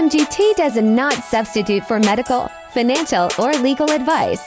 MGT does not substitute for medical, financial, or legal advice.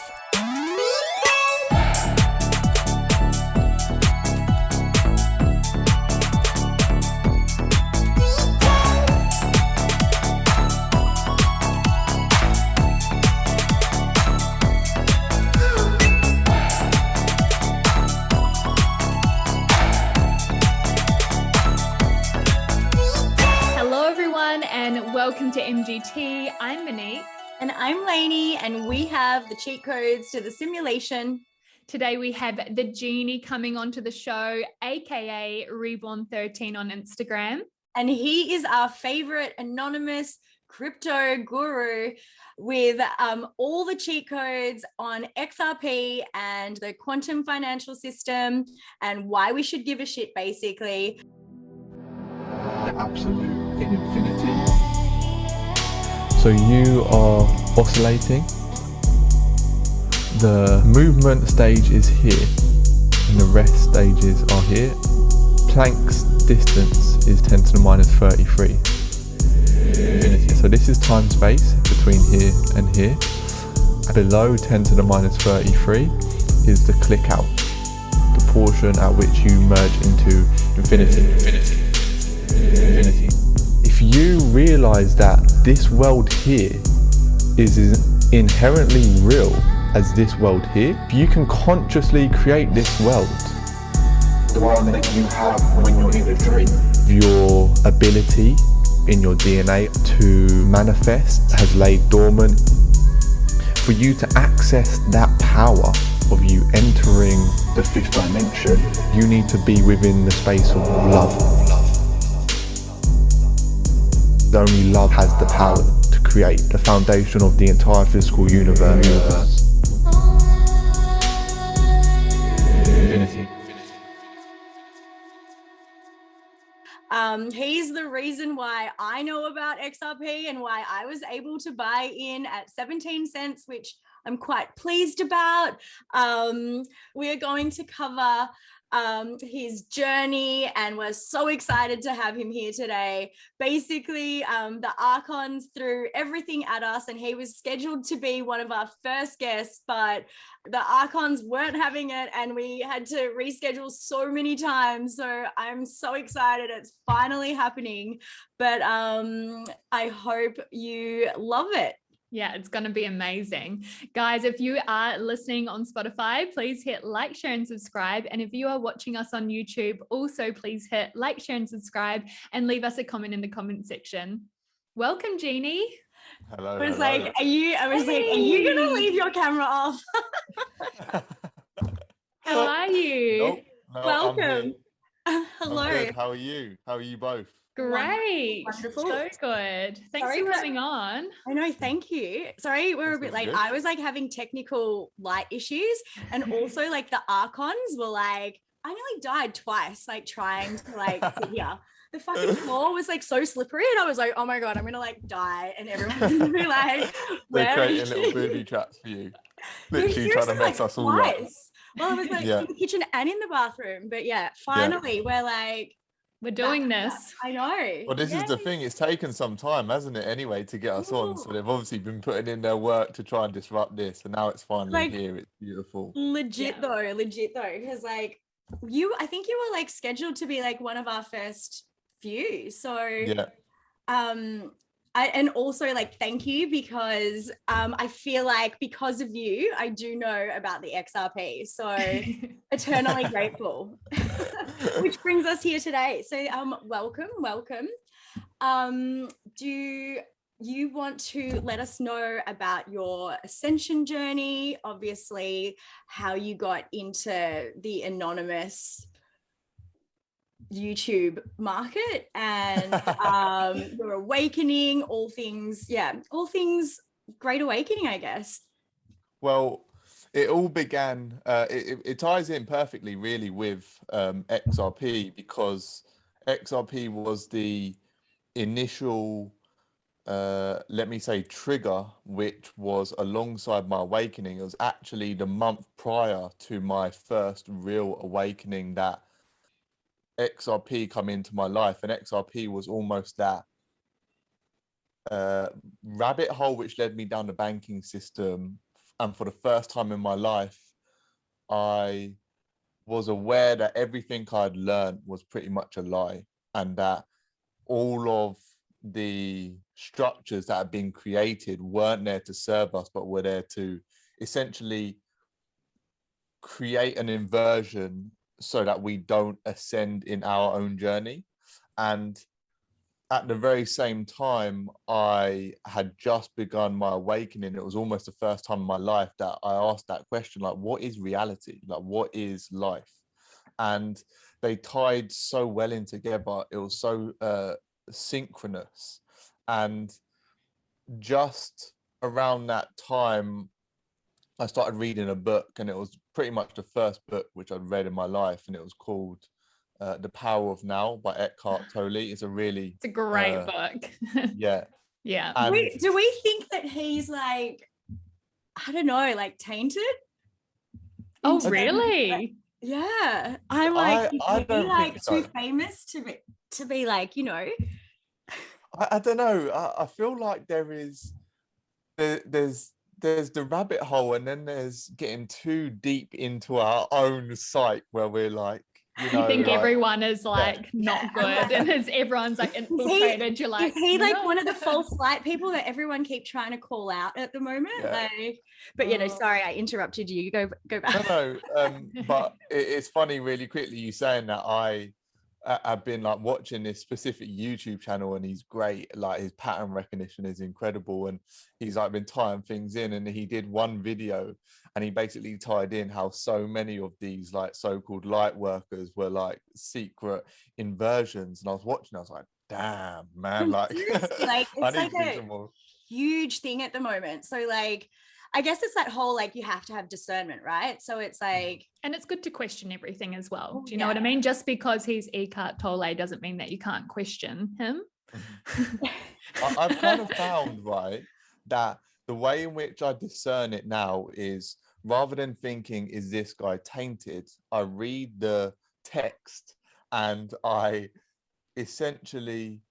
Welcome to MGT. I'm Monique. And I'm Lainey, and we have the cheat codes to the simulation. Today we have the Genie coming onto the show, aka Reb0rn13 on Instagram. And he is our favorite anonymous crypto guru with all the cheat codes on XRP and the quantum financial system and why we should give a shit, basically. The absolute in infinity. So you are oscillating. The movement stage is here and the rest stages are here. Planck's distance is 10 to the minus 33. Infinity. So this is time space between here and here. Below 10 to the minus 33 is the click out, the portion at which you merge into infinity. If you realize that this world here is as inherently real as this world here, if you can consciously create this world, the one that you have when you're in a dream, your ability in your DNA to manifest has laid dormant. For you to access that power of you entering the fifth dimension, you need to be within the space of love. Only love has the power to create the foundation of the entire physical universe. Infinity. He's the reason why I know about XRP and why I was able to buy in at 17 cents, which I'm quite pleased about. We are going to cover his journey, and we're so excited to have him here today. Basically, the Archons threw everything at us, and he was scheduled to be one of our first guests, but the Archons weren't having it, and we had to reschedule so many times. So I'm so excited it's finally happening, but I hope you love it. Yeah, it's going to be amazing. Guys, if you are listening on Spotify, please hit like, share, and subscribe. And if you are watching us on YouTube, also please hit like, share, and subscribe and leave us a comment in the comment section. Welcome, Genie. Hello. I was like, are you going to leave your camera off? How are you? No, welcome. Hello. I'm good. How are you? How are you both? Great. Wonderful. So good. Thanks for coming on. I know. Thank you. Sorry, we're a bit late. I was like having technical light issues, and also like the Archons were like, I nearly died twice, like trying to like sit here. The fucking floor was like so slippery, and I was like, oh my God, I'm gonna like die. And everyone's gonna be like, they're creating little booby traps for you. Literally trying to mess us all up. Well, I was like in the kitchen and in the bathroom. But yeah, finally we're doing this. I know. Well, this is the thing. It's taken some time, hasn't it, anyway, to get us on. So they've obviously been putting in their work to try and disrupt this. And now it's finally here. It's beautiful. Legit though. Because like I think you were like scheduled to be like one of our first few. So yeah. And also like thank you, because I feel like because of you I do know about the XRP, so eternally grateful. Which brings us here today. So welcome. Do you want to let us know about your ascension journey, obviously how you got into the anonymous YouTube market and your awakening, all things great awakening, I guess? Well, it all began, it ties in perfectly really with XRP, because XRP was the initial, let me say, trigger, which was alongside my awakening. It was actually the month prior to my first real awakening that XRP come into my life, and XRP was almost that rabbit hole which led me down the banking system. And for the first time in my life, I was aware that everything I'd learned was pretty much a lie, and that all of the structures that had been created weren't there to serve us, but were there to essentially create an inversion so that we don't ascend in our own journey. And at the very same time, I had just begun my awakening. It was almost the first time in my life that I asked that question, like, what is reality? Like, what is life? And they tied so well in together. It was so synchronous. And just around that time, I started reading a book, and it was pretty much the first book which I'd read in my life, and it was called The Power of Now by Eckhart Tolle. It's a great book. Yeah. Yeah. And Do we think that he's like, I don't know, like tainted? Oh, Into- really? Yeah. I'm like, I is he don't like think so. too famous to be like, you know? I don't know. I feel like there's the rabbit hole, and then there's getting too deep into our own psyche where we're like, you know, You think like, everyone is like not good, and as everyone's like infiltrated, you're like, is he like no. one of the false light people that everyone keep trying to call out at the moment? Yeah. Like, but you know, sorry, I interrupted you. You go back. No, but it's funny, really quickly, you saying that. I've been like watching this specific YouTube channel, and he's great. Like, his pattern recognition is incredible, and he's like been tying things in. And he did one video, and he basically tied in how so many of these like so-called light workers were like secret inversions. And I was watching, I was like, damn, man, like, Seriously, like I it's need like to do a some more. huge thing at the moment. So like, I guess it's that whole like you have to have discernment, right? So it's like, and it's good to question everything as well. Oh, Do you know what I mean? Just because he's Eckhart Tolle doesn't mean that you can't question him. I've kind of found, right, that the way in which I discern it now is, rather than thinking, is this guy tainted, I read the text and I essentially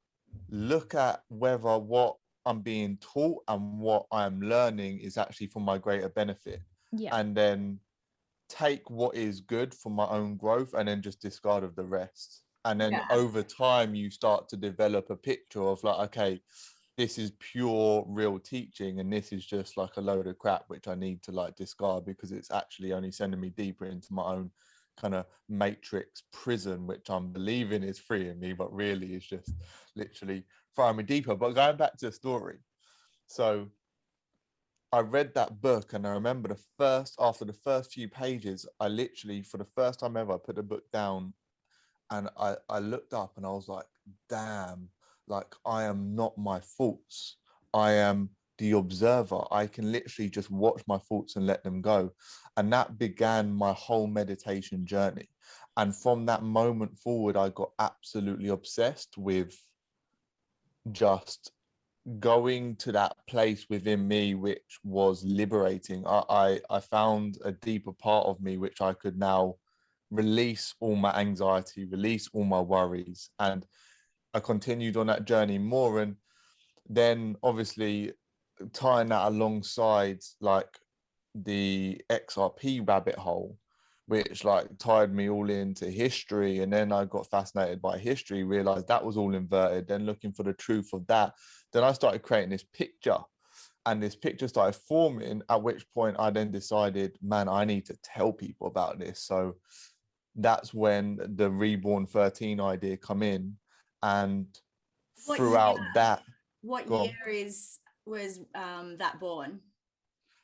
look at whether what I'm being taught and what I'm learning is actually for my greater benefit. Yeah. And then take what is good for my own growth, and then just discard of the rest. And then over time, you start to develop a picture of like, okay, this is pure real teaching, and this is just like a load of crap which I need to like discard, because it's actually only sending me deeper into my own kind of matrix prison, which I'm believing is freeing me, but really is just literally throwing me deeper. But going back to the story, so I read that book, and I remember after the first few pages, I literally, for the first time ever, I put the book down, and I looked up, and I was like, damn, like, I am not my thoughts. I am the observer. I can literally just watch my thoughts and let them go. And that began my whole meditation journey. And from that moment forward, I got absolutely obsessed with just going to that place within me which was liberating. I found a deeper part of me which I could now release all my anxiety, release all my worries. And I continued on that journey more. And then obviously tying that alongside like the XRP rabbit hole, which like tied me all into history. And then I got fascinated by history, realized that was all inverted, then looking for the truth of that. Then I started creating this picture, and this picture started forming, at which point I then decided, man, I need to tell people about this. So that's when the Reb0rn13 idea come in. And throughout that, what year was that born?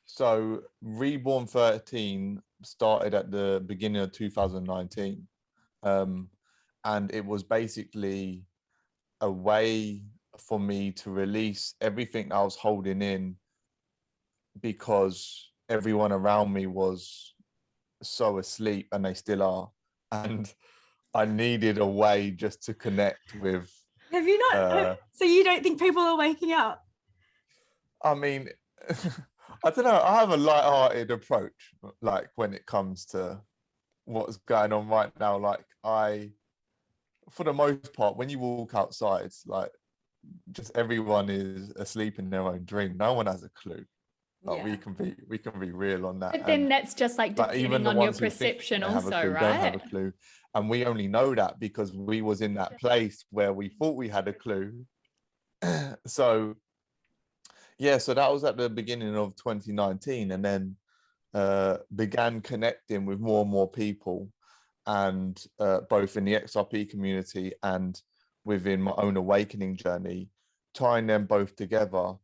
So Reb0rn13 started at the beginning of 2019. And it was basically a way for me to release everything I was holding in, because everyone around me was so asleep, and they still are. And I needed a way just to connect with. Have you not? So you don't think people are waking up? I mean, I don't know. I have a light-hearted approach, like when it comes to what's going on right now. Like, for the most part, when you walk outside, like, just everyone is asleep in their own dream. No one has a clue. Like, Yeah. we can be real on that. But then And that's just like like, even depending the on your ones who think perception they have a also, clue don't have a right? clue. And we only know that because we was in that place where we thought we had a clue. So yeah, so that was at the beginning of 2019, and then began connecting with more and more people, and both in the XRP community and within my own awakening journey, tying them both together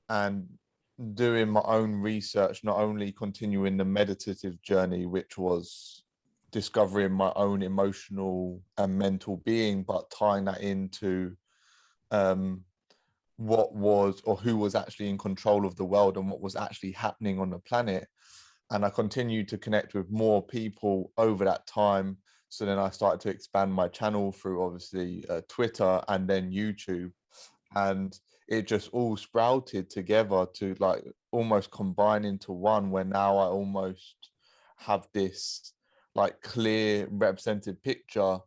and doing my own research, not only continuing the meditative journey, which was discovering my own emotional and mental being, but tying that into what was, or who was actually in control of the world and what was actually happening on the planet. And I continued to connect with more people over that time. So then I started to expand my channel through obviously Twitter and then YouTube. And it just all sprouted together to like almost combine into one, where now I almost have this like clear represented picture,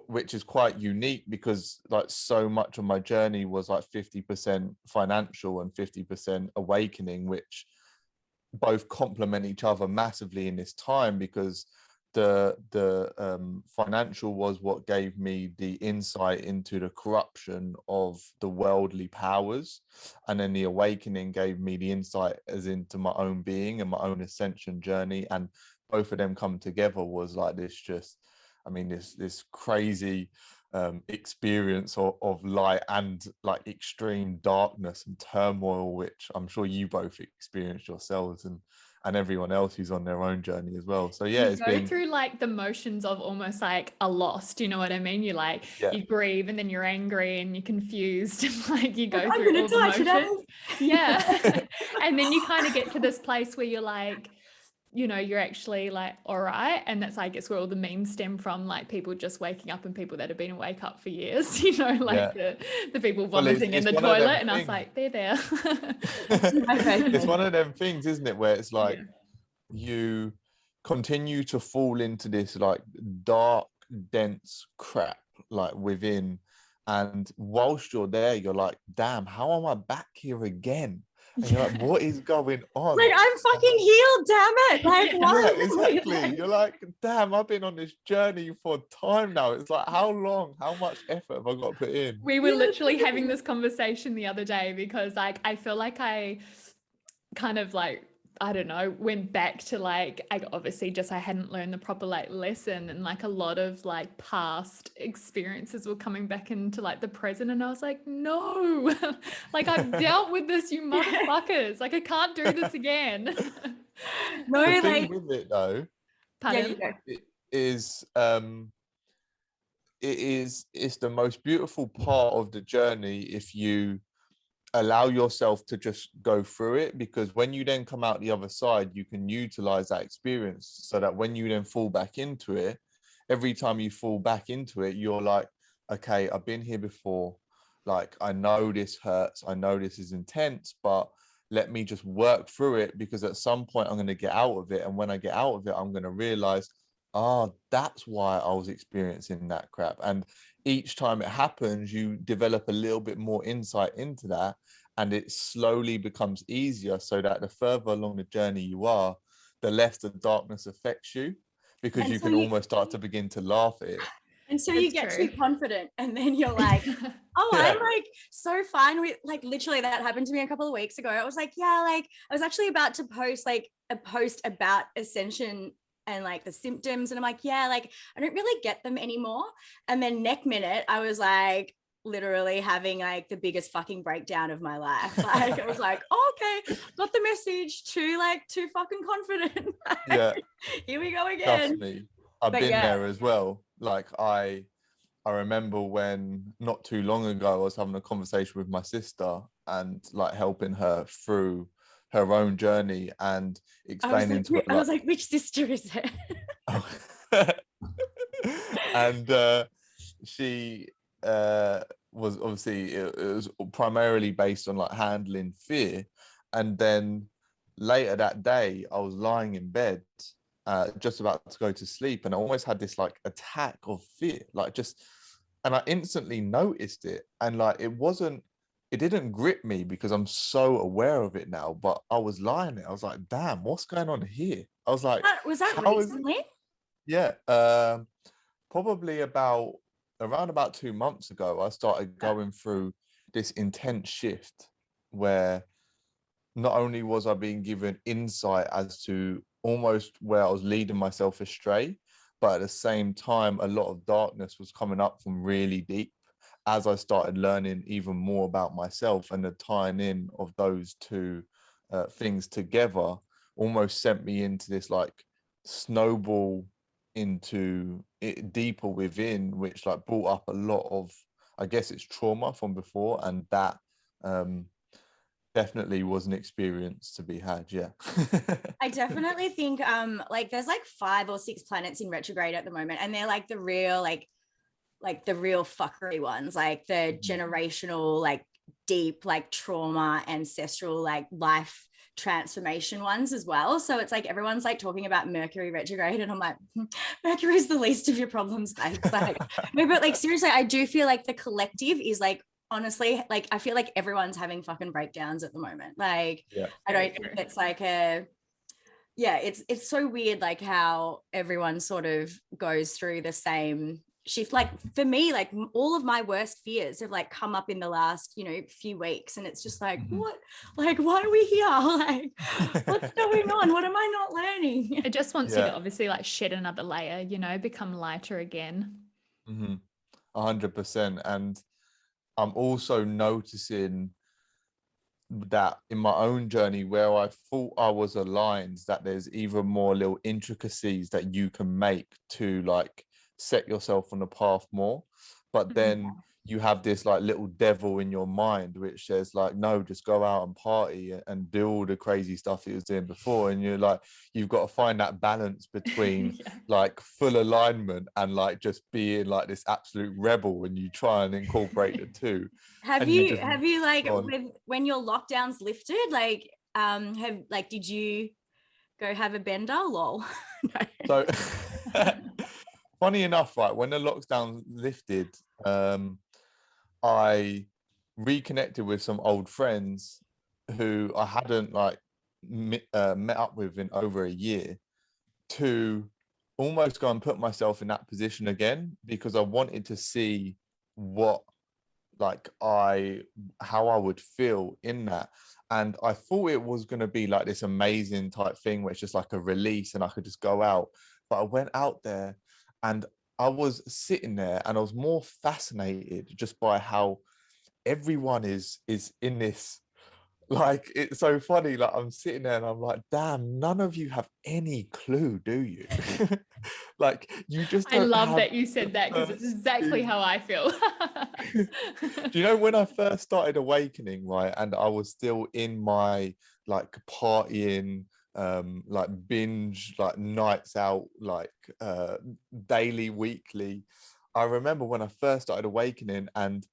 which is quite unique, because like so much of my journey was like 50% financial and 50% awakening, which both complement each other massively in this time, because the financial was what gave me the insight into the corruption of the worldly powers, and then the awakening gave me the insight as into my own being and my own ascension journey. And both of them come together was like this, just I mean, this crazy experience of light and like extreme darkness and turmoil, which I'm sure you both experienced yourselves, and everyone else who's on their own journey as well. So yeah, You it's go been through like the motions of almost like a loss. Do you know what I mean? You like, yeah, you grieve and then you're angry and you're confused and like you go I'm through gonna all the die motions. today. Yeah. And then you kind of get to this place where you're like, you know, you're actually like, all right. And that's, I guess, where all the memes stem from, like people just waking up and people that have been awake up for years, you know, like yeah. the people Well, vomiting in it's the one of them toilet. And I was things. like, they're there. My It's favorite. one of them things, isn't it, where it's like Yeah. you continue to fall into this like dark, dense crap like within, and whilst you're there, you're like, damn, how am I back here again? And you're like, what is going on? Like, I'm fucking healed, damn it. Like, Yeah. why? Yeah, exactly. You're like, damn, I've been on this journey for time now. It's like, how long, how much effort have I got to put in? We were literally having this conversation the other day because like I feel like I kind of like, I don't know, went back to like, I obviously just I hadn't learned the proper like lesson, and like a lot of like past experiences were coming back into like the present, and I was like, no, like I've dealt with this, you motherfuckers, like I can't do this again. No, The thing like, with it though, yeah, you Pardon? go. it is it's the most beautiful part of the journey if you allow yourself to just go through it, because when you then come out the other side, you can utilize that experience, so that when you then fall back into it, every time you fall back into it, you're like, okay, I've been here before, like I know this hurts, I know this is intense, but let me just work through it, because at some point I'm going to get out of it, and when I get out of it, I'm going to realize, oh, that's why I was experiencing that crap. And each time it happens, you develop a little bit more insight into that, and it slowly becomes easier, so that the further along the journey you are, the less the darkness affects you, because And you so can almost start to begin to laugh at it. And so you It's get true. too confident, and then you're like, oh, Yeah. I'm like so fine with, like, literally that happened to me a couple of weeks ago. I was like, yeah, like I was actually about to post like a post about ascension and like the symptoms. And I'm like, yeah, like I don't really get them anymore. And then next minute I was like literally having like the biggest fucking breakdown of my life. Like I was like, oh, okay, got the message, too fucking confident. Like, Yeah, here we go trust again. me, I've But been yeah. there as well. Like I remember when not too long ago I was having a conversation with my sister and like helping her through her own journey and explaining to her I was like, like, which sister is it? and she was obviously, it was primarily based on like handling fear. And then later that day I was lying in bed just about to go to sleep, and I almost had this like attack of fear, like just and I instantly noticed it, and like it didn't grip me because I'm so aware of it now, but I was lying there. I was like, damn, what's going on here? I was like, Was that how is it? recently? Yeah, probably around about 2 months ago, I started going through this intense shift where not only was I being given insight as to almost where I was leading myself astray, but at the same time, a lot of darkness was coming up from really deep as I started learning even more about myself, and the tying in of those two things together almost sent me into this like snowball into it deeper within, which like brought up a lot of, I guess it's trauma from before, and that definitely was an experience to be had. Yeah. I definitely think like there's like 5 or 6 planets in retrograde at the moment, and they're like the real like the real fuckery ones, like the generational, like deep, like trauma, ancestral, like life transformation ones as well. So it's like everyone's like talking about Mercury retrograde, and I'm like, Mercury's the least of your problems, guys. Like, no, but like seriously, I do feel like the collective is like, honestly, like I feel like everyone's having fucking breakdowns at the moment. Like, Yeah. I don't think it's like it's so weird, like how everyone sort of goes through the same shift. Like for me, like all of my worst fears have like come up in the last, few weeks, and it's just like, what, like, why are we here? Like, what's going on? What am I not learning? It just wants you to obviously like shed another layer, become lighter again. 100%. And I'm also noticing that in my own journey where I thought I was aligned, that there's even more little intricacies that you can make to like set yourself on the path more. But then you have this like little devil in your mind which says like, no, just go out and party and do all the crazy stuff that you was doing before. And you're like, you've got to find that balance between like full alignment and like just being like this absolute rebel, when you try and incorporate the two. Have you like when your lockdowns lifted, like did you go have a bender? Lol. So funny enough, right, when the lockdown lifted, I reconnected with some old friends who I hadn't like met up with in over a year, to almost go and put myself in that position again, because I wanted to see what how I would feel in that. And I thought it was going to be like this amazing type thing where it's just like a release and I could just go out. But I went out there and I was sitting there and I was more fascinated just by how everyone is in this. Like, it's so funny, like I'm sitting there and I'm like, damn, none of you have any clue, do you? Like, you just I love that you said that, because it's exactly how I feel. Do you know when I first started awakening, right, and I was still in my like partying, like binge, like nights out, like daily, weekly. I remember when I first started awakening, and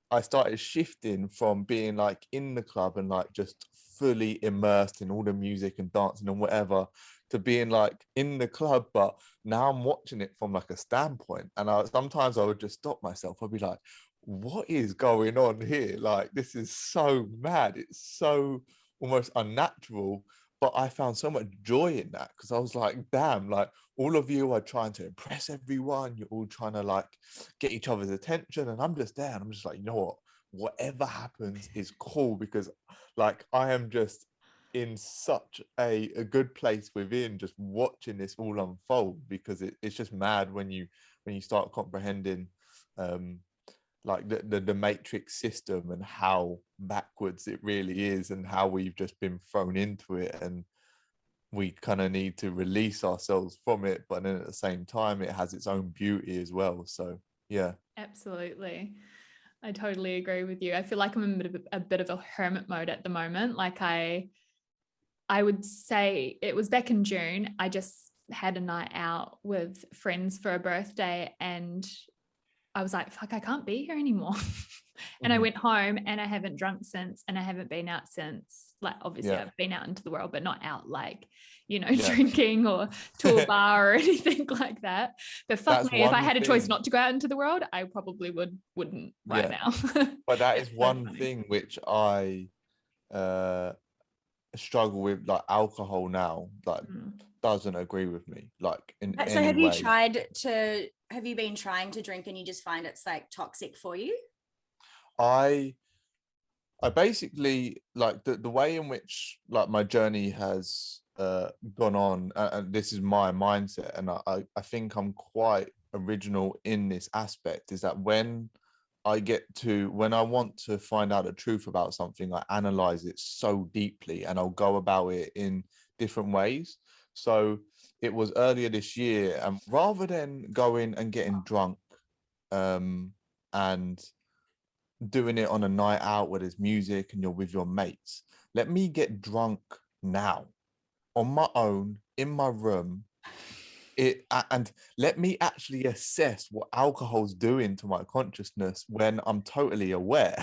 I started shifting from being like in the club and like just fully immersed in all the music and dancing and whatever, to being like in the club, but now I'm watching it from like a standpoint. And sometimes I would just stop myself. I'd be like, what is going on here? Like, this is so mad. It's so almost unnatural. But I found so much joy in that, because I was like, damn, like all of you are trying to impress everyone. You're all trying to like get each other's attention. And I'm just there and I'm just like, you know what? Whatever happens is cool, because like I am just in such a good place within, just watching this all unfold, because it's just mad when you start comprehending like the matrix system and how backwards it really is, and how we've just been thrown into it, and we kind of need to release ourselves from it, but then at the same time it has its own beauty as well. So yeah, absolutely, I totally agree with you. I feel like I'm in a bit of a hermit mode at the moment. Like I would say it was back in June, I just had a night out with friends for a birthday, and I was like, fuck, I can't be here anymore. And I went home and I haven't drunk since, and I haven't been out since. Like, obviously I've been out into the world, but not out like, you know, drinking or to a bar or anything like that. But fuck That's me, if I one had a choice thing. not to go out into the world, I probably wouldn't right now. But that is So one funny. thing which I struggle with, like alcohol now, like doesn't agree with me, like in So any have you way. have you been trying to drink and you just find it's like toxic for you? I basically, like the way in which like my journey has gone on, and this is my mindset, and I think I'm quite original in this aspect, is that when I want to find out the truth about something, I analyze it so deeply and I'll go about it in different ways. So it was earlier this year, and rather than going and getting drunk and doing it on a night out where there's music and you're with your mates, let me get drunk now on my own in my room, and let me actually assess what alcohol's doing to my consciousness when I'm totally aware.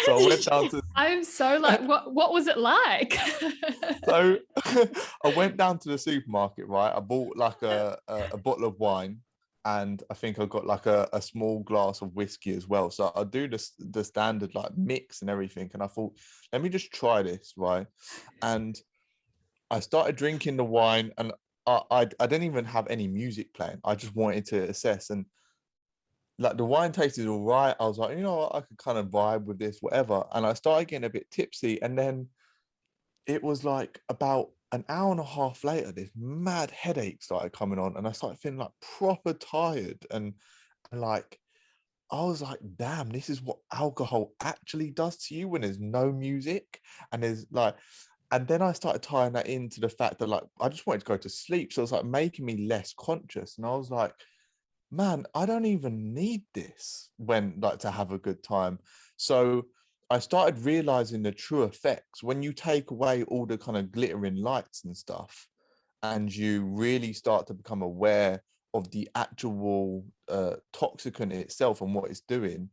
So I went down to I'm so like, what was it like? so I went down to the supermarket, right? I bought like a bottle of wine, and I think I got like a small glass of whiskey as well. So I do the standard like mix and everything, and I thought, let me just try this, right? And I started drinking the wine, and I didn't even have any music playing. I just wanted to assess, and like the wine tasted all right. I was like, you know what, I could kind of vibe with this, whatever. And I started getting a bit tipsy, and then it was like about an hour and a half later, this mad headache started coming on, and I started feeling like proper tired, and like I was like, damn, this is what alcohol actually does to you when there's no music, and there's like. And then I started tying that into the fact that like I just wanted to go to sleep. So it was like making me less conscious. And I was like, man, I don't even need this when like to have a good time. So I started realizing the true effects when you take away all the kind of glittering lights and stuff, and you really start to become aware of the actual toxicant itself and what it's doing.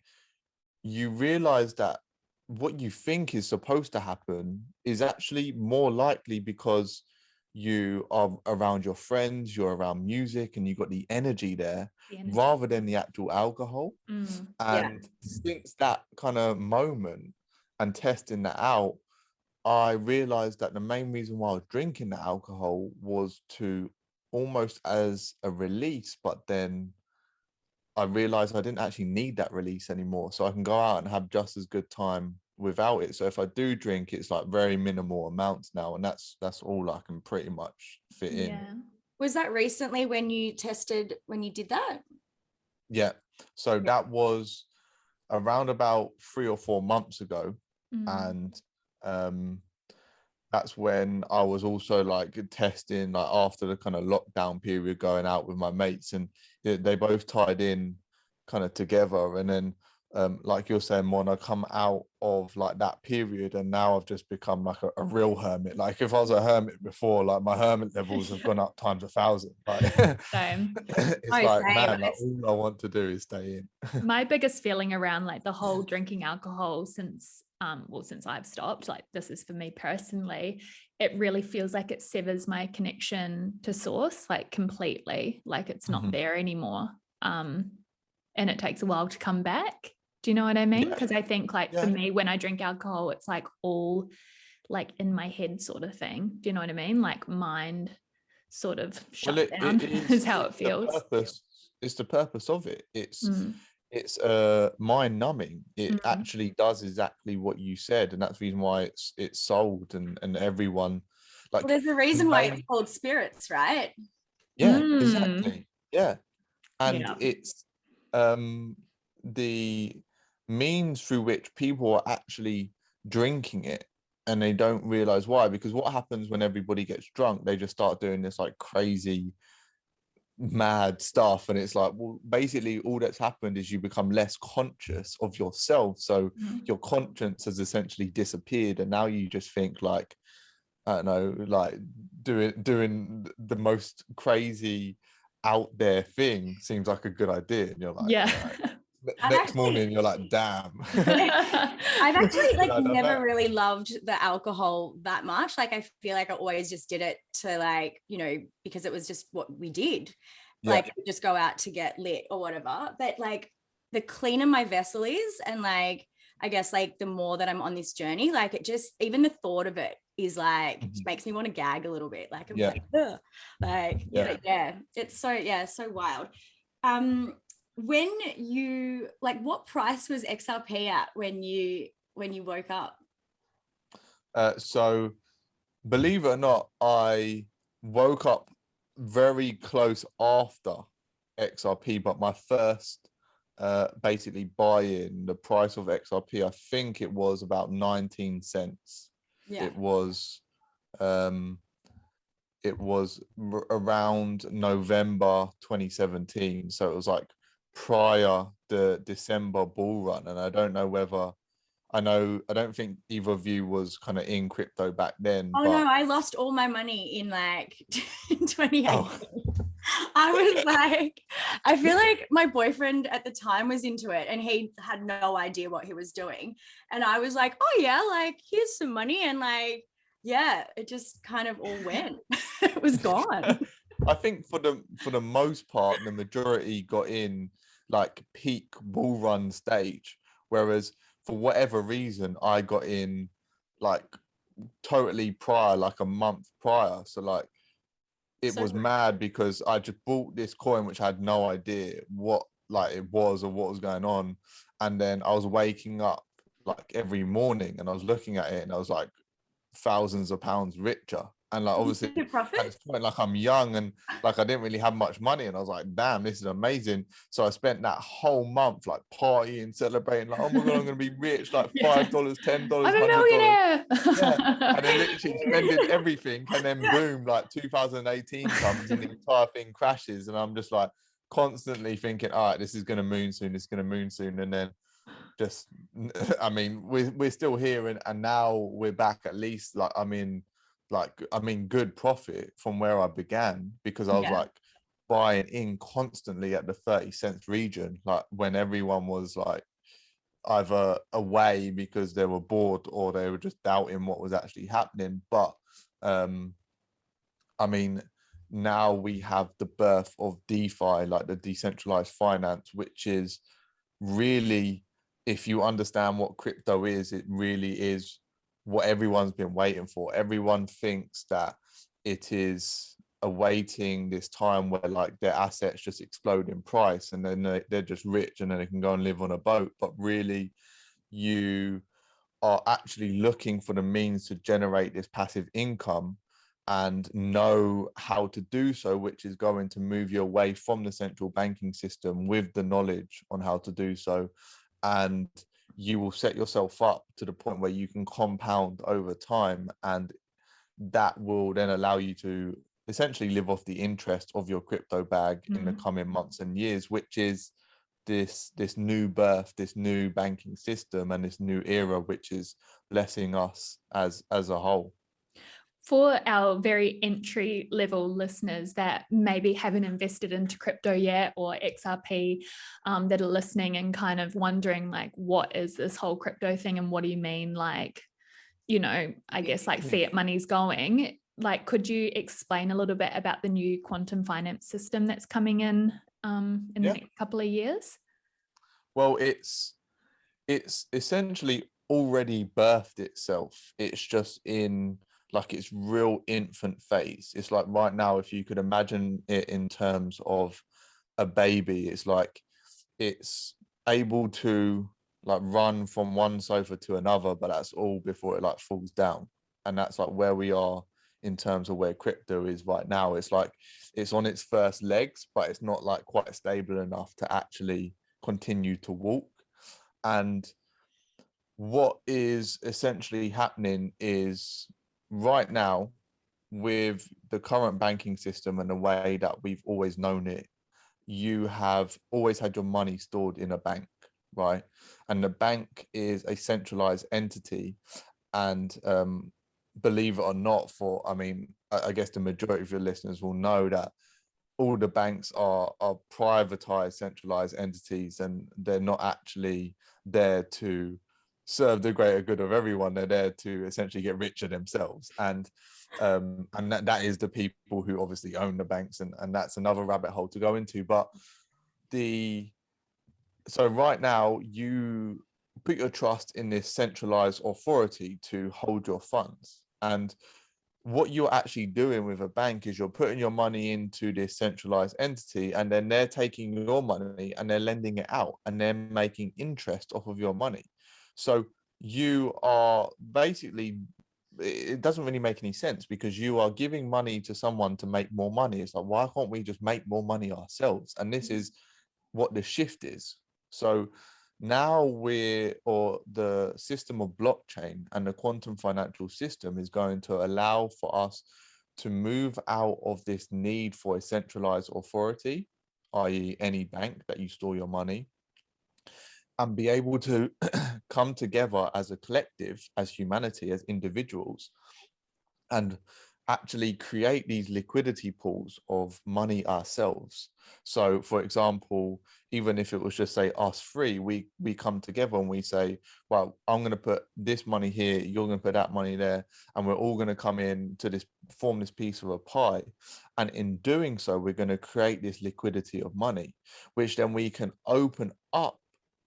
You realize that what you think is supposed to happen is actually more likely because you are around your friends, you're around music, and you got the energy there rather than the actual alcohol. And since that kind of moment and testing that out, I realized that the main reason why I was drinking the alcohol was to almost as a release, but then I realized I didn't actually need that release anymore. So I can go out and have just as good time without it. So if I do drink, it's like very minimal amounts now. And that's all I can pretty much fit in. Was that recently when you did that? Yeah. So that was around about 3 or 4 months ago. And that's when I was also like testing, like after the kind of lockdown period, going out with my mates, and they both tied in kind of together. And then like you're saying, Mon, I come out of like that period, and now I've just become like a real hermit. Like if I was a hermit before, like my hermit levels have gone up times 1,000. Like Same. it's like, man, like, all I want to do is stay in. My biggest feeling around like the whole drinking alcohol since I've stopped, like this is for me personally, it really feels like it severs my connection to source, like completely, like it's not there anymore. And it takes a while to come back. Do you know what I mean? Because I think like for me, when I drink alcohol, it's like all like in my head sort of thing. Do you know what I mean? Like mind sort of shut down is how it feels. It's the purpose of it. It's mind numbing. It actually does exactly what you said, and that's the reason why it's sold, and everyone like. Well, there's a reason why it's called spirits, right? Yeah, exactly. Yeah, and it's the means through which people are actually drinking it, and they don't realize why. Because what happens when everybody gets drunk? They just start doing this like crazy mad stuff, and it's like, well, basically all that's happened is you become less conscious of yourself, so your conscience has essentially disappeared, and now you just think like, I don't know, like doing the most crazy out there thing seems like a good idea, and you're like, next morning you're like, damn. I've actually like never that. really loved the alcohol that much. Like I feel like I always just did it to like, you know, because it was just what we did. Like just go out to get lit or whatever. But like the cleaner my vessel is, and like I guess like the more that I'm on this journey, like it just, even the thought of it is like makes me want to gag a little bit. Like I'm like, ugh. Like it's so wild. When you like, what price was XRP at when you woke up? So believe it or not, I woke up very close after XRP, but my first basically buy-in, the price of XRP, I think it was about 19 cents. It was around November 2017, so it was like prior the December bull run. And I don't think either of you was kind of in crypto back then. Oh no, I lost all my money in like 2018. I was like, I feel like my boyfriend at the time was into it and he had no idea what he was doing. And I was like, oh yeah, like here's some money. And like, yeah, it just kind of all went. It was gone. I think for the most part, the majority got in like peak bull run stage, whereas for whatever reason I got in like totally prior, like a month prior. So like it was mad because I just bought this coin which I had no idea what like it was or what was going on, and then I was waking up like every morning and I was looking at it and I was like thousands of pounds richer. And like obviously at this point, like I'm young and like I didn't really have much money, and I was like, damn, this is amazing. So I spent that whole month like partying, celebrating, like, oh my god, I'm gonna be rich, like $5, $10, $100. I'm a millionaire. And then literally spending everything, and then boom, like 2018 comes and the entire thing crashes, and I'm just like constantly thinking, all right, this is gonna moon soon, and then just, I mean, we're still here, and now we're back at least like I'm in good profit from where I began, because I was like buying in constantly at the 30 cents region, like when everyone was like either away because they were bored or they were just doubting what was actually happening. But I mean, now we have the birth of DeFi, like the decentralized finance, which is really, if you understand what crypto is, it really is what everyone's been waiting for. Everyone thinks that it is awaiting this time where like their assets just explode in price and then they're just rich and then they can go and live on a boat. But really, you are actually looking for the means to generate this passive income and know how to do so, which is going to move you away from the central banking system with the knowledge on how to do so. And you will set yourself up to the point where you can compound over time, and that will then allow you to essentially live off the interest of your crypto bag in the coming months and years, which is this new birth, this new banking system, and this new era, which is blessing us as a whole. For our very entry level listeners that maybe haven't invested into crypto yet, or XRP, that are listening and kind of wondering like, what is this whole crypto thing and what do you mean, like, you know, I guess like fiat money's going, like, could you explain a little bit about the new quantum finance system that's coming in the next couple of years? Well, it's essentially already birthed itself. It's just in like its real infant phase. It's like right now, if you could imagine it in terms of a baby, it's like it's able to like run from one sofa to another, but that's all before it like falls down. And that's like where we are in terms of where crypto is right now. It's like it's on its first legs, but it's not like quite stable enough to actually continue to walk. And what is essentially happening is right now, with the current banking system and the way that we've always known it, you have always had your money stored in a bank, right? And the bank is a centralized entity. And believe it or not, I guess the majority of your listeners will know that all the banks are privatized, centralized entities, and they're not actually there to serve the greater good of everyone. They're there to essentially get richer themselves. And that is the people who obviously own the banks, and that's another rabbit hole to go into. But so right now you put your trust in this centralized authority to hold your funds, and what you're actually doing with a bank is you're putting your money into this centralized entity, and then they're taking your money and they're lending it out, and they're making interest off of your money. So you are basically, it doesn't really make any sense, because you are giving money to someone to make more money. It's like, why can't we just make more money ourselves? And this is what the shift is. So now the system of blockchain and the quantum financial system is going to allow for us to move out of this need for a centralized authority, i.e. any bank that you store your money, and be able to come together as a collective, as humanity, as individuals, and actually create these liquidity pools of money ourselves. So for example, even if it was just say us three, we come together and we say, well, I'm going to put this money here, you're going to put that money there, and we're all going to come in to this, form this piece of a pie. And in doing so, we're going to create this liquidity of money, which then we can open up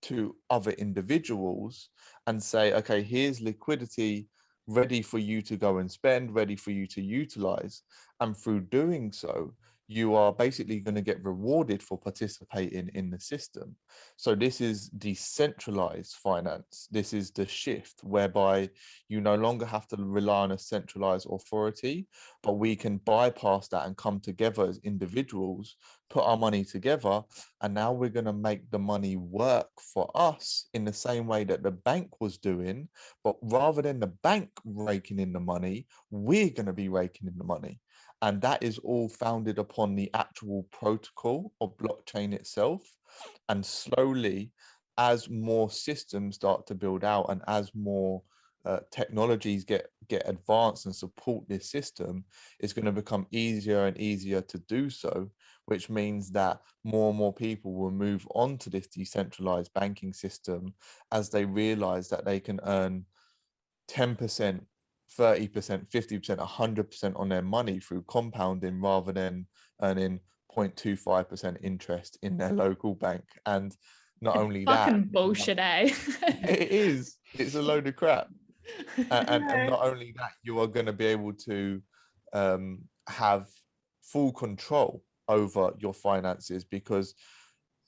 to other individuals and say, okay, here's liquidity ready for you to go and spend, ready for you to utilize. And through doing so, you are basically going to get rewarded for participating in the system. So this is decentralized finance. This is the shift whereby you no longer have to rely on a centralized authority, but we can bypass that and come together as individuals, put our money together, and now we're going to make the money work for us in the same way that the bank was doing. But rather than the bank raking in the money, we're going to be raking in the money. And that is all founded upon the actual protocol of blockchain itself. And slowly, as more systems start to build out, and as more technologies get advanced and support this system, it's going to become easier and easier to do so, which means that more and more people will move on to this decentralized banking system as they realize that they can earn 10%, 30%, 50%, 100% on their money through compounding, rather than earning 0.25% interest in their local bank. And not It's only that, fucking bullshit, eh? it's a load of crap. And not only that, you are going to be able to have full control over your finances, because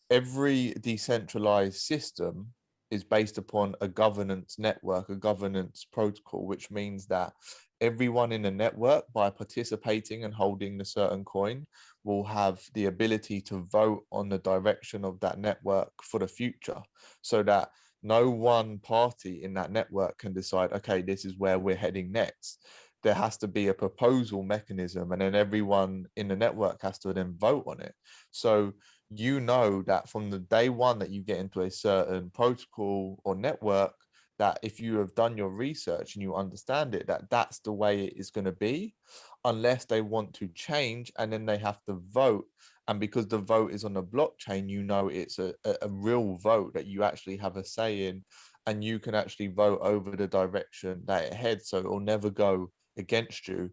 every decentralized system is based upon a governance network, a governance protocol, which means that everyone in the network, by participating and holding a certain coin, will have the ability to vote on the direction of that network for the future, so that no one party in that network can decide, okay, this is where we're heading next. There has to be a proposal mechanism, and then everyone in the network has to then vote on it. So you know that from the day one that you get into a certain protocol or network, that if you have done your research and you understand it, that that's the way it is going to be, unless they want to change, and then they have to vote. And because the vote is on the blockchain, you know it's a real vote that you actually have a say in, and you can actually vote over the direction that it heads, so it will never go against you.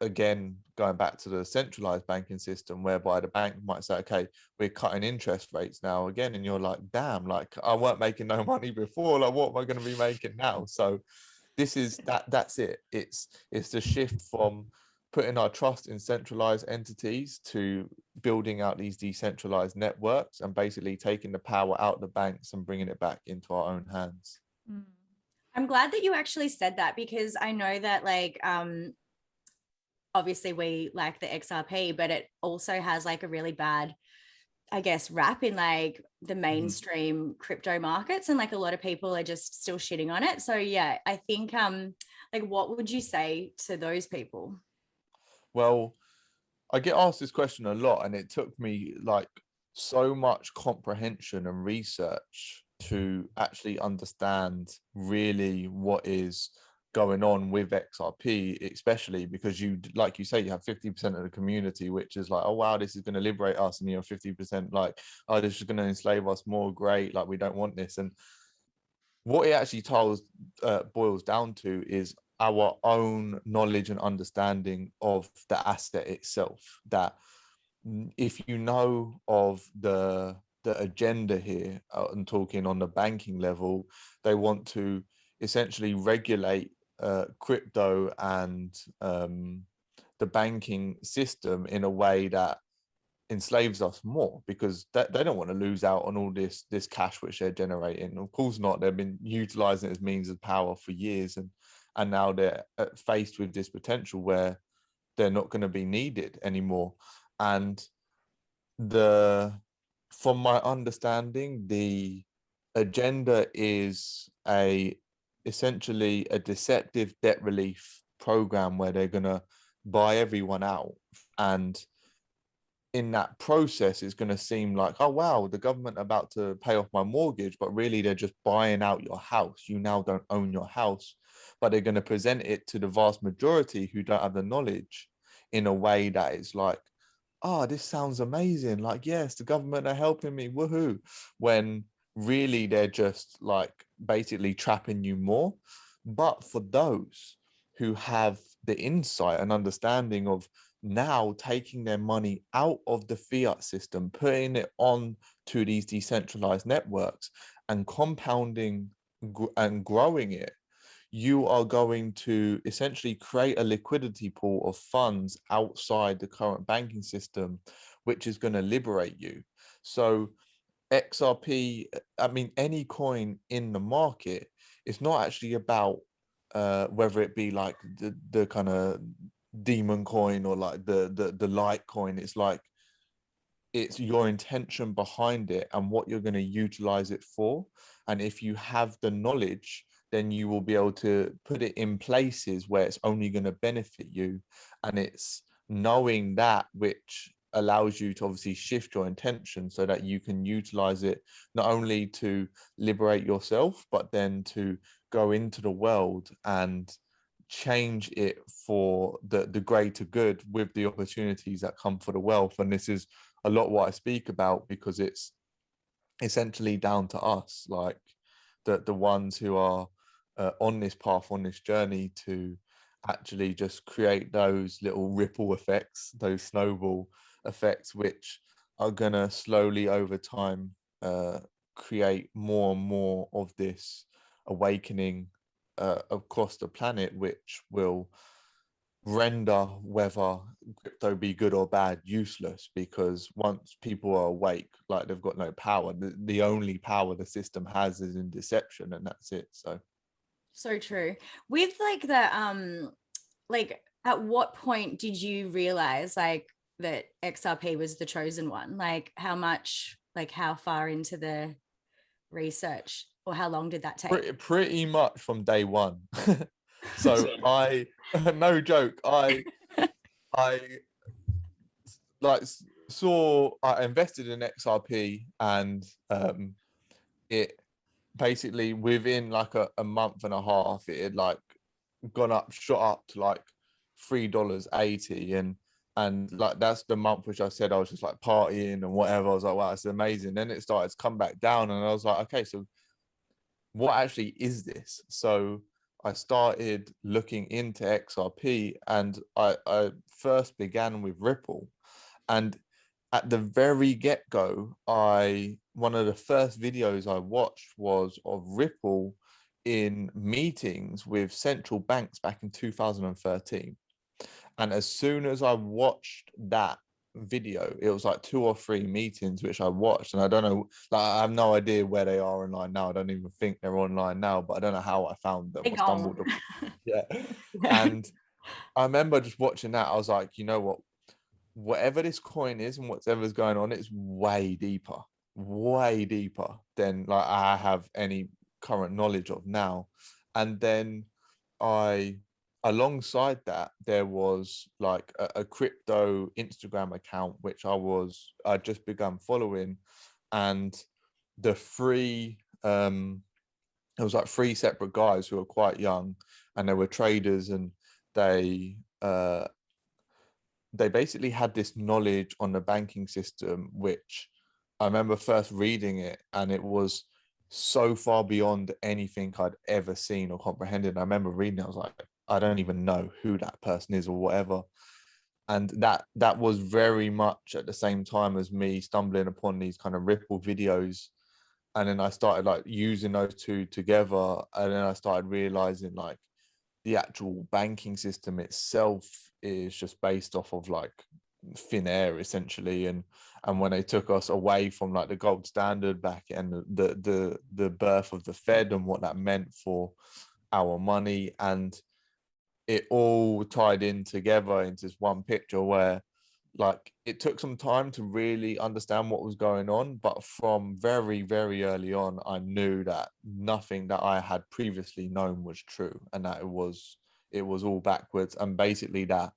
Again, going back to the centralized banking system, whereby the bank might say, okay, we're cutting interest rates now again, and you're like, damn, like I weren't making no money before, like what am I going to be making now? So this is that's it. It's the shift from putting our trust in centralized entities to building out these decentralized networks, and basically taking the power out of the banks and bringing it back into our own hands. I'm glad that you actually said that, because I know that like obviously we like the XRP, but it also has like a really bad, I guess, rap in like the mainstream crypto markets, and like a lot of people are just still shitting on it. So yeah, I think like what would you say to those people? Well, I get asked this question a lot, and it took me like so much comprehension and research to actually understand really what is going on with XRP, especially because you, like you say, you have 50% of the community which is like, oh wow, this is going to liberate us, and 50% like, oh, this is going to enslave us more, great, like we don't want this. And what it actually boils down to is our own knowledge and understanding of the asset itself. That if you know of the agenda here, I'm talking on the banking level, they want to essentially regulate crypto and the banking system in a way that enslaves us more, because they don't want to lose out on all this cash which they're generating. Of course not. They've been utilizing it as means of power for years, and now they're faced with this potential where they're not going to be needed anymore. And from my understanding, the agenda is essentially a deceptive debt relief program where they're going to buy everyone out, and in that process it's going to seem like, oh wow, the government are about to pay off my mortgage, but really they're just buying out your house. You now don't own your house, but they're going to present it to the vast majority who don't have the knowledge in a way that is like, oh, this sounds amazing, like, yes, the government are helping me, woohoo, when really they're just like basically trapping you more. But for those who have the insight and understanding of now taking their money out of the fiat system, putting it on to these decentralized networks and compounding and growing it, you are going to essentially create a liquidity pool of funds outside the current banking system, which is going to liberate you. So XRP, I mean, any coin in the market, it's not actually about whether it be like the kind of demon coin or like the Litecoin. It's like, it's your intention behind it and what you're going to utilize it for. And if you have the knowledge, then you will be able to put it in places where it's only going to benefit you. And it's knowing that which allows you to obviously shift your intention so that you can utilize it not only to liberate yourself, but then to go into the world and change it for the greater good with the opportunities that come for the wealth. And this is a lot what I speak about, because it's essentially down to us, like the ones who are on this path, on this journey, to actually just create those little ripple effects, those snowball effects, which are gonna slowly over time create more and more of this awakening across the planet, which will render whether crypto be good or bad useless, because once people are awake, like, they've got no power. The only power the system has is in deception, and that's it. So true. With like the like, at what point did you realize like that XRP was the chosen one? Like how much, like how far into the research, or how long did that take? Pretty much from day one. So I no joke, I like I invested in XRP, and it basically within like a month and a half, it had like shot up to like $3.80, and like that's the month which I said I was just like partying and whatever. I was like, wow, it's amazing. Then it started to come back down, and I was like, okay, so what actually is this? So I started looking into XRP, and I first began with Ripple. And at the very get-go, one of the first videos I watched was of Ripple in meetings with central banks back in 2013. And as soon as I watched that video, it was like 2 or 3 meetings which I watched, and I don't know, like, I have no idea where they are online now. I don't even think they're online now, but I don't know how I found them or stumbled upon. Yeah. And I remember just watching that. I was like, you know what, whatever this coin is and whatever's going on, it's way deeper than like I have any current knowledge of now. And then alongside that, there was like a crypto Instagram account which I just begun following, and there was like 3 separate guys who were quite young, and they were traders, and they basically had this knowledge on the banking system, which I remember first reading it, and it was so far beyond anything I'd ever seen or comprehended. I remember reading it, I was like, I don't even know who that person is or whatever. And that was very much at the same time as me stumbling upon these kind of Ripple videos. And then I started like using those two together, and then I started realizing like the actual banking system itself is just based off of like thin air essentially. And when they took us away from like the gold standard back, and the birth of the Fed and what that meant for our money, and it all tied in together into this one picture where like it took some time to really understand what was going on, but from very, very early on, I knew that nothing that I had previously known was true, and that it was all backwards. And basically that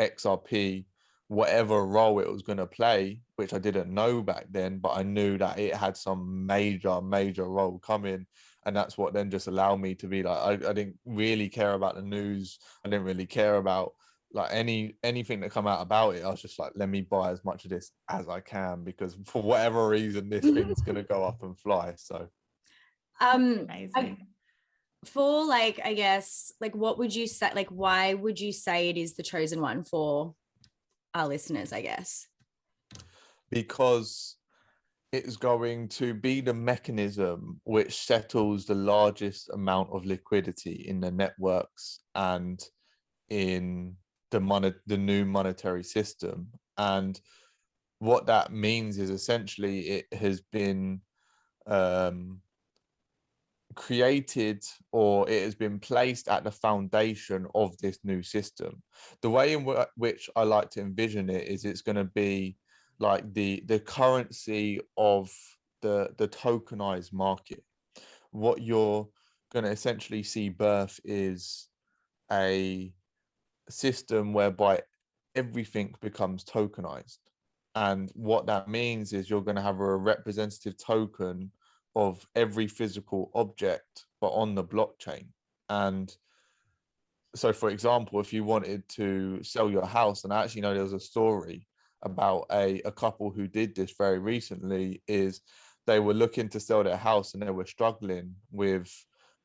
XRP, whatever role it was going to play, which I didn't know back then, but I knew that it had some major role coming. And that's what then just allowed me to be like, I didn't really care about the news. I didn't really care about like anything that come out about it. I was just like, let me buy as much of this as I can, because for whatever reason, this thing's going to go up and fly. So Amazing. For like, I guess, like, what would you say, like, why would you say it is the chosen one for our listeners, I guess? Because it's going to be the mechanism which settles the largest amount of liquidity in the networks and in the new monetary system. And what that means is essentially it has been created, or it has been placed at the foundation of this new system. The way in which I like to envision it is it's going to be like the currency of the tokenized market. What you're going to essentially see birth is a system whereby everything becomes tokenized. And what that means is you're going to have a representative token of every physical object, but on the blockchain. And so, for example, if you wanted to sell your house, and I actually know there was a story about a couple who did this very recently, is they were looking to sell their house and they were struggling with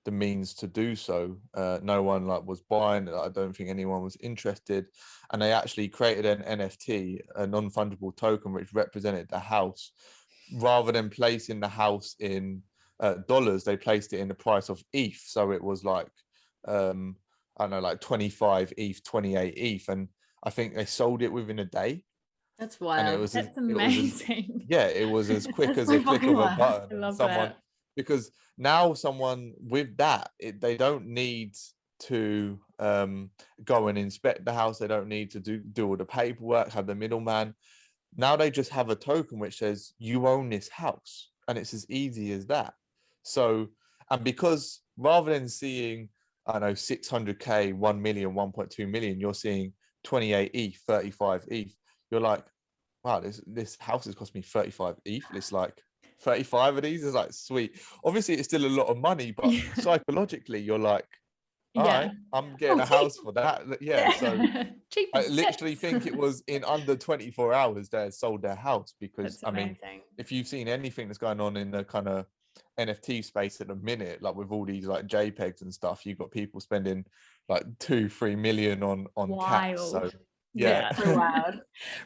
the means to do so. No one like was buying it. I don't think anyone was interested. And they actually created an NFT, a non-fungible token, which represented the house. Rather than placing the house in dollars, they placed it in the price of ETH. So it was like, I don't know, like 25 ETH, 28 ETH. And I think they sold it within a day. That's wild. And That's amazing. It was as quick as so a click of a wild. button. I love that. Because now someone with that, they don't need to go and inspect the house. They don't need to do all the paperwork, have the middleman. Now they just have a token which says you own this house, and it's as easy as that. So, and because rather than seeing, I don't know, 600K, 1 million, 1.2 million, you're seeing 28 ETH, 35 ETH. You're like, wow, this house has cost me 35 ETH. It's like 35 of these is like sweet. Obviously, it's still a lot of money, but psychologically, you're like, all right, I'm getting a house for that. Yeah, so cheap. I literally think it was in under 24 hours they had sold their house. Because I mean, if you've seen anything that's going on in the kind of NFT space at the minute, like with all these like JPEGs and stuff, you've got people spending like 2-3 million on cats. So yeah. So wild.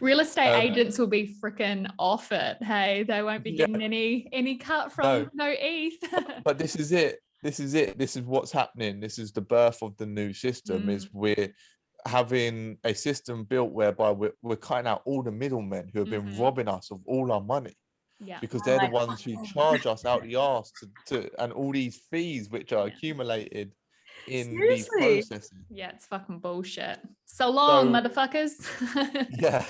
Real estate agents will be freaking off it. Hey, they won't be getting any cut from no ETH. But this is it. This is what's happening. This is the birth of the new system. Is we're having a system built whereby we're cutting out all the middlemen who have been robbing us of all our money. Yeah, because they're the ones who charge us out the arse to and all these fees which are accumulated in these processes. Yeah, it's fucking bullshit. So long, motherfuckers. Yeah.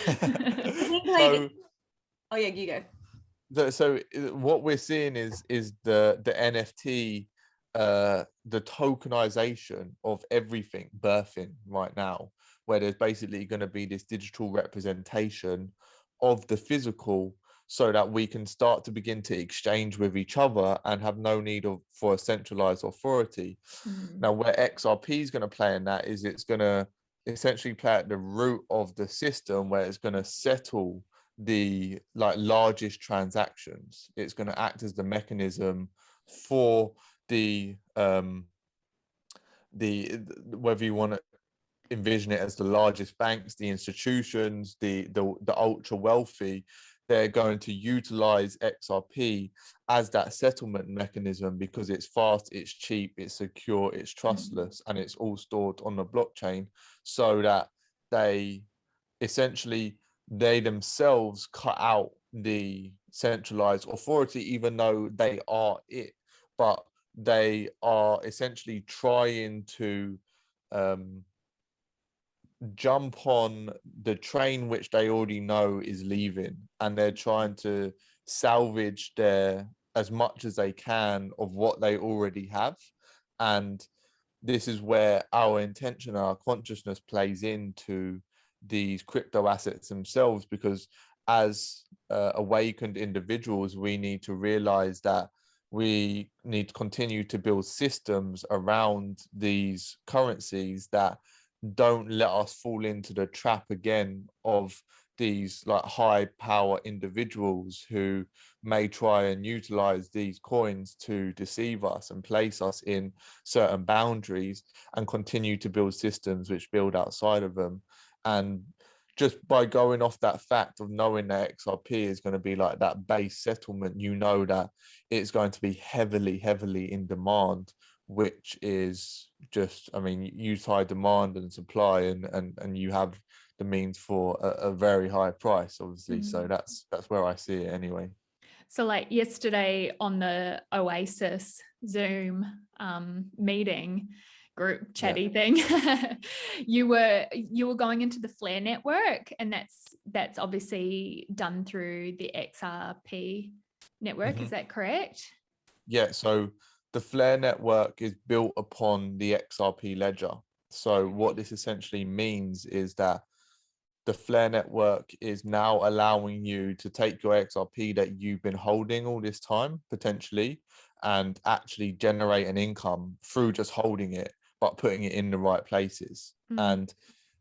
Oh yeah, you go. So what we're seeing is the NFT, the tokenization of everything birthing right now, where there's basically going to be this digital representation of the physical. so that we can start to begin to exchange with each other and have no need for a centralized authority. Now, where XRP is going to play in that is it's going to essentially play at the root of the system, where it's going to settle the largest transactions. It's going to act as the mechanism for the whether you want to envision it as the largest banks, the institutions, the ultra wealthy, they're going to utilize XRP as that settlement mechanism because it's fast, it's cheap, it's secure, it's trustless, and it's all stored on the blockchain, so that they themselves cut out the centralized authority, even though they are it. But they are essentially trying to jump on the train which they already know is leaving, and they're trying to salvage as much as they can of what they already have. And this is where our intention, our consciousness plays into these crypto assets themselves, because as awakened individuals, we need to realize that we need to continue to build systems around these currencies that don't let us fall into the trap again of these high power individuals who may try and utilize these coins to deceive us and place us in certain boundaries and continue to build systems which build outside of them. And just by going off that fact of knowing that XRP is going to be like that base settlement, you know that it's going to be heavily in demand, which is just, you tie demand and supply, and you have the means for a very high price, obviously. So that's where I see it anyway. So yesterday on the Oasis Zoom meeting group chatty thing, you were going into the Flare network, and that's obviously done through the XRP network. Is that correct? Yeah, so the Flare network is built upon the XRP ledger. So what this essentially means is that the Flare network is now allowing you to take your XRP that you've been holding all this time, potentially, and actually generate an income through just holding it, but putting it in the right places. And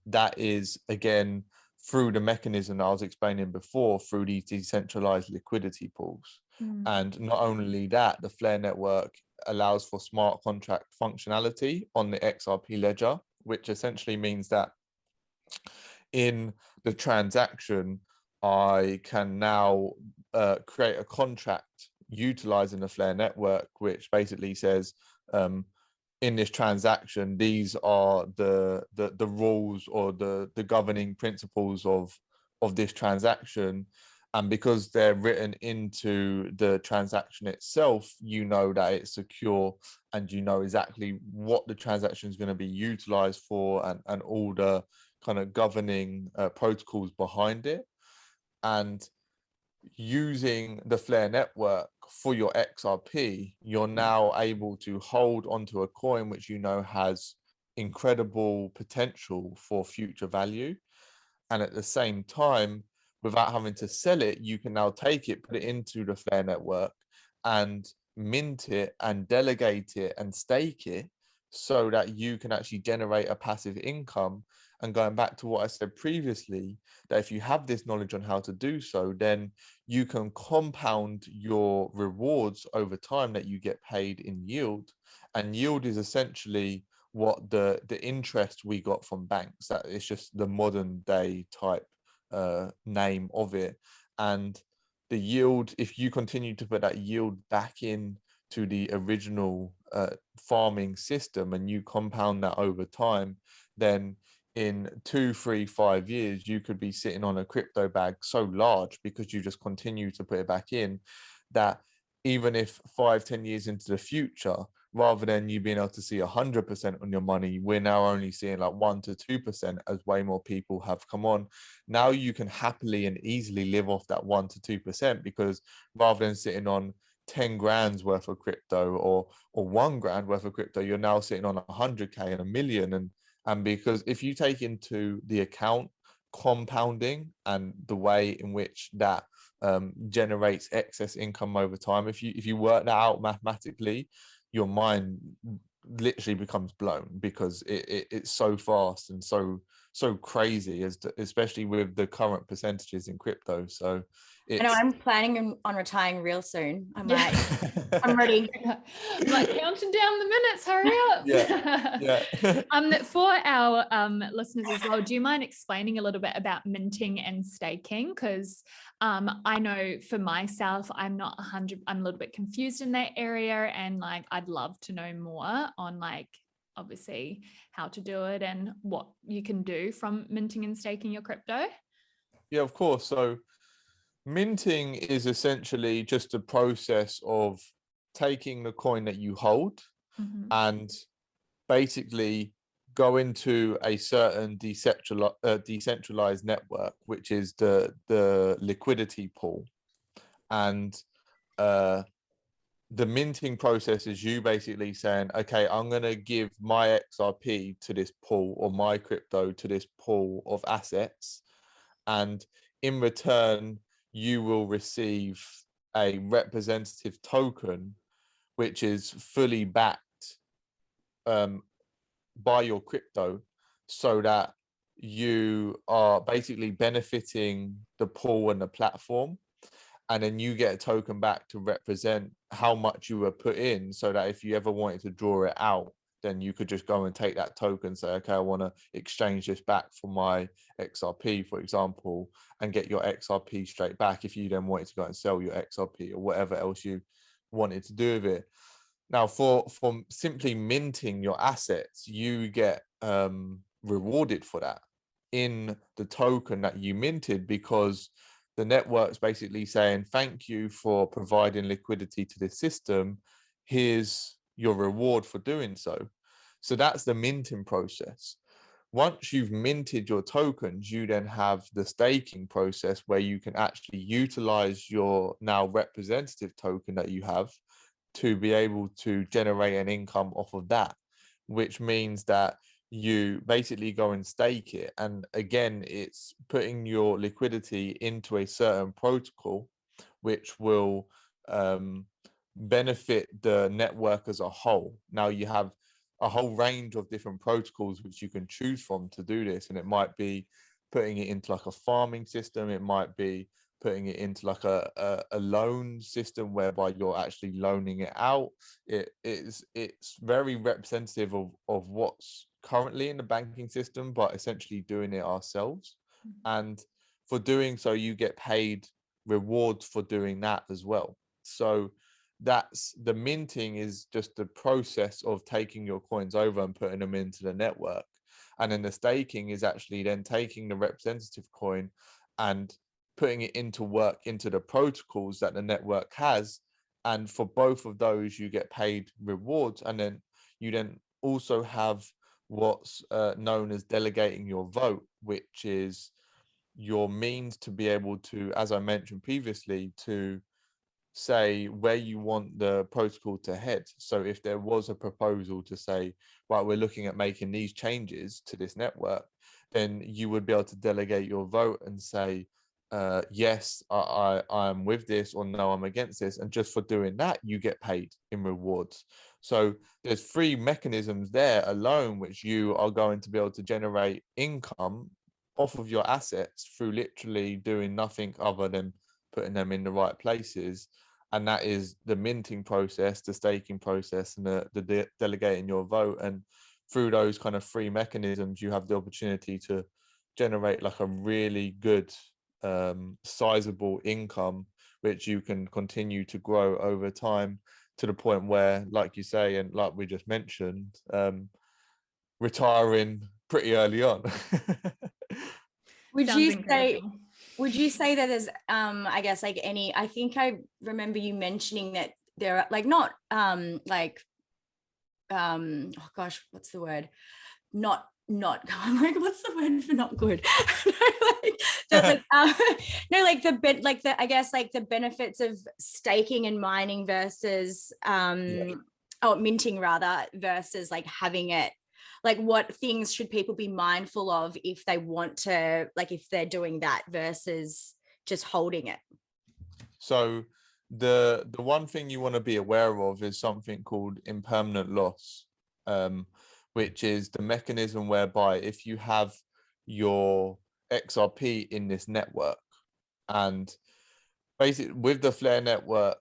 that is, again, through the mechanism that I was explaining before, through these decentralized liquidity pools. And not only that, the Flare network allows for smart contract functionality on the XRP ledger, which essentially means that in the transaction, I can now create a contract utilizing the Flare network, which basically says, in this transaction, these are the rules or the governing principles of this transaction. And because they're written into the transaction itself, you know that it's secure, and you know exactly what the transaction is going to be utilized for, and all the kind of governing protocols behind it. And using the Flare network for your XRP, you're now able to hold onto a coin which you know has incredible potential for future value. And at the same time, without having to sell it, you can now take it, put it into the Flare network, and mint it and delegate it and stake it, so that you can actually generate a passive income. And going back to what I said previously, that if you have this knowledge on how to do so, then you can compound your rewards over time that you get paid in yield. And yield is essentially what the interest we got from banks. That is just the modern day type name of it. And the yield, if you continue to put that yield back in to the original farming system, and you compound that over time, then in 2, 3, 5 years, you could be sitting on a crypto bag so large, because you just continue to put it back in, that even if 5, 10 years into the future, rather than you being able to see 100% on your money, we're now only seeing 1 to 2%, as way more people have come on. Now you can happily and easily live off that 1 to 2%, because rather than sitting on 10 grand's worth of crypto or 1 grand worth of crypto, you're now sitting on 100K and 1 million. And because if you take into the account compounding and the way in which that generates excess income over time. If you work that out mathematically, your mind literally becomes blown, because it's so fast and so crazy, especially with the current percentages in crypto. So I know I'm planning on retiring real soon. I might. Yeah. I'm ready. I'm like counting down the minutes. Hurry up. Yeah. For our listeners as well, do you mind explaining a little bit about minting and staking? Because I know for myself, I'm a little bit confused in that area, and like I'd love to know more on like obviously how to do it and what you can do from minting and staking your crypto. Yeah, of course. So minting is essentially just a process of taking the coin that you hold and basically go into a certain decentralized network, which is the liquidity pool. And the minting process is you basically saying, okay, I'm going to give my XRP to this pool, or my crypto to this pool of assets. And in return, you will receive a representative token, which is fully backed by your crypto, so that you are basically benefiting the pool and the platform. And then you get a token back to represent how much you were put in, so that if you ever wanted to draw it out, then you could just go and take that token, say, okay, I want to exchange this back for my XRP, for example, and get your XRP straight back if you then wanted to go and sell your XRP or whatever else you wanted to do with it. Now, for simply minting your assets, you get rewarded for that in the token that you minted, because the network's basically saying, thank you for providing liquidity to this system. Here's your reward for doing so. So that's the minting process. Once you've minted your tokens, you then have the staking process, where you can actually utilize your now representative token that you have to be able to generate an income off of that, which means that you basically go and stake it. And again, it's putting your liquidity into a certain protocol, which will benefit the network as a whole. Now you have a whole range of different protocols which you can choose from to do this. And it might be putting it into like a farming system. It might be putting it into like a loan system whereby you're actually loaning it out. It's very representative of what's currently in the banking system, but essentially doing it ourselves. And for doing so, you get paid rewards for doing that as well. So that's the minting, is just the process of taking your coins over and putting them into the network. And then the staking is actually then taking the representative coin and putting it into work into the protocols that the network has. And for both of those, you get paid rewards. And then you then also have what's known as delegating your vote, which is your means to be able to, as I mentioned previously, to say where you want the protocol to head. So if there was a proposal to say, well, we're looking at making these changes to this network, then you would be able to delegate your vote and say, yes, I'm with this, or no, I'm against this. And just for doing that, you get paid in rewards. So there's 3 mechanisms there alone, which you are going to be able to generate income off of your assets through literally doing nothing other than putting them in the right places. And that is the minting process, the staking process, and the delegating your vote. And through those kind of 3 mechanisms, you have the opportunity to generate like a really good sizable income, which you can continue to grow over time, to the point where, like you say, and like we just mentioned, retiring pretty early on. Would you say that there's I guess like any, I think I remember you mentioning that there are like not oh gosh, what's the word? Not I'm like, what's the word for not good? I guess like the benefits of staking and mining versus minting rather, versus like having it. Like, what things should people be mindful of if they want to, like, if they're doing that versus just holding it? So the one thing you want to be aware of is something called impermanent loss, which is the mechanism whereby if you have your XRP in this network, and basically with the Flare network,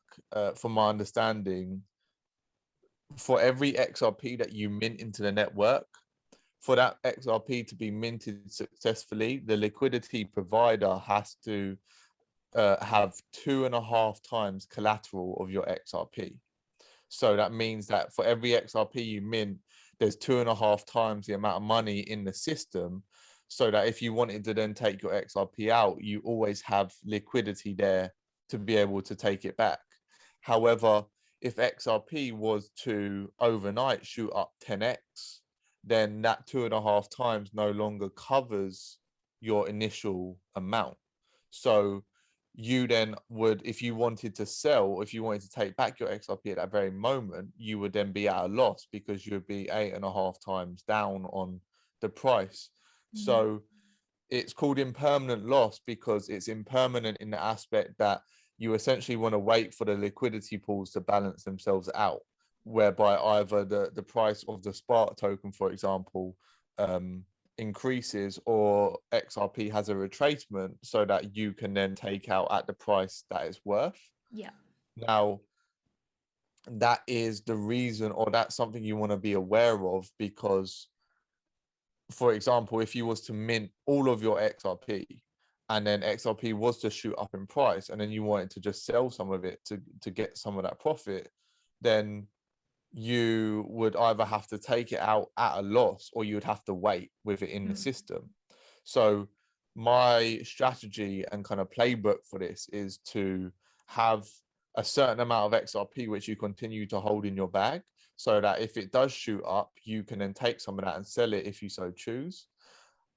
from my understanding, for every XRP that you mint into the network, for that XRP to be minted successfully, the liquidity provider has to have 2.5 times collateral of your XRP. So that means that for every XRP you mint, there's 2.5 times the amount of money in the system, so that if you wanted to then take your XRP out, you always have liquidity there to be able to take it back. However, if XRP was to overnight shoot up 10x, then that 2.5 times no longer covers your initial amount. So you then would, if you wanted to sell, if you wanted to take back your XRP at that very moment, you would then be at a loss because you would be 8.5 times down on the price. So it's called impermanent loss because it's impermanent in the aspect that you essentially want to wait for the liquidity pools to balance themselves out, whereby either the price of the Spark token, for example, increases, or XRP has a retracement so that you can then take out at the price that it's worth. Yeah. Now, that is the reason, or that's something you want to be aware of, because, for example, if you was to mint all of your XRP and then XRP was to shoot up in price and then you wanted to just sell some of it to get some of that profit, then you would either have to take it out at a loss or you would have to wait with it in the system. So my strategy and kind of playbook for this is to have a certain amount of XRP which you continue to hold in your bag, so that if it does shoot up, you can then take some of that and sell it if you so choose.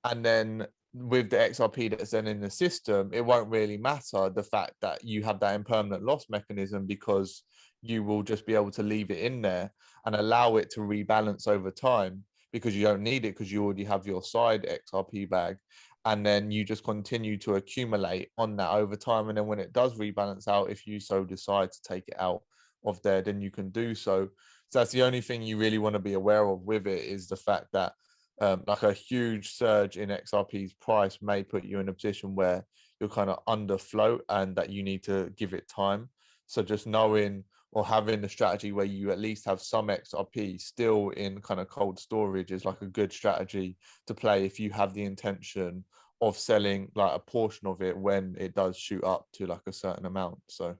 And then with the XRP that's then in the system, it won't really matter the fact that you have that impermanent loss mechanism, because you will just be able to leave it in there and allow it to rebalance over time, because you don't need it because you already have your side XRP bag. And then you just continue to accumulate on that over time. And then when it does rebalance out, if you so decide to take it out of there, then you can do so. So that's the only thing you really want to be aware of with it, is the fact that like a huge surge in XRP's price may put you in a position where you're kind of under float and that you need to give it time. So just knowing or having the strategy where you at least have some XRP still in kind of cold storage is like a good strategy to play if you have the intention of selling like a portion of it when it does shoot up to like a certain amount. So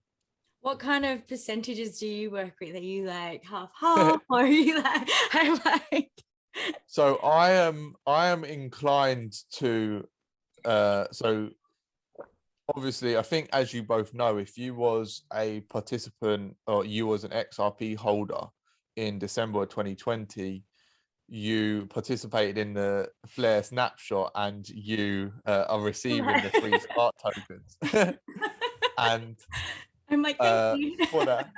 what kind of percentages do you work with? Are you like half, or are you like so I am inclined to so obviously, I think, as you both know, if you was a participant or you was an XRP holder in December 2020, you participated in the Flare snapshot and you are receiving the free Spark tokens. And I'm like, thank you. for that,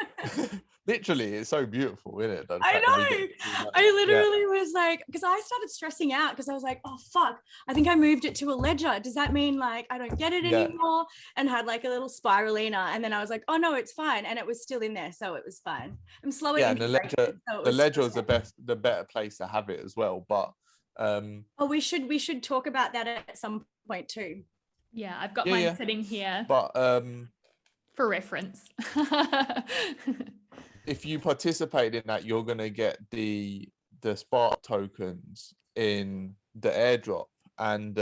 literally, it's so beautiful, isn't it? I know. I literally was like, because I started stressing out because I was like, oh fuck, I think I moved it to a ledger. Does that mean like I don't get it anymore? And had like a little spiralina, and then I was like, oh no, it's fine, and it was still in there, so it was fine. I'm slowly. Yeah, and the ledger is the better place to have it as well. But oh, we should talk about that at some point too. Yeah, I've got mine sitting here. But for reference. If you participate in that, you're gonna get the Spark tokens in the airdrop, and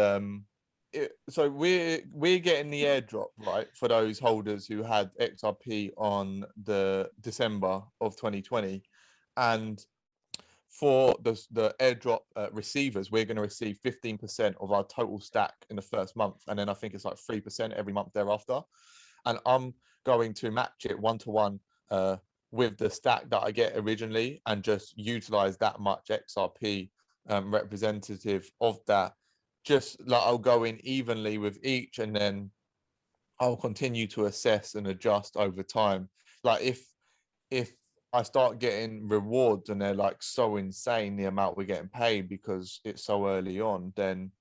so we're getting the airdrop, right, for those holders who had XRP on the December of 2020, and for the airdrop receivers, we're going to receive 15% of our total stack in the first month, and then I think it's like 3% every month thereafter. And I'm going to match it 1-to-1 with the stack that I get originally, and just utilize that much XRP representative of that. Just like I'll go in evenly with each, and then I'll continue to assess and adjust over time. Like if I start getting rewards and they're like so insane, the amount we're getting paid because it's so early on, then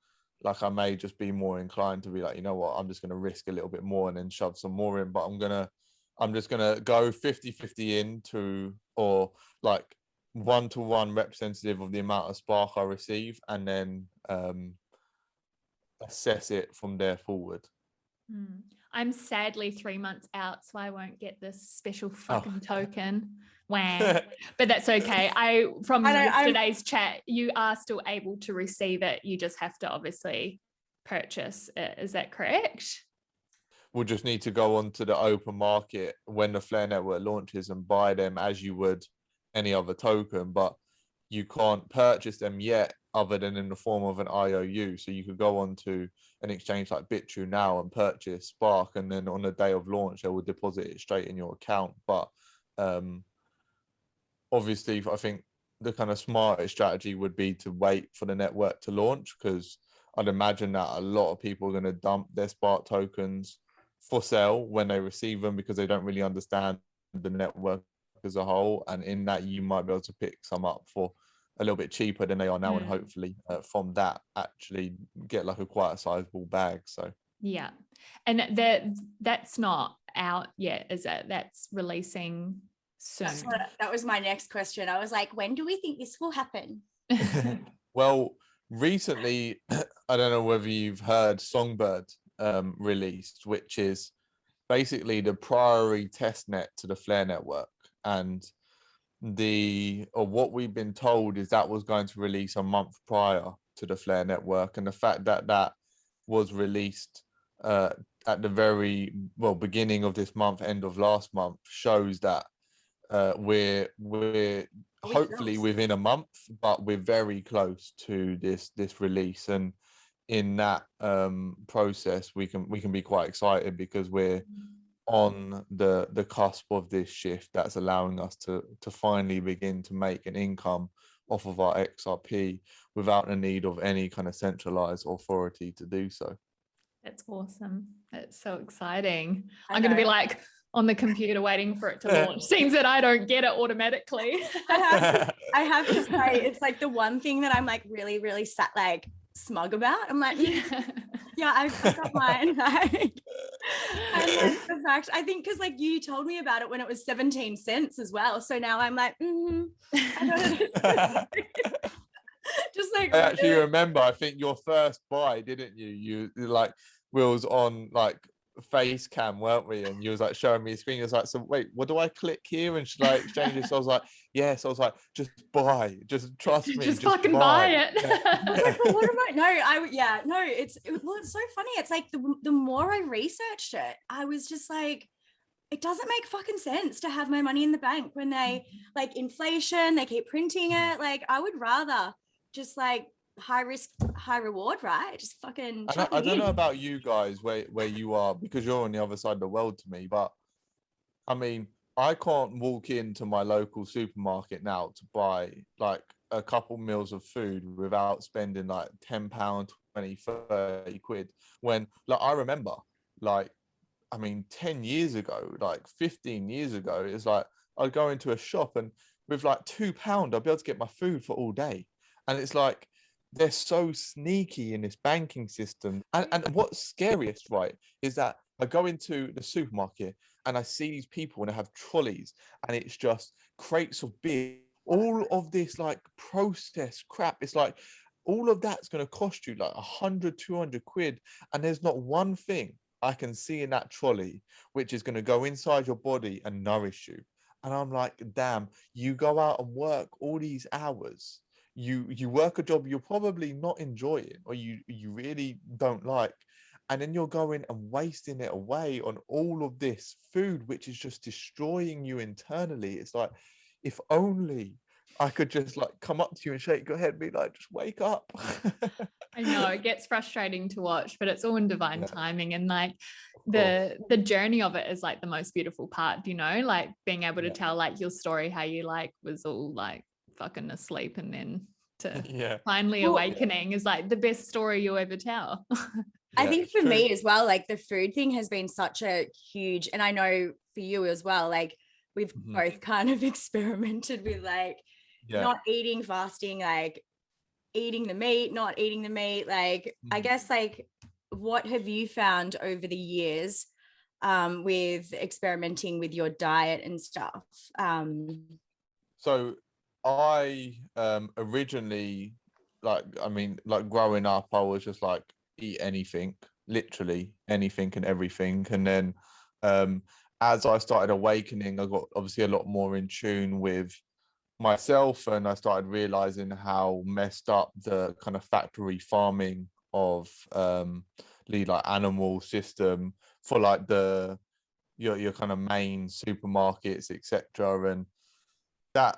like I may just be more inclined to be like, you know what, I'm just going to risk a little bit more and then shove some more in, but I'm just going to go 50-50 into, or like 1-to-1 representative of the amount of spark I receive, and then assess it from there forward. I'm sadly 3 months out, so I won't get this special fucking token. Wow. But that's okay. From yesterday's chat, you are still able to receive it. You just have to obviously purchase it. Is that correct? We'll just need to go onto the open market when the Flare Network launches and buy them as you would any other token, but you can't purchase them yet other than in the form of an IOU. So you could go onto an exchange like Bitrue now and purchase Spark, and then on the day of launch, they will deposit it straight in your account. But obviously, I think the kind of smartest strategy would be to wait for the network to launch, because I'd imagine that a lot of people are going to dump their Spark tokens for sale when they receive them, because they don't really understand the network as a whole. And in that, you might be able to pick some up for a little bit cheaper than they are now, and hopefully from that actually get like quite a sizable bag. So yeah, and that's not out yet, is it? That's releasing soon. That was my next question. I was like, when do we think this will happen? Well, recently, I don't know whether you've heard Songbird released, which is basically the priority test net to the Flare network. And what we've been told is that was going to release a month prior to the Flare network, and the fact that that was released at the very beginning of this month, end of last month, shows that we're hopefully within a month, but we're very close to this release. And in that process, we can be quite excited, because we're on the cusp of this shift that's allowing us to finally begin to make an income off of our XRP without the need of any kind of centralized authority to do so. That's awesome. That's so exciting. I'm going to be like on the computer waiting for it to launch. Seems that I don't get it automatically. I have to say, it's like the one thing that I'm like really, really smug about. I'm like, yeah, I've got mine. And then the fact, I think, because like you told me about it when it was 17 cents as well. So now I'm like, I don't know. Just like, I actually remember, I think your first buy, didn't you? You like, we was on like face cam, weren't we? And you was like showing me a screen. You was like, so wait, what do I click here? And should I exchange this? So I was like, yes. I was like, just buy, just trust me, just fucking buy it. I was like, well, what am I? It's so funny. It's like the more I researched it, I was just like, it doesn't make fucking sense to have my money in the bank when they like inflation, they keep printing it. Like I would rather just like high risk, high reward, right? Just fucking. I don't know about you guys where you are, because you're on the other side of the world to me, but I mean, I can't walk into my local supermarket now to buy like a couple meals of food without spending like £10, 20, 30 quid. When like I remember, like, I mean, 10 years ago, like 15 years ago, it's like I'd go into a shop and with like £2, I'd be able to get my food for all day. And it's like, they're so sneaky in this banking system. And what's scariest, right, is that I go into the supermarket and I see these people and they have trolleys and it's just crates of beer, all of this like processed crap. It's like, all of that's going to cost you like 100, 200 quid. And there's not one thing I can see in that trolley which is going to go inside your body and nourish you. And I'm like, damn, you go out and work all these hours. You work a job you're probably not enjoying, or you really don't like, and then you're going and wasting it away on all of this food, which is just destroying you internally. It's like, if only I could just like come up to you and shake your head and be like, just wake up. I know it gets frustrating to watch, but it's all in divine timing, and like the journey of it is like the most beautiful part, you know, like being able to tell like your story, how you like was all like fucking asleep and then to finally awakening is like the best story you'll ever tell. I think for me as well, like the food thing has been such a huge, and I know for you as well, like we've both kind of experimented with like not eating, fasting, like eating the meat, not eating the meat. Like, I guess, like, what have you found over the years with experimenting with your diet and stuff? So I originally, like, growing up, I was just like, eat anything, literally anything and everything. And then as I started awakening, I got obviously a lot more in tune with myself, and I started realizing how messed up the kind of factory farming of the like animal system for like your kind of main supermarkets, etc. And that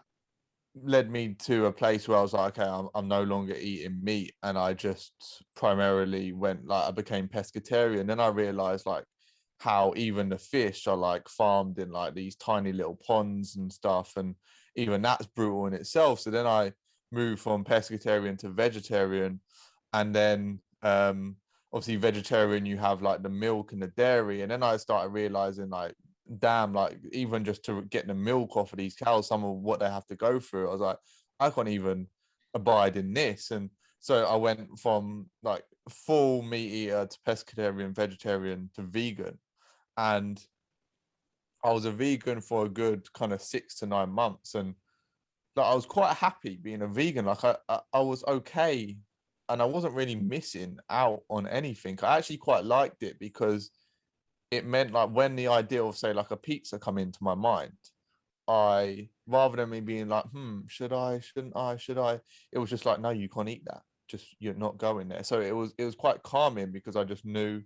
led me to a place where I was like, okay, I'm no longer eating meat, and I just primarily went like, I became pescatarian. Then I realized like how even the fish are like farmed in like these tiny little ponds and stuff, and even that's brutal in itself. So then I moved from pescatarian to vegetarian, and then obviously vegetarian, you have like the milk and the dairy, and then I started realizing like, damn, like even just to get the milk off of these cows, some of what they have to go through, I was like, I can't even abide in this. And so I went from like full meat eater to pescatarian, vegetarian to vegan. And I was a vegan for a good kind of 6 to 9 months, and like I was quite happy being a vegan. Like I was okay, and I wasn't really missing out on anything. I actually quite liked it because it meant like when the idea of, say, like a pizza come into my mind, I, rather than me being like, should I, shouldn't I, should I, it was just like, no, you can't eat that. Just, you're not going there. So it was quite calming because I just knew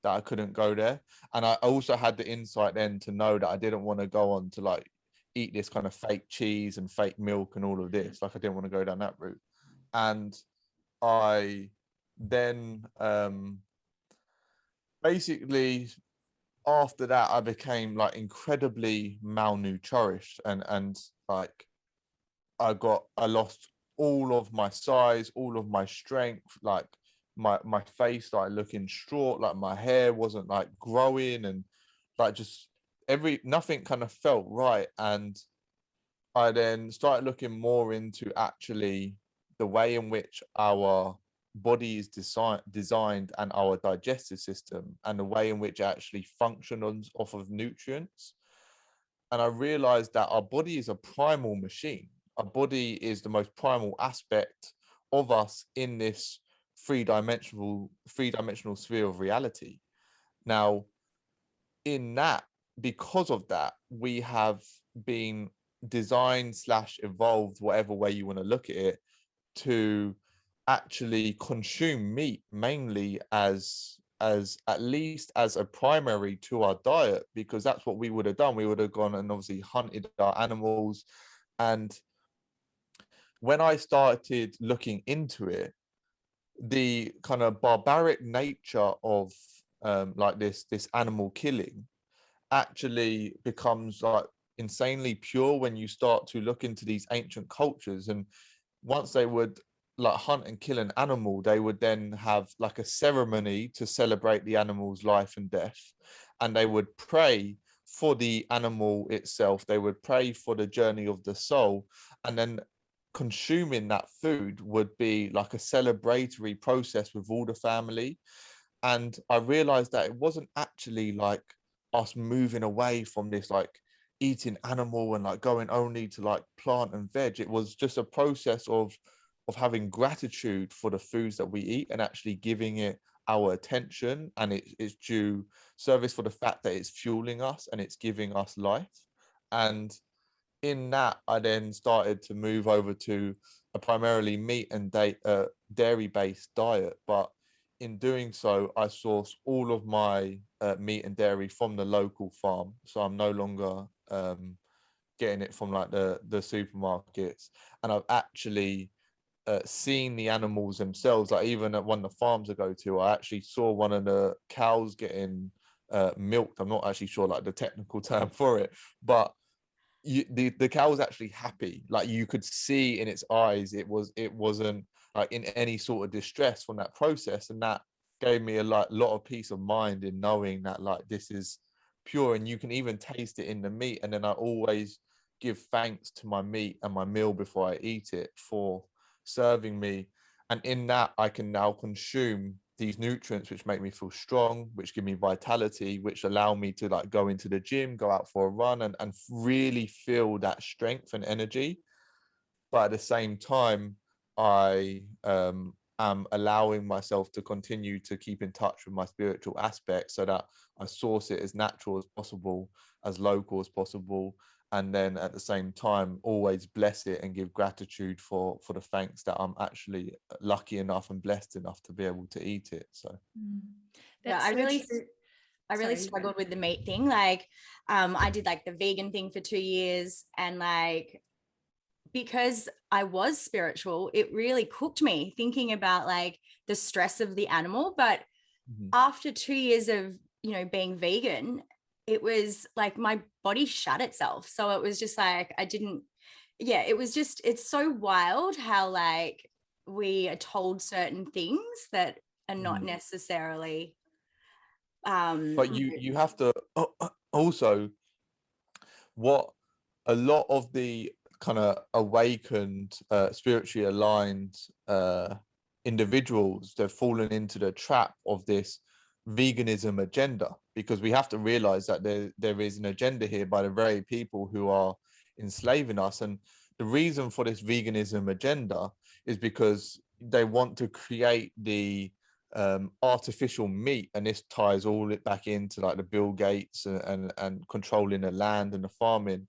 that I couldn't go there. And I also had the insight then to know that I didn't want to go on to like eat this kind of fake cheese and fake milk and all of this. Like I didn't want to go down that route. And I then basically after that I became like incredibly malnourished, and like I lost all of my size, all of my strength, like my face started looking short, like my hair wasn't like growing, and like just nothing kind of felt right. And I then started looking more into actually the way in which our body is designed and our digestive system, and the way in which it actually functions off of nutrients. And I realized that our body is a primal machine. Our body is the most primal aspect of us in this three-dimensional sphere of reality. Now, in that, because of that, we have been designed / evolved, whatever way you want to look at it, to actually consume meat mainly as at least as a primary to our diet, because that's what we would have done. We would have gone and obviously hunted our animals. And when I started looking into it, the kind of barbaric nature of like this animal killing actually becomes like insanely pure when you start to look into these ancient cultures. And once they would like hunt and kill an animal, they would then have like a ceremony to celebrate the animal's life and death, and they would pray for the animal itself, they would pray for the journey of the soul, and then consuming that food would be like a celebratory process with all the family. And I realized that it wasn't actually like us moving away from this like eating animal and like going only to like plant and veg. It was just a process of having gratitude for the foods that we eat and actually giving it our attention, and it's due service for the fact that it's fueling us and it's giving us life. And in that, I then started to move over to a primarily meat and dairy based diet. But in doing so, I source all of my meat and dairy from the local farm. So I'm no longer getting it from like the supermarkets. And I've actually seen the animals themselves. Like even at one of the farms I go to, I actually saw one of the cows getting milked. I'm not actually sure like the technical term for it, but the cow was actually happy. Like you could see in its eyes, it wasn't like in any sort of distress from that process. And that gave me a lot of peace of mind in knowing that like this is pure, and you can even taste it in the meat. And then I always give thanks to my meat and my meal before I eat it for serving me And in that, I can now consume these nutrients, which make me feel strong, which give me vitality, which allow me to like go into the gym, go out for a run, and really feel that strength and energy. But at the same time, I am allowing myself to continue to keep in touch with my spiritual aspects, so that I source it as natural as possible, as local as possible, and then at the same time always bless it and give gratitude for the thanks that I'm actually lucky enough and blessed enough to be able to eat it. So yeah, That's I so really true. I really Sorry. struggled with the meat thing. Like, I did like the vegan thing for 2 years, and like, because I was spiritual, it really cooked me thinking about like the stress of the animal. But after 2 years of, you know, being vegan, it was like my body shut itself. So it was just like, it was just, it's so wild how like we are told certain things that are not necessarily but you have to also, what a lot of the kind of awakened spiritually aligned individuals, they've fallen into the trap of this veganism agenda, because we have to realize that there is an agenda here by the very people who are enslaving us. And the reason for this veganism agenda is because they want to create the artificial meat, and this ties all it back into like the Bill Gates and controlling the land and the farming,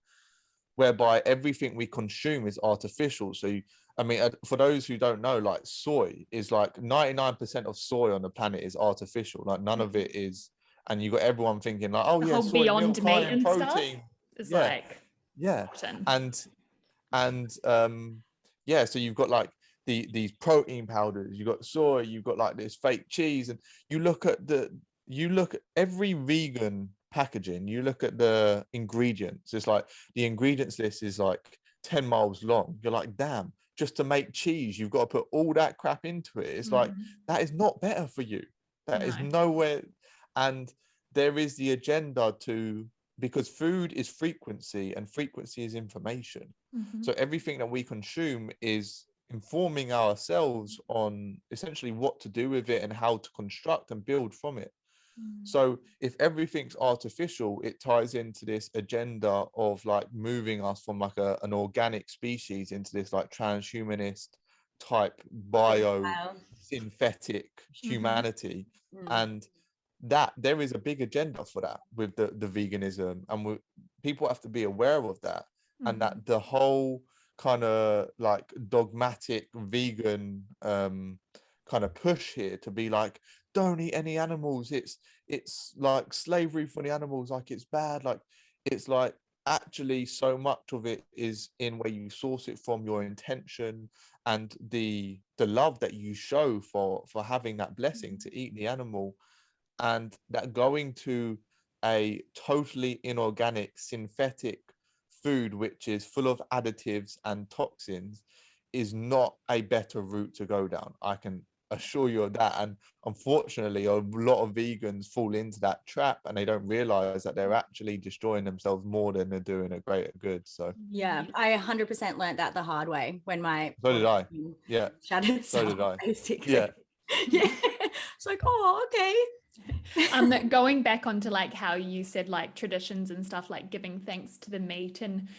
whereby everything we consume is artificial. So I mean, for those who don't know, like soy is like 99% of soy on the planet is artificial. Like none of it is. And you got everyone thinking like, oh The yeah, whole soy Beyond milk, Meat high in and stuff protein. is Yeah, like yeah. rotten. And yeah, so you've got like these protein powders, you've got soy, you've got like this fake cheese, and you look at every vegan packaging, you look at the ingredients, it's like the ingredients list is like 10 miles long. You're like, damn, just to make cheese you've got to put all that crap into it. It's like, that is not better for you. That is nowhere. And there is the agenda to, because food is frequency and frequency is information. So everything that we consume is informing ourselves on essentially what to do with it and how to construct and build from it. So if everything's artificial, it ties into this agenda of like moving us from like an organic species into this like transhumanist type biosynthetic humanity. And that there is a big agenda for that with the veganism, and people have to be aware of that. And that the whole kind of like dogmatic vegan kind of push here to be like, don't eat any animals, it's like slavery for the animals, like it's bad, like it's like actually so much of it is in where you source it from, your intention and the love that you show for having that blessing to eat the animal. And that going to a totally inorganic synthetic food which is full of additives and toxins is not a better route to go down, I can assure you of that. And unfortunately, a lot of vegans fall into that trap, and they don't realize that they're actually destroying themselves more than they're doing a greater good. So yeah, I 100% learned that the hard way when my so did I. Yeah, shut itself, so did I. basically. Yeah. It's like, oh, okay. Going back onto like how you said like traditions and stuff, like giving thanks to the meat and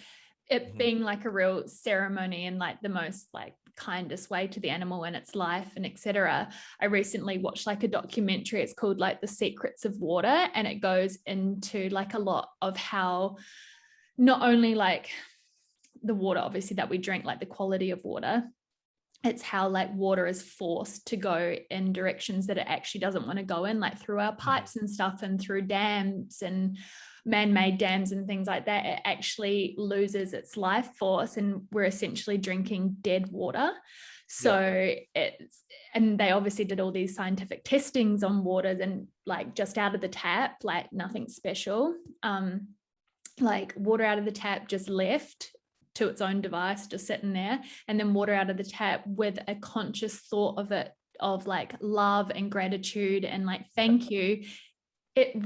it being like a real ceremony and like the most like kindest way to the animal and its life and etc. I recently watched like a documentary, it's called like The Secrets of Water, and it goes into like a lot of how not only like the water obviously that we drink, like the quality of water, it's how like water is forced to go in directions that it actually doesn't want to go in, like through our pipes and stuff and through dams and man-made dams and things like that. It actually loses its life force and we're essentially drinking dead water. So and they obviously did all these scientific testings on waters and like just out of the tap, like nothing special, like water out of the tap just left to its own device, just sitting there, and then water out of the tap with a conscious thought of it, of like love and gratitude and like thank you, it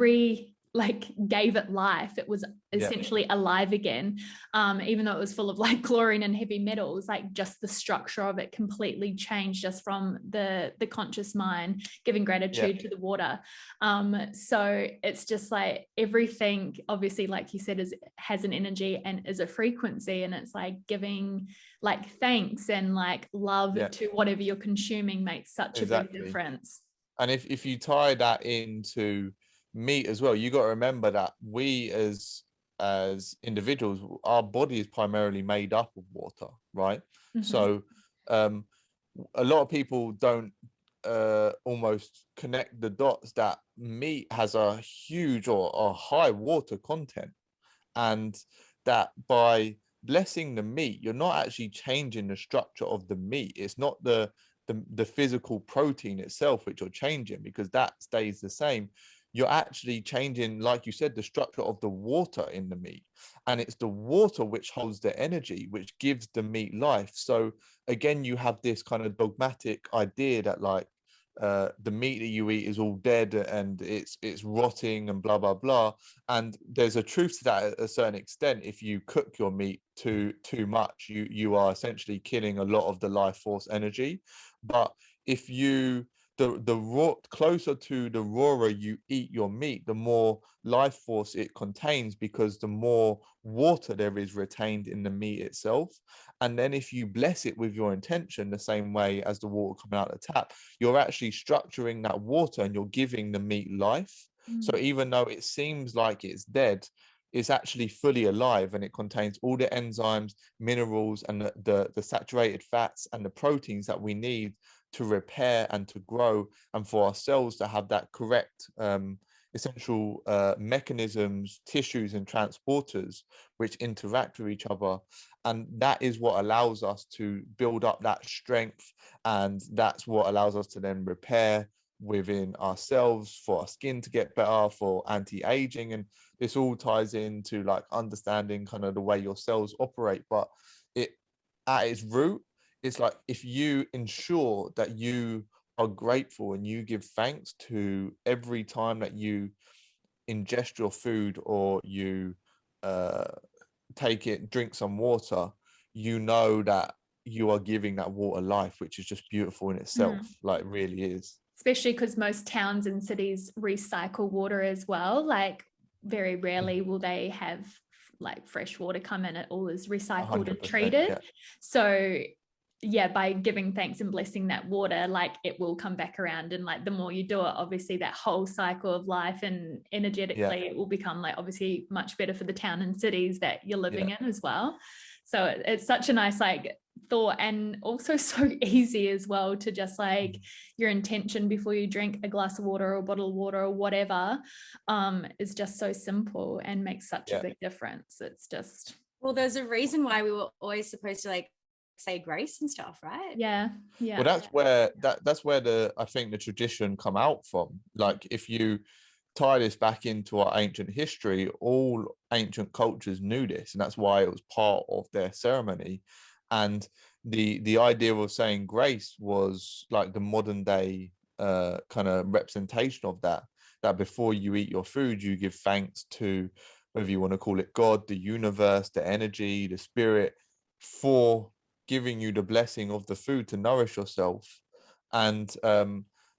like gave it life. It was essentially alive again, even though it was full of like chlorine and heavy metals. Like just the structure of it completely changed just from the conscious mind giving gratitude to the water. So it's just like everything, obviously, like you said, has an energy and is a frequency, and it's like giving like thanks and like love to whatever you're consuming makes such a big difference. And if you tie that into meat as well, you got to remember that we as individuals, our body is primarily made up of water, right? So a lot of people don't almost connect the dots that meat has a huge or a high water content, and that by blessing the meat, you're not actually changing the structure of the meat. It's not the physical protein itself which you're changing, because that stays the same. You're actually changing, like you said, the structure of the water in the meat, and it's the water which holds the energy, which gives the meat life. So again, you have this kind of dogmatic idea that like the meat that you eat is all dead and it's rotting and blah blah blah. And there's a truth to that at a certain extent. If you cook your meat too much, you are essentially killing a lot of the life force energy. But if you the raw, closer to the rawer you eat your meat, the more life force it contains, because the more water there is retained in the meat itself. And then if you bless it with your intention, the same way as the water coming out of the tap, you're actually structuring that water and you're giving the meat life. So even though it seems like it's dead, it's actually fully alive, and it contains all the enzymes, minerals, and the saturated fats and the proteins that we need to repair and to grow, and for our cells to have that correct essential mechanisms, tissues, and transporters which interact with each other. And that is what allows us to build up that strength, and that's what allows us to then repair within ourselves, for our skin to get better, for anti-aging. And this all ties into like understanding kind of the way your cells operate. But it, at its root, it's like if you ensure that you are grateful and you give thanks to every time that you ingest your food, or you drink some water, you know that you are giving that water life, which is just beautiful in itself. Like, really is. Especially because most towns and cities recycle water as well. Like very rarely will they have like fresh water come in. It all is recycled and treated. So yeah, by giving thanks and blessing that water, like it will come back around. And like the more you do it, obviously that whole cycle of life and energetically it will become like obviously much better for the town and cities that you're living in as well. So it's such a nice like thought, and also so easy as well to just like your intention before you drink a glass of water or a bottle of water or whatever is just so simple and makes such a big difference. It's just, well, there's a reason why we were always supposed to like say grace and stuff, right? Well, that's where I think the tradition come out from. Like if you tie this back into our ancient history, all ancient cultures knew this, and that's why it was part of their ceremony. And the idea of saying grace was like the modern day kind of representation of that before you eat your food, you give thanks to, whether you want to call it God, the universe, the energy, the spirit, for giving you the blessing of the food to nourish yourself. And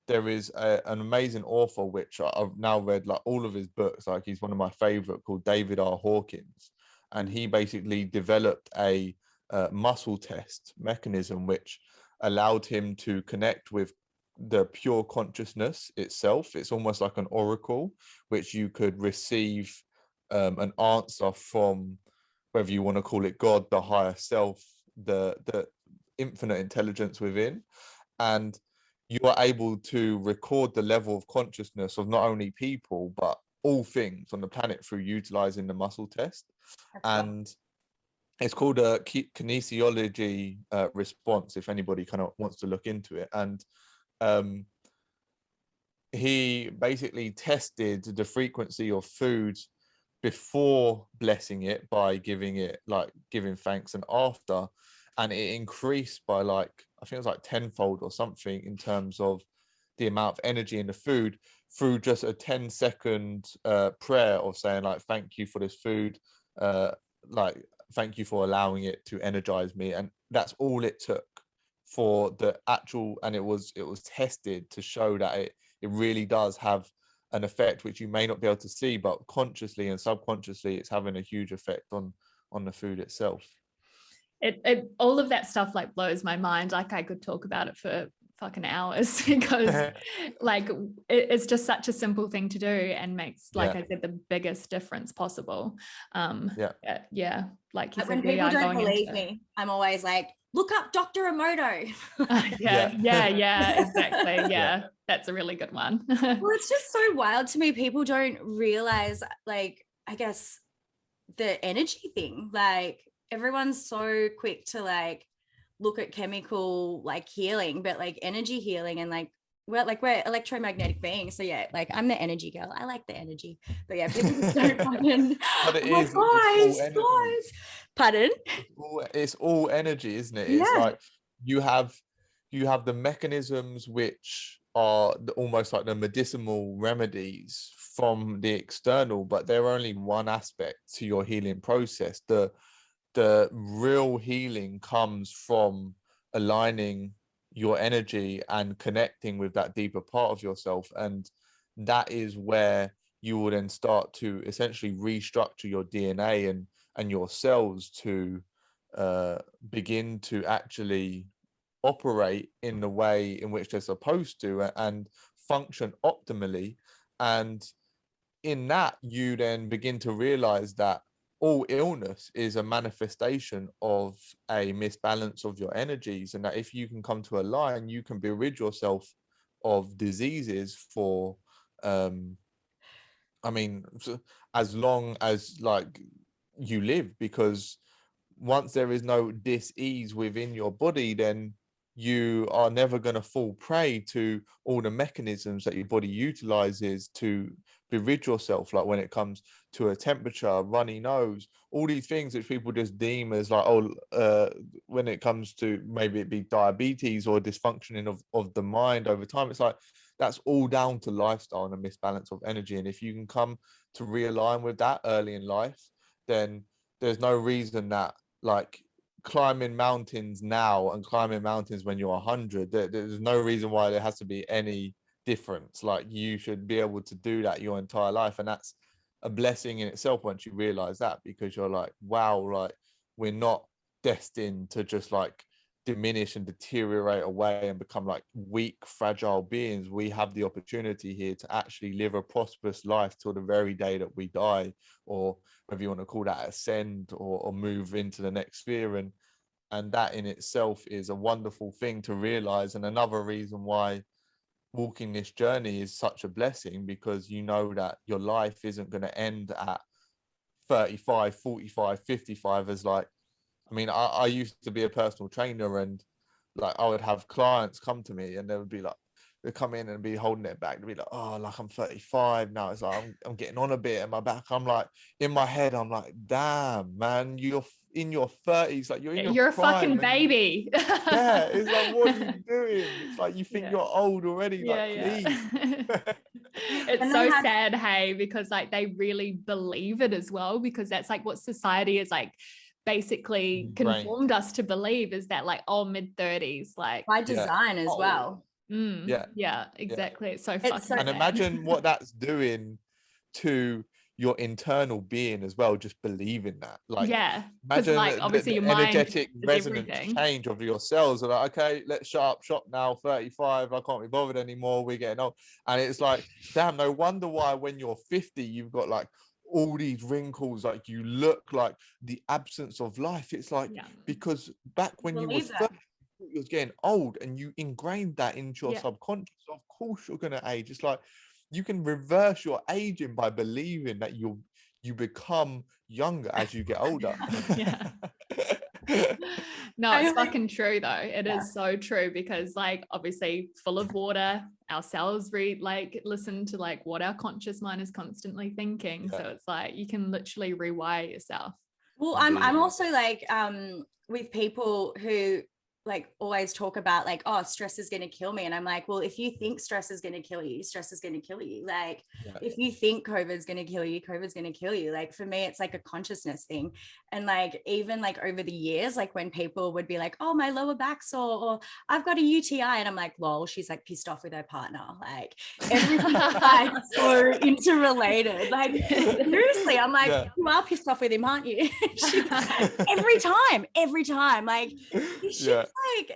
there is an amazing author which I've now read like all of his books, like he's one of my favorite, called David R. Hawkins, and he basically developed a muscle test mechanism which allowed him to connect with the pure consciousness itself. It's almost like an oracle which you could receive an answer from, whether you want to call it God, the higher self, the infinite intelligence within. And you are able to record the level of consciousness of not only people but all things on the planet through utilizing the muscle test. And it's called a kinesiology response, if anybody kind of wants to look into it. And he basically tested the frequency of food before blessing it by giving thanks, and after, and it increased by like, I think it was like tenfold or something in terms of the amount of energy in the food through just a 10-second prayer of saying like, thank you for this food, like thank you for allowing it to energize me. And that's all it took for the actual, and it was tested to show that it really does have an effect which you may not be able to see, but consciously and subconsciously it's having a huge effect on the food itself. It all of that stuff like blows my mind. Like I could talk about it for fucking hours because like it's just such a simple thing to do and makes, like I said, the biggest difference possible. Yeah, like you said, when people don't believe me, I'm always like, look up Dr. Emoto. Exactly. Yeah, that's a really good one. Well, it's just so wild to me. People don't realize, like, I guess the energy thing, like everyone's so quick to like look at chemical like healing, but like energy healing and like we're electromagnetic beings. So yeah, like I'm the energy girl. I like the energy. But yeah, people just don't fucking but it is guys. Pardon? It's all energy, isn't it? Yeah. It's like you have the mechanisms which are almost like the medicinal remedies from the external, but they're only one aspect to your healing process. The real healing comes from aligning your energy and connecting with that deeper part of yourself. And that is where you will then start to essentially restructure your DNA and your cells to begin to actually operate in the way in which they're supposed to and function optimally. And in that, you then begin to realize that all illness is a manifestation of a misbalance of your energies, and that if you can come to a line, you can rid yourself of diseases for as long as like you live, because once there is no dis-ease within your body, then you are never going to fall prey to all the mechanisms that your body utilizes to rid yourself, like when it comes to a temperature, runny nose, all these things which people just deem as like, when it comes to maybe it be diabetes or dysfunctioning of the mind over time, it's like that's all down to lifestyle and a misbalance of energy. And if you can come to realign with that early in life, then there's no reason that like climbing mountains now and climbing mountains when you're 100, there's no reason why there has to be any difference. Like you should be able to do that your entire life, and that's a blessing in itself once you realize that, because you're like, wow, like we're not destined to just like diminish and deteriorate away and become like weak, fragile beings. We have the opportunity here to actually live a prosperous life till the very day that we die, or whether you want to call that ascend or move into the next sphere. And that in itself is a wonderful thing to realize, and another reason why walking this journey is such a blessing, because you know that your life isn't going to end at 35, 45, 55 as like, I mean, I used to be a personal trainer, and like I would have clients come to me and they would be like, they come in and be holding it back. They'd be like, oh, like I'm 35 now. It's like, I'm getting on a bit in my back. I'm like, in my head, I'm like, damn, man, you're in your 30s. Like you're a fucking baby. Yeah, it's like, what are you doing? It's like, you think you're old already. Please. It's so sad, hey, because like they really believe it as well, because that's like what society is like basically conformed us to believe, is that like, oh, mid-30s, like by design as well. Yeah, exactly. It's so fucking and imagine what that's doing to your internal being as well, just believing that. Like, imagine like obviously your energetic mind resonance change of your cells are like, okay, let's shut up shop now, 35, I can't be bothered anymore, we're getting old. And it's like, damn, no wonder why when you're 50 you've got like all these wrinkles, like you look like the absence of life. It's like, because back when you were 30, you was getting old, and you ingrained that into your subconscious. Of course you're going to age. It's like you can reverse your aging by believing that you become younger as you get older. No, it's fucking true though. It is so true, because like obviously full of water, our cells listen to like what our conscious mind is constantly thinking. So it's like you can literally rewire yourself. Well, I'm also like with people who like always talk about like, oh, stress is going to kill me. And I'm like, well, if you think stress is going to kill you, stress is going to kill you. Like, if you think COVID's going to kill you, COVID's going to kill you. Like, for me, it's like a consciousness thing. And like, even like over the years, like when people would be like, oh, my lower back sore, or I've got a UTI. And I'm like, lol, she's like pissed off with her partner. Like, everything's like so interrelated. Like, seriously, I'm like, you are pissed off with him, aren't you? every time. Like,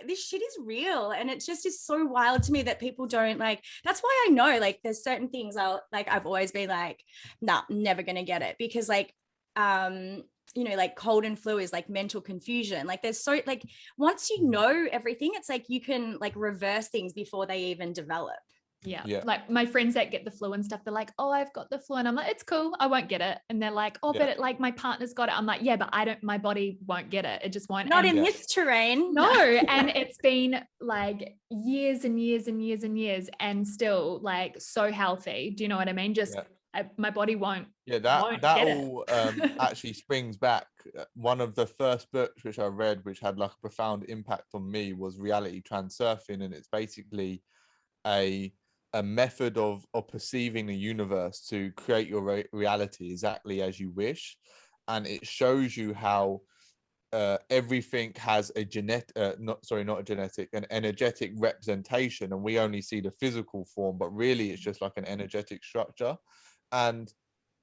this shit is real. And it just is so wild to me that people don't like. That's why I know like there's certain things I've always been like, nah, never gonna get it, because like like cold and flu is like mental confusion. Like there's so like once you know everything, it's like you can like reverse things before they even develop. Yeah. Like my friends that get the flu and stuff, they're like, oh, I've got the flu. And I'm like, it's cool, I won't get it. And they're like, oh, but like my partner's got it. I'm like, yeah, but my body won't get it. It just won't. Not in this terrain. No. And it's been like years and years and years and years and still like so healthy. Do you know what I mean? Just my body won't. Yeah, that all actually springs back. One of the first books which I read, which had like a profound impact on me, was Reality Transurfing. And it's basically a method of perceiving the universe to create your reality exactly as you wish. And it shows you how everything has a an energetic representation, and we only see the physical form, but really it's just like an energetic structure. And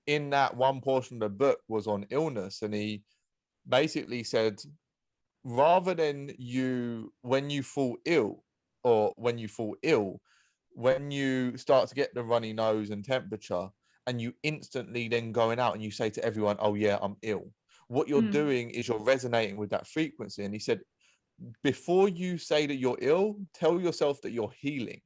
in that one portion of the book was on illness, and he basically said, rather than when you fall ill, when you start to get the runny nose and temperature, and you instantly then going out and you say to everyone, oh yeah, I'm ill, what you're doing is you're resonating with that frequency. And he said, before you say that you're ill, tell yourself that you're healing.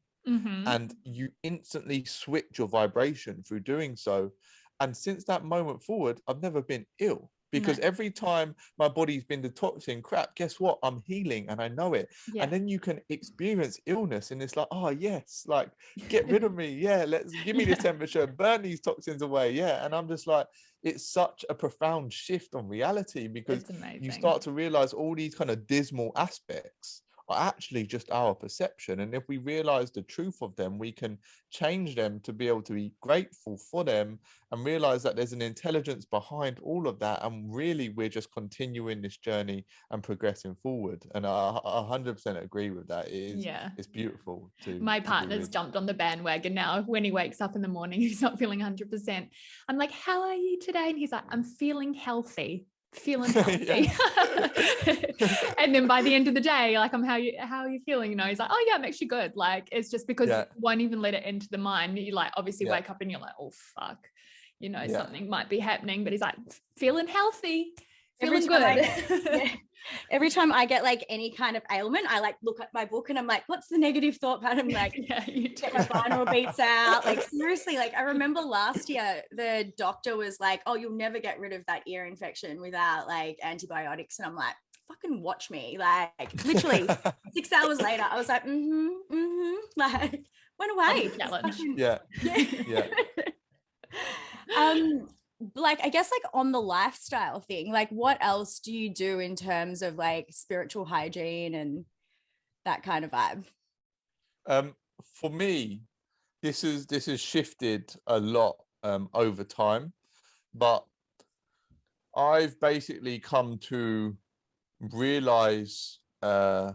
And you instantly switch your vibration through doing so. And since that moment forward, I've never been ill, because every time my body's been detoxing crap, guess what? I'm healing and I know it. And then you can experience illness and it's like, oh yes, like get rid of me. Let's give me this temperature, burn these toxins away. And I'm just like, it's such a profound shift on reality, because you start to realize all these kind of dismal aspects are actually just our perception. And if we realize the truth of them, we can change them to be able to be grateful for them and realize that there's an intelligence behind all of that. And really, we're just continuing this journey and progressing forward. And I 100% agree with that. It's beautiful. My partner's jumped on the bandwagon now. When he wakes up in the morning, he's not feeling 100%. I'm like, how are you today? And he's like, I'm feeling healthy. And then by the end of the day, like, how are you feeling? He's like, oh yeah, I'm actually good. Like, it's just because you won't even let it into the mind. You like obviously wake up and you're like, oh fuck, something might be happening, but he's like, feeling healthy, feeling good. Every time I get like any kind of ailment, I like look at my book and I'm like, what's the negative thought pattern? Like, get my binaural beats out. Like, seriously, like I remember last year, the doctor was like, oh, you'll never get rid of that ear infection without like antibiotics. And I'm like, fucking watch me. Like, literally 6 hours later, I was like, like, went away. Challenge. Like, I guess like on the lifestyle thing, like what else do you do in terms of like spiritual hygiene and that kind of vibe? For me, this has shifted a lot over time, but I've basically come to realize that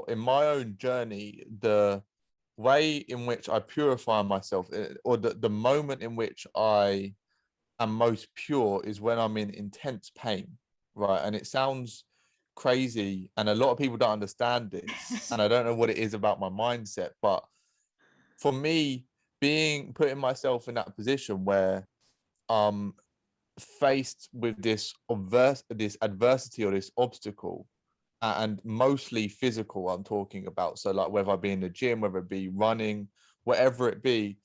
in my own journey, the way in which I purify myself, or the moment in which I am most pure, is when I'm in intense pain, right? And it sounds crazy, and a lot of people don't understand this, and I don't know what it is about my mindset, but for me, putting myself in that position where I'm faced with this adversity or this obstacle, and mostly physical I'm talking about, so like whether I be in the gym, whether it be running, whatever it be,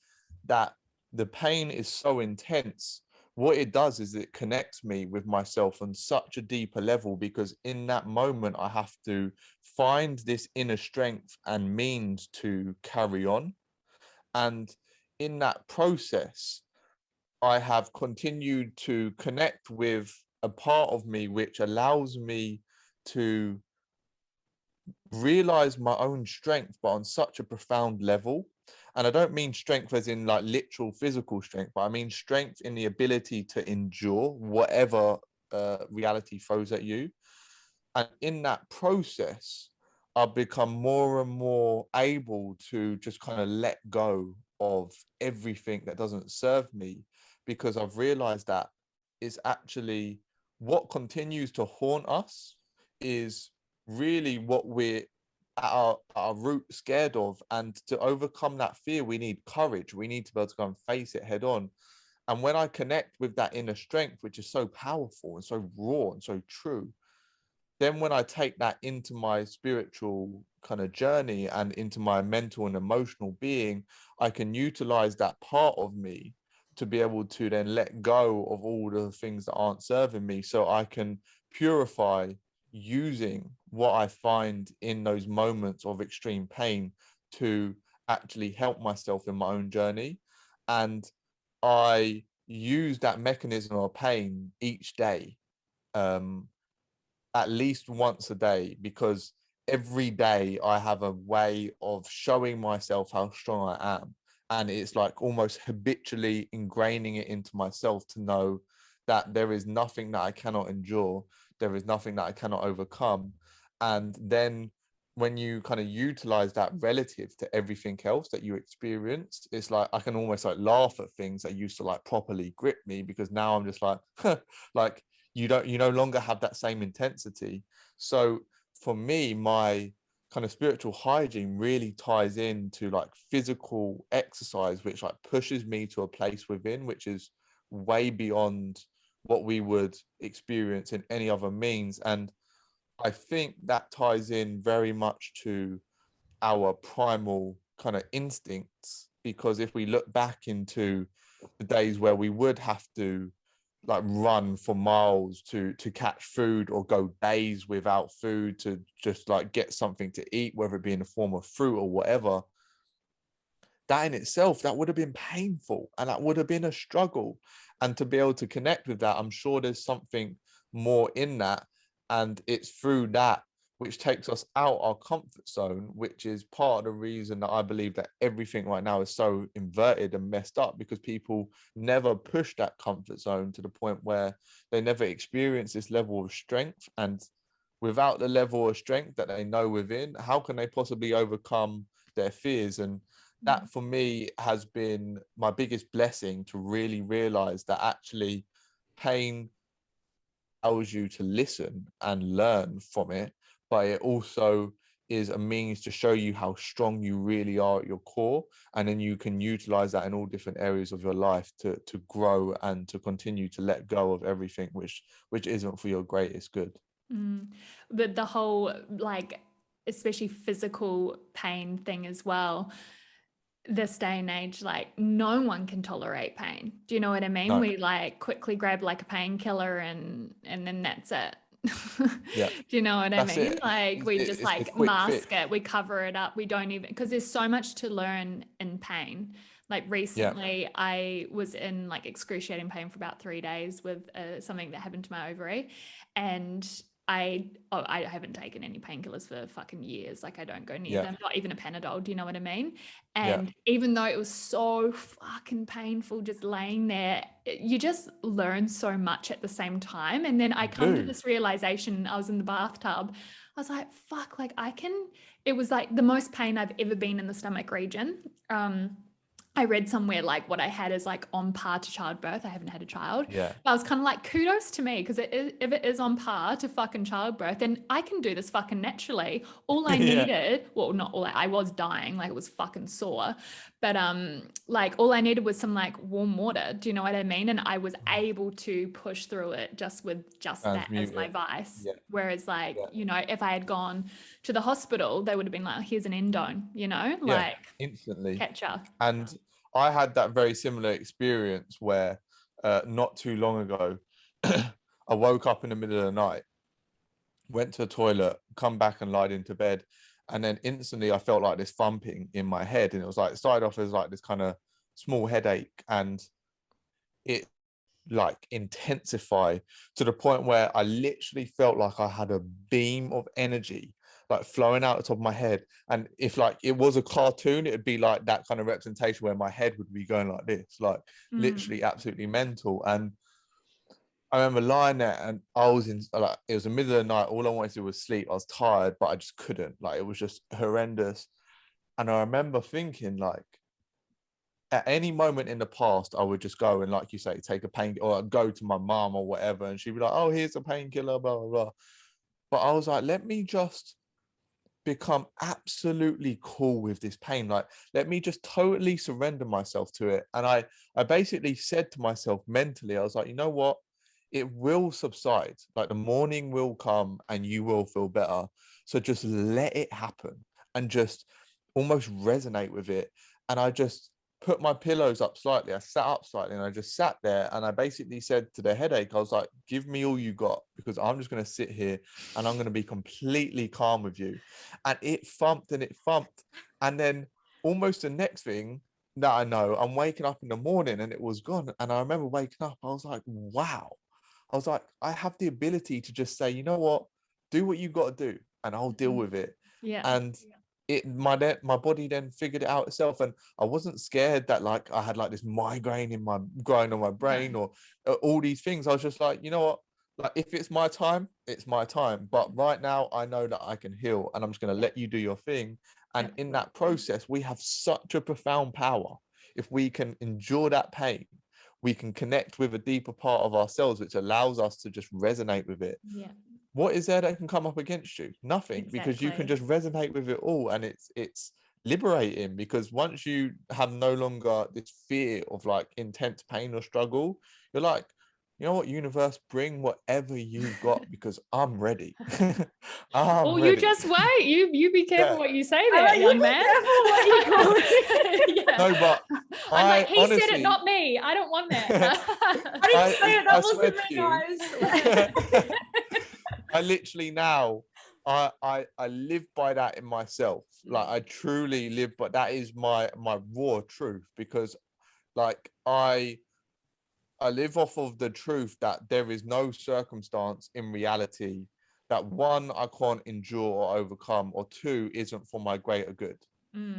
that the pain is so intense, what it does is it connects me with myself on such a deeper level, because in that moment I have to find this inner strength and means to carry on. And in that process, I have continued to connect with a part of me which allows me to realize my own strength, but on such a profound level. And I don't mean strength as in like literal physical strength, but I mean strength in the ability to endure whatever reality throws at you. And in that process, I've become more and more able to just kind of let go of everything that doesn't serve me, because I've realized that it's actually what continues to haunt us is really what we're at our root scared of. And to overcome that fear, we need courage. We need to be able to go and face it head on. And when I connect with that inner strength, which is so powerful and so raw and so true, then when I take that into my spiritual kind of journey and into my mental and emotional being, I can utilize that part of me to be able to then let go of all the things that aren't serving me, so I can purify using what I find in those moments of extreme pain to actually help myself in my own journey. And I use that mechanism of pain each day, at least once a day, because every day I have a way of showing myself how strong I am. And it's like almost habitually ingraining it into myself to know that there is nothing that I cannot endure. There is nothing that I cannot overcome. And then when you kind of utilize that relative to everything else that you experienced, it's like I can almost like laugh at things that used to like properly grip me, because now I'm just like, like, you no longer have that same intensity. So for me, my kind of spiritual hygiene really ties into like physical exercise, which like pushes me to a place within, which is way beyond what we would experience in any other means. And I think that ties in very much to our primal kind of instincts, because if we look back into the days where we would have to like run for miles to catch food, or go days without food to just like get something to eat, whether it be in the form of fruit or whatever, that in itself, that would have been painful and that would have been a struggle. And to be able to connect with that, I'm sure there's something more in that. And it's through that which takes us out our comfort zone, which is part of the reason that I believe that everything right now is so inverted and messed up, because people never push that comfort zone to the point where they never experience this level of strength. And without the level of strength that they know within, how can they possibly overcome their fears? And that for me has been my biggest blessing, to really realize that actually pain allows you to listen and learn from it, but it also is a means to show you how strong you really are at your core. And then you can utilize that in all different areas of your life to grow and to continue to let go of everything which isn't for your greatest good. The whole, like, especially physical pain thing as well, this day and age, like no one can tolerate pain. Do you know what I mean? No. We like quickly grab like a painkiller and then that's it. Yeah. Do you know what I That's mean? it. Like we It's just the like quick mask fix. it, we cover it up. We don't even, because there's so much to learn in pain. Like recently I was in like excruciating pain for about 3 days with something that happened to my ovary, and I haven't taken any painkillers for fucking years. Like I don't go near them, not even a Panadol. Do you know what I mean? And even though it was so fucking painful just laying there, you just learn so much at the same time. And then I come to this realization, I was in the bathtub, I was like, fuck, like it was like the most pain I've ever been in the stomach region. I read somewhere like what I had is like on par to childbirth. I haven't had a child. But I was kind of like, kudos to me, because if it is on par to fucking childbirth, then I can do this fucking naturally. All I needed, well, not all, I was dying, like it was fucking sore. But like all I needed was some like warm water. Do you know what I mean? And I was able to push through it just with that as my vice. Whereas like, you know, if I had gone to the hospital, they would have been like, here's an endone, you know, like instantly. catch up. And I had that very similar experience where not too long ago, I woke up in the middle of the night, went to the toilet, come back and lied into bed. And then instantly I felt like this thumping in my head. And it was like, it started off as like this kind of small headache, and it like intensify to the point where I literally felt like I had a beam of energy like flowing out the top of my head. And if like it was a cartoon, it'd be like that kind of representation where my head would be going like this, like literally absolutely mental. And I remember lying there and I was in, like, it was the middle of the night. All I wanted to do was sleep. I was tired, but I just couldn't. Like, it was just horrendous. And I remember thinking, like, at any moment in the past, I would just go and, like you say, take a pain, or I'd go to my mom or whatever, and she'd be like, "Oh, here's a painkiller, blah, blah, blah." But I was like, let me just become absolutely cool with this pain. Like, let me just totally surrender myself to it. And I basically said to myself mentally, I was like, you know what? It will subside. Like, the morning will come and you will feel better. So just let it happen and just almost resonate with it. And I just put my pillows up slightly. I sat up slightly and I just sat there, and I basically said to the headache, I was like, give me all you got, because I'm just going to sit here and I'm going to be completely calm with you. And it thumped and it thumped. And then almost the next thing that I know, I'm waking up in the morning and it was gone. And I remember waking up, I was like, wow. I was like, I have the ability to just say, you know what, do what you got to do and I'll deal with it. Yeah. And my body then figured it out itself. And I wasn't scared that like I had like this migraine growing on my brain or all these things. I was just like, you know what, like if it's my time, it's my time. But right now I know that I can heal, and I'm just going to let you do your thing. And in that process, we have such a profound power. If we can endure that pain, we can connect with a deeper part of ourselves, which allows us to just resonate with it. Yeah. What is there that can come up against you? Nothing. Exactly. Because you can just resonate with it all. And it's liberating, because once you have no longer this fear of like intense pain or struggle, you're like, you know what, universe, bring whatever you've got, because I'm ready. I'm ready. You just wait. You be careful what you say there, young man. What you call it. Yeah. No, but I'm like, he honestly, said it, not me. I don't want that. I didn't say it. That wasn't me, guys. I literally now, I live by that in myself. Like, I truly live, but that is my raw truth, because like I live off of the truth that there is no circumstance in reality that, one, I can't endure or overcome, or two, isn't for my greater good.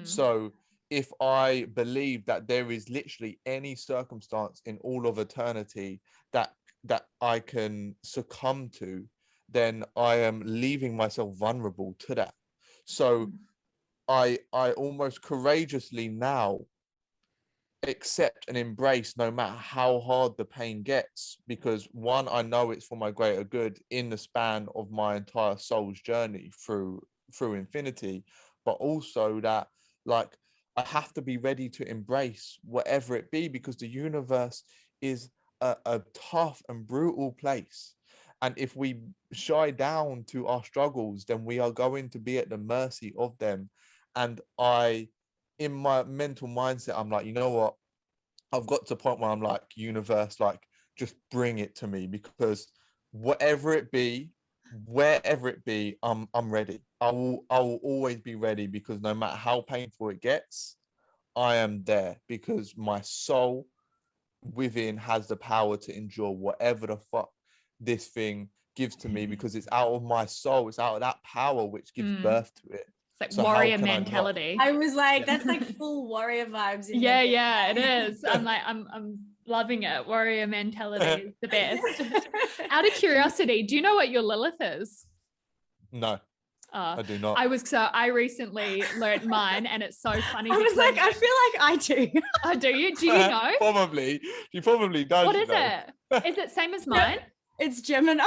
So if I believe that there is literally any circumstance in all of eternity that I can succumb to, then I am leaving myself vulnerable to that. So I almost courageously now accept and embrace no matter how hard the pain gets, because one, I know it's for my greater good in the span of my entire soul's journey through infinity, but also that like I have to be ready to embrace whatever it be, because the universe is a tough and brutal place. And if we shy down to our struggles, then we are going to be at the mercy of them. And in my mental mindset, I'm like, you know what? I've got to a point where I'm like, universe, like, just bring it to me, because whatever it be, wherever it be, I'm ready. I will always be ready, because no matter how painful it gets, I am there, because my soul within has the power to endure whatever the fuck this thing gives to me, because it's out of my soul, it's out of that power which gives birth to it. It's like warrior mentality. I was like, that's like full warrior vibes. Yeah, it is. I'm like, I'm loving it. Warrior mentality is the best. Out of curiosity, do you know what your Lilith is? No, I do not. I recently learned mine, and it's so funny. I was like, I feel like I do. Oh, do you? Do you know? Probably. She probably does. What is it? Is it same as mine? It's Gemini.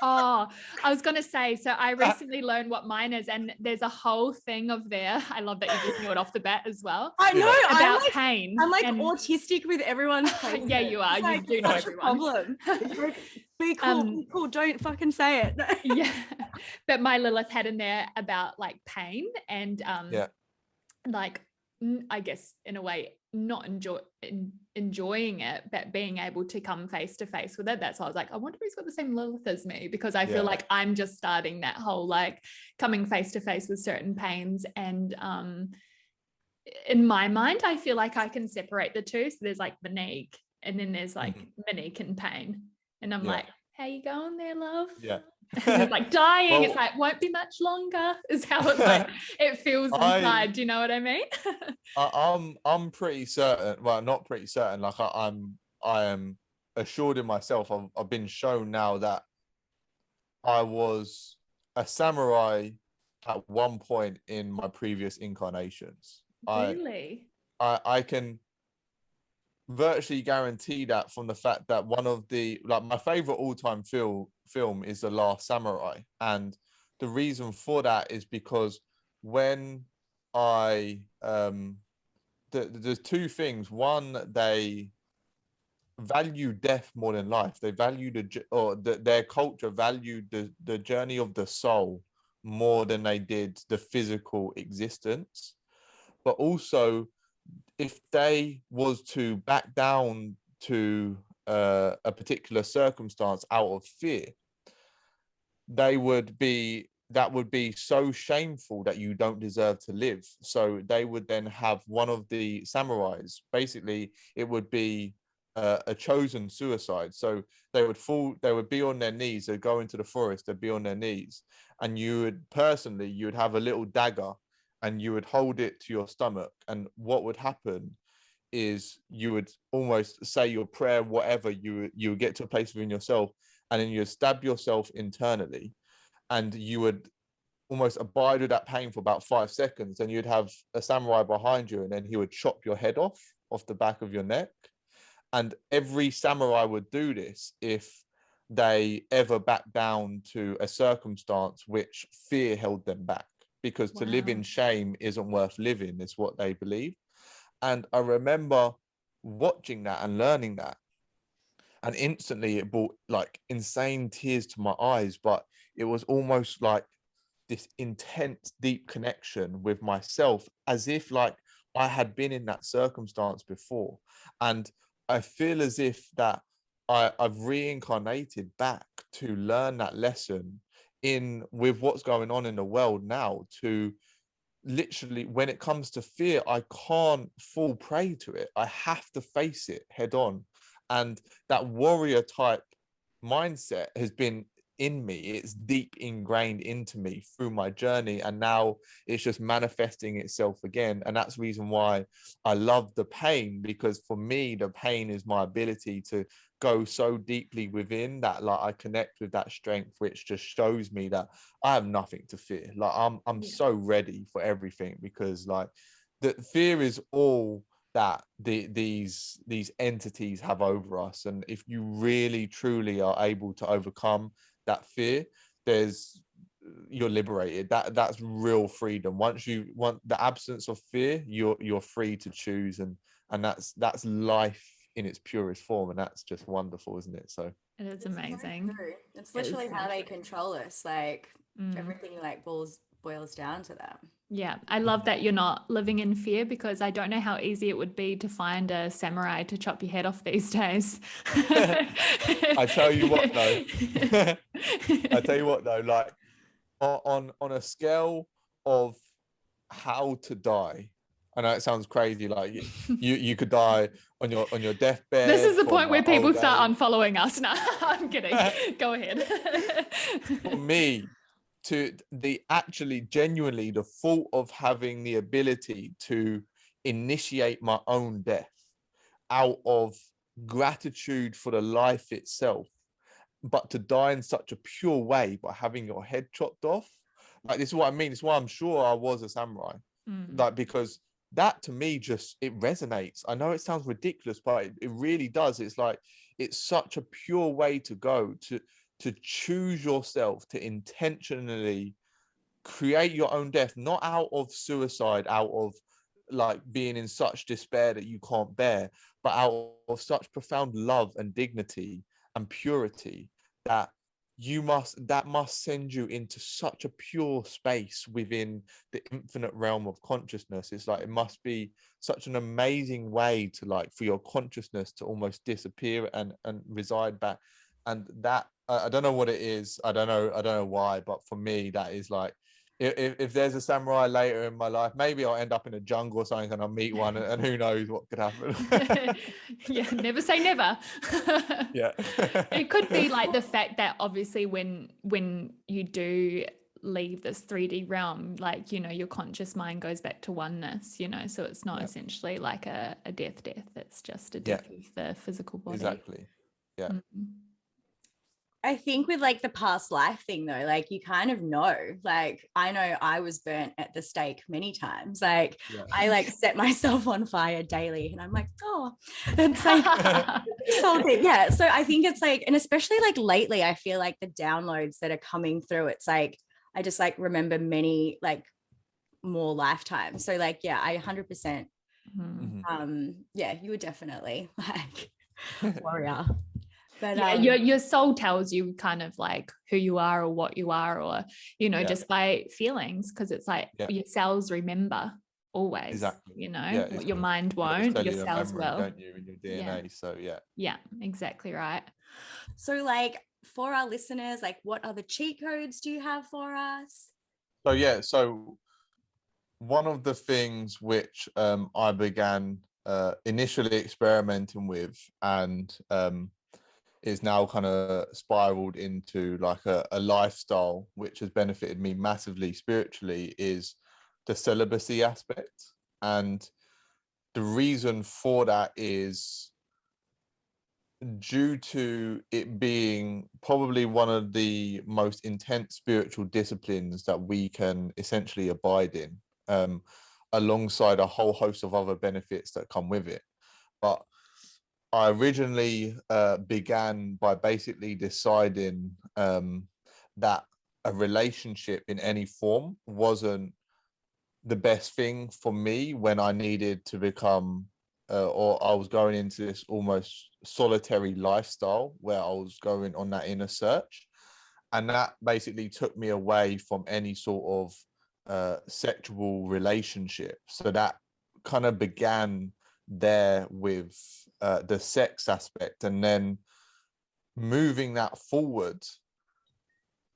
Oh, I was going to say, so I recently learned what mine is, and there's a whole thing of there. I love that you just knew it off the bat as well. I know. About pain. I'm like autistic with everyone's pain. Yeah, you are. It's like, you do know everyone. Problem. Be cool, be cool. Don't fucking say it. Yeah. But my Lilith had in there about like pain and like, I guess in a way, not enjoying it, but being able to come face to face with it. That's why I was like, I wonder if he's got the same Lilith as me, because I feel like I'm just starting that whole like coming face to face with certain pains. And in my mind, I feel like I can separate the two. So there's like Monique, and then there's like Monique and pain, and I'm like, how you going there, love? Yeah. It's like dying. Well, it's like won't be much longer. Is how it like it feels inside. Do you know what I mean? I'm pretty certain. Well, not pretty certain. Like I am assured in myself. I've been shown now that I was a samurai at one point in my previous incarnations. Really? I can virtually guarantee that from the fact that one of the, like, my favorite all-time film is The Last Samurai, and the reason for that is because when I there's two things. One, they value death more than life. They value their culture valued the journey of the soul more than they did the physical existence. But also, if they was to back down to a particular circumstance out of fear, that would be so shameful that you don't deserve to live. So they would then have one of the samurais. Basically, it would be a chosen suicide. So they would be on their knees. They'd go into the forest. They'd be on their knees, and you would have a little dagger, and you would hold it to your stomach. And what would happen is you would almost say your prayer, whatever, you would get to a place within yourself, and then you would stab yourself internally, and you would almost abide with that pain for about 5 seconds. And you'd have a samurai behind you, and then he would chop your head off the back of your neck. And every samurai would do this if they ever back down to a circumstance which fear held them back, because to live in shame isn't worth living, is what they believe. And I remember watching that and learning that, and instantly it brought like insane tears to my eyes. But it was almost like this intense, deep connection with myself, as if like I had been in that circumstance before. And I feel as if that I've reincarnated back to learn that lesson with what's going on in the world now, to literally, when it comes to fear, I can't fall prey to it. I have to face it head on. And that warrior type mindset has been in me. It's deep ingrained into me through my journey, and now it's just manifesting itself again. And that's the reason why I love the pain, because for me the pain is my ability to go so deeply within that, like I connect with that strength, which just shows me that I have nothing to fear. Like I'm so ready for everything, because like the fear is all that these entities have over us. And if you really truly are able to overcome that fear, you're liberated. That's real freedom. Once you want the absence of fear, you're free to choose, and that's life in its purest form, and that's just wonderful, isn't it? So it is amazing. It's literally how they control us. Like everything like boils down to that. Yeah, I love that you're not living in fear, because I don't know how easy it would be to find a samurai to chop your head off these days. I tell you what though, like on a scale of how to die, I know it sounds crazy, like you could die on your deathbed. This is the point where people start unfollowing us. No, I'm kidding. Go ahead. For me, genuinely the thought of having the ability to initiate my own death out of gratitude for the life itself, but to die in such a pure way by having your head chopped off, like, this is what I mean. It's why I'm sure I was a samurai, like, because that to me it resonates. I know it sounds ridiculous, but it really does. It's like, it's such a pure way to go, to choose yourself, to intentionally create your own death, not out of suicide, out of like being in such despair that you can't bear, but out of such profound love and dignity and purity that must send you into such a pure space within the infinite realm of consciousness. It's like, it must be such an amazing way to, like, for your consciousness to almost disappear and reside back. And that, I don't know what it is. I don't know why, but for me, that is like, if there's a samurai later in my life, maybe I'll end up in a jungle or something and I'll meet one, and who knows what could happen. Yeah, never say never. Yeah. It could be like the fact that obviously when you do leave this 3D realm, like, you know, your conscious mind goes back to oneness, you know, so it's not essentially like a death, it's just a death of the physical body. Exactly. Yeah. Mm-hmm. I think with like the past life thing though, like you kind of know, like I know I was burnt at the stake many times. Like I like set myself on fire daily and I'm like, oh, it's like this whole thing. Yeah. So I think it's like, and especially like lately, I feel like the downloads that are coming through, it's like, I just like remember many like more lifetimes. So like, yeah, I 100%. Yeah, you were definitely like warrior. But yeah, your soul tells you kind of like who you are or what you are, or, you know, just by feelings, because it's like your cells remember always. Exactly. You know, what your mind won't, your cells will. Don't you, in your DNA? So yeah, exactly right. So like for our listeners, like what other cheat codes do you have for us? So one of the things which I began initially experimenting with, and is now kind of spiraled into like a lifestyle which has benefited me massively spiritually, is the celibacy aspect. And the reason for that is due to it being probably one of the most intense spiritual disciplines that we can essentially abide in, alongside a whole host of other benefits that come with it. But I originally began by basically deciding that a relationship in any form wasn't the best thing for me when I needed to become, or I was going into this almost solitary lifestyle where I was going on that inner search. And that basically took me away from any sort of sexual relationship. So that kind of began there with the sex aspect, and then moving that forward,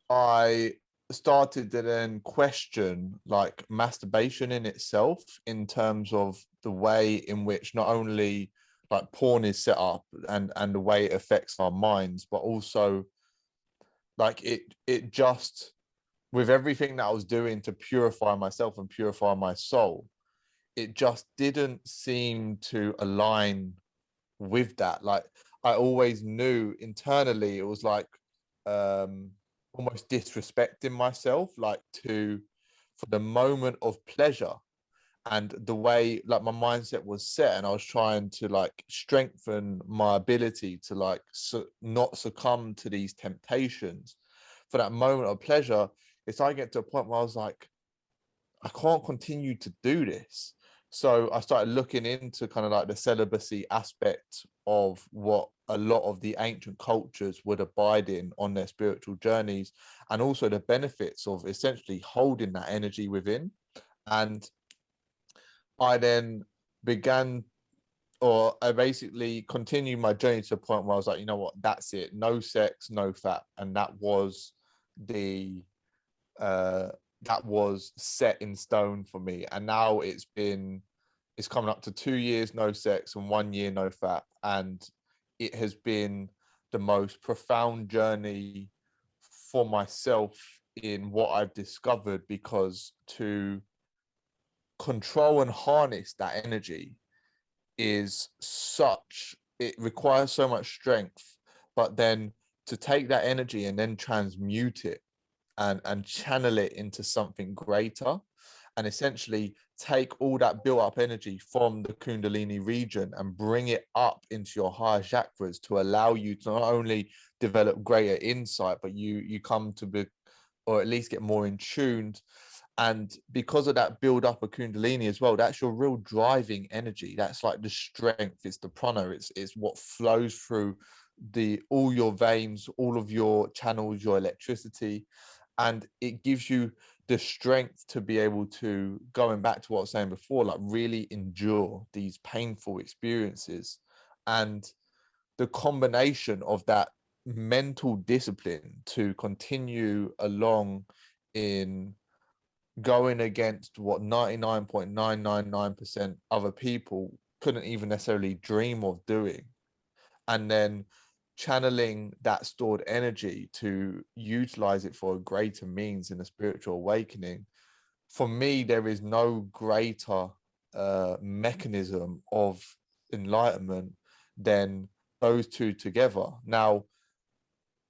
I started to then question like masturbation in itself, in terms of the way in which not only like porn is set up and the way it affects our minds, but also like it just, with everything that I was doing to purify myself and purify my soul, it just didn't seem to align with that. Like I always knew internally it was like almost disrespecting myself, like for the moment of pleasure and the way like my mindset was set, and I was trying to like strengthen my ability to like not succumb to these temptations for that moment of pleasure. It's I get to a point where I was like, I can't continue to do this. So I started looking into kind of like the celibacy aspect of what a lot of the ancient cultures would abide in on their spiritual journeys, and also the benefits of essentially holding that energy within. And I then began, or I basically continued my journey to a point where I was like, you know what, that's it. No sex, no fat. And that was that was set in stone for me. And now it's coming up to 2 years no sex and 1 year no fat, and it has been the most profound journey for myself in what I've discovered, because to control and harness that energy it requires so much strength, but then to take that energy and then transmute it and channel it into something greater, and essentially take all that built up energy from the Kundalini region and bring it up into your higher chakras to allow you to not only develop greater insight, but you come to be, or at least get more in tuned. And because of that build up of Kundalini as well, that's your real driving energy. That's like the strength, it's the prana, it's what flows through all your veins, all of your channels, your electricity. And it gives you the strength to be able to, going back to what I was saying before, like really endure these painful experiences. And the combination of that mental discipline to continue along in going against what 99.999% other people couldn't even necessarily dream of doing, and then channeling that stored energy to utilize it for a greater means in a spiritual awakening. For me, there is no greater mechanism of enlightenment than those two together. Now,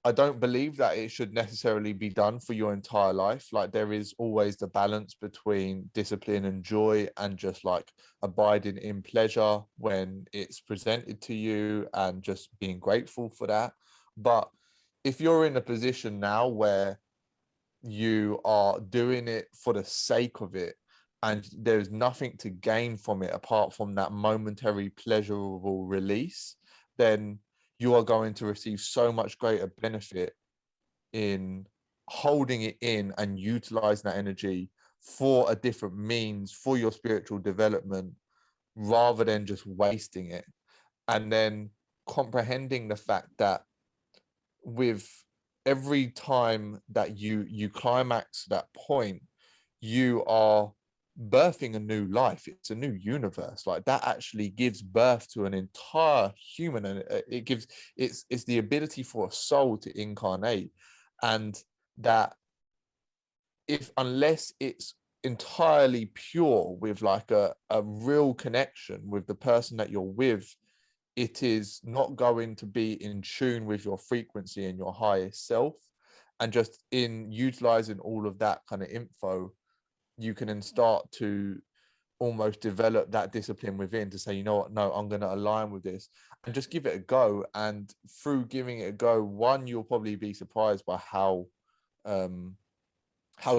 I don't believe that it should necessarily be done for your entire life. Like, there is always the balance between discipline and joy, and just like abiding in pleasure when it's presented to you and just being grateful for that. But if you're in a position now where you are doing it for the sake of it, and there's nothing to gain from it apart from that momentary pleasurable release, then you are going to receive so much greater benefit in holding it in and utilizing that energy for a different means for your spiritual development, rather than just wasting it. And then comprehending the fact that with every time that you climax that point, you are birthing a new life. It's a new universe. Like, that actually gives birth to an entire human, and it gives it's the ability for a soul to incarnate. And that, if unless it's entirely pure with like a real connection with the person that you're with, it is not going to be in tune with your frequency and your highest self. And just in utilizing all of that kind of info, you can then start to almost develop that discipline within to say, you know what, no, I'm going to align with this and just give it a go. And through giving it a go, one, you'll probably be surprised by how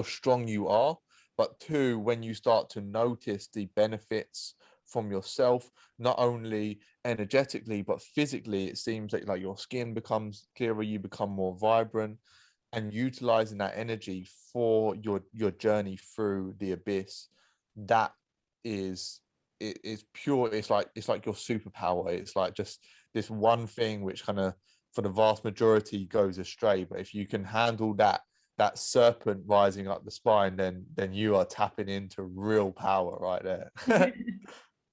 strong you are. But two, when you start to notice the benefits from yourself, not only energetically but physically, it seems like your skin becomes clearer, you become more vibrant, and utilizing that energy for your journey through the abyss, that is pure. It's like your superpower. It's like just this one thing which kind of, for the vast majority, goes astray. But if you can handle that serpent rising up the spine, then you are tapping into real power right there.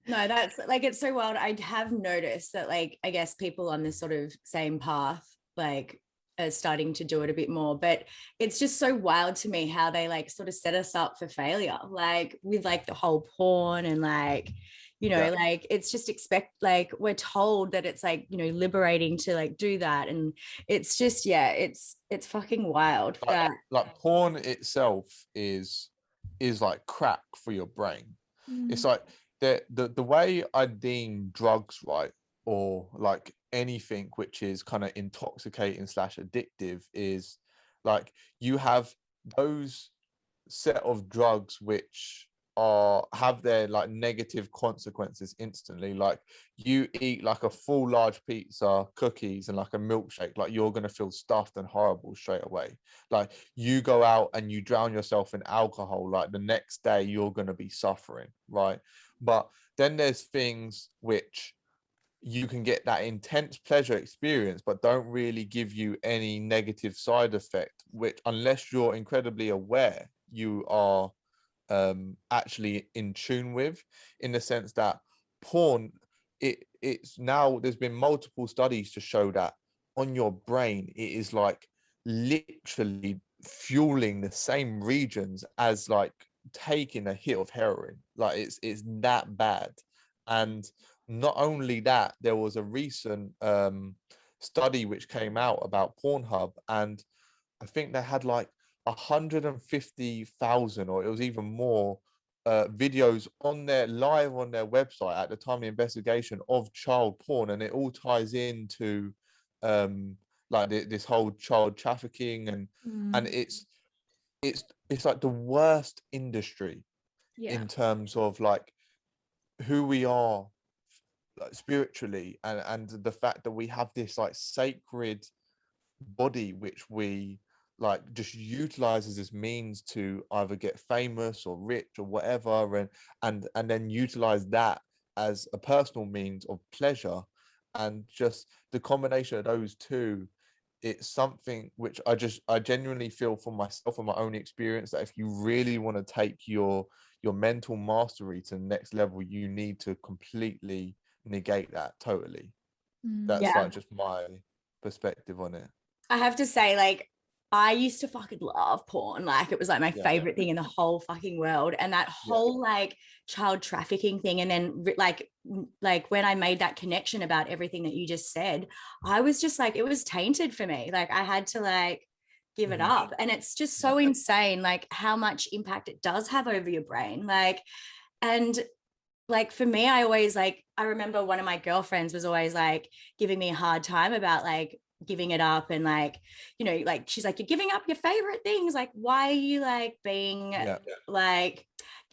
No, that's like, it's so wild. I have noticed that, like, I guess people on this sort of same path, like, are starting to do it a bit more, but it's just so wild to me how they like sort of set us up for failure, like with like the whole porn and like, you know, like it's just like we're told that it's like, you know, liberating to like do that. And it's just, yeah, it's fucking wild. Like porn itself is like crack for your brain. It's like the way I deem drugs, right, or like anything which is kind of intoxicating / addictive, is like you have those set of drugs which have their like negative consequences instantly. Like, you eat like a full large pizza, cookies, and like a milkshake, like you're going to feel stuffed and horrible straight away. Like, you go out and you drown yourself in alcohol, like the next day you're going to be suffering, right? But then there's things which you can get that intense pleasure experience but don't really give you any negative side effect, which, unless you're incredibly aware, you are actually in tune with, in the sense that porn, it's now, there's been multiple studies to show that on your brain it is like literally fueling the same regions as like taking a hit of heroin. Like, it's that bad. And not only that, there was a recent study which came out about Pornhub, and I think they had like 150,000, or it was even more, videos on their live on their website at the time of the investigation of child porn. And it all ties into like this whole child trafficking, and it's like the worst industry in terms of like who we are, like, spiritually, and the fact that we have this like sacred body which we like just utilize as this means to either get famous or rich or whatever, and then utilize that as a personal means of pleasure. And just the combination of those two it's something which I genuinely feel for myself and my own experience, that if you really want to take your mental mastery to the next level, you need to completely negate that totally. That's Yeah. like just my perspective on it. I have to say, like, I used to fucking love porn. Like, it was like my favorite thing in the whole fucking world. And that whole like child trafficking thing. And then like when I made that connection about everything that you just said, I was just like, it was tainted for me. Like, I had to like give it up. And it's just so insane, like how much impact it does have over your brain. Like, and like for me, I always like, I remember one of my girlfriends was always like giving me a hard time about like giving it up, and like, you know, like she's like, you're giving up your favorite things, like why are you like being like,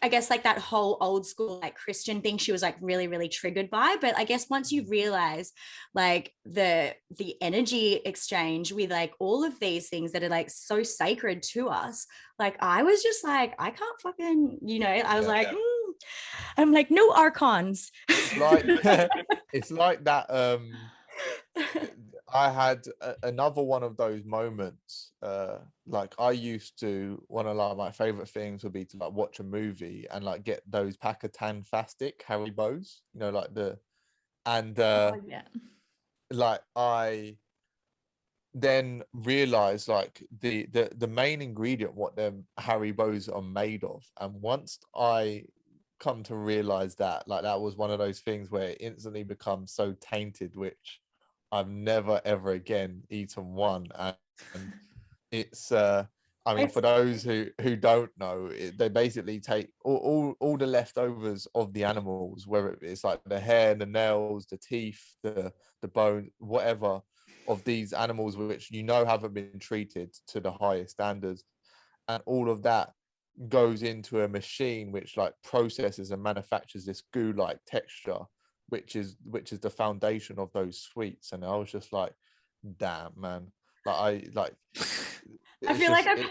I guess like that whole old school like Christian thing she was like really, really triggered by. But I guess once you realize like the energy exchange with like all of these things that are like so sacred to us, like I was just like, I can't fucking, you know, I was like I'm like, no archons. It's like that. I had another one of those moments. Like I used to, one of like my favorite things would be to like watch a movie and like get those Pakistan-fastic Haribos, you know, like like I then realized like the main ingredient, what them Haribos are made of. And once I come to realize that, like that was one of those things where it instantly becomes so tainted, which I've never ever again eaten one. And it's I mean, for those who don't know, they basically take all the leftovers of the animals, whether it's like the hair, the nails, the teeth, the bone, whatever, of these animals which you know haven't been treated to the highest standards, and all of that goes into a machine which like processes and manufactures this goo-like texture, which is the foundation of those sweets. And I was just like, damn, man, I feel like I've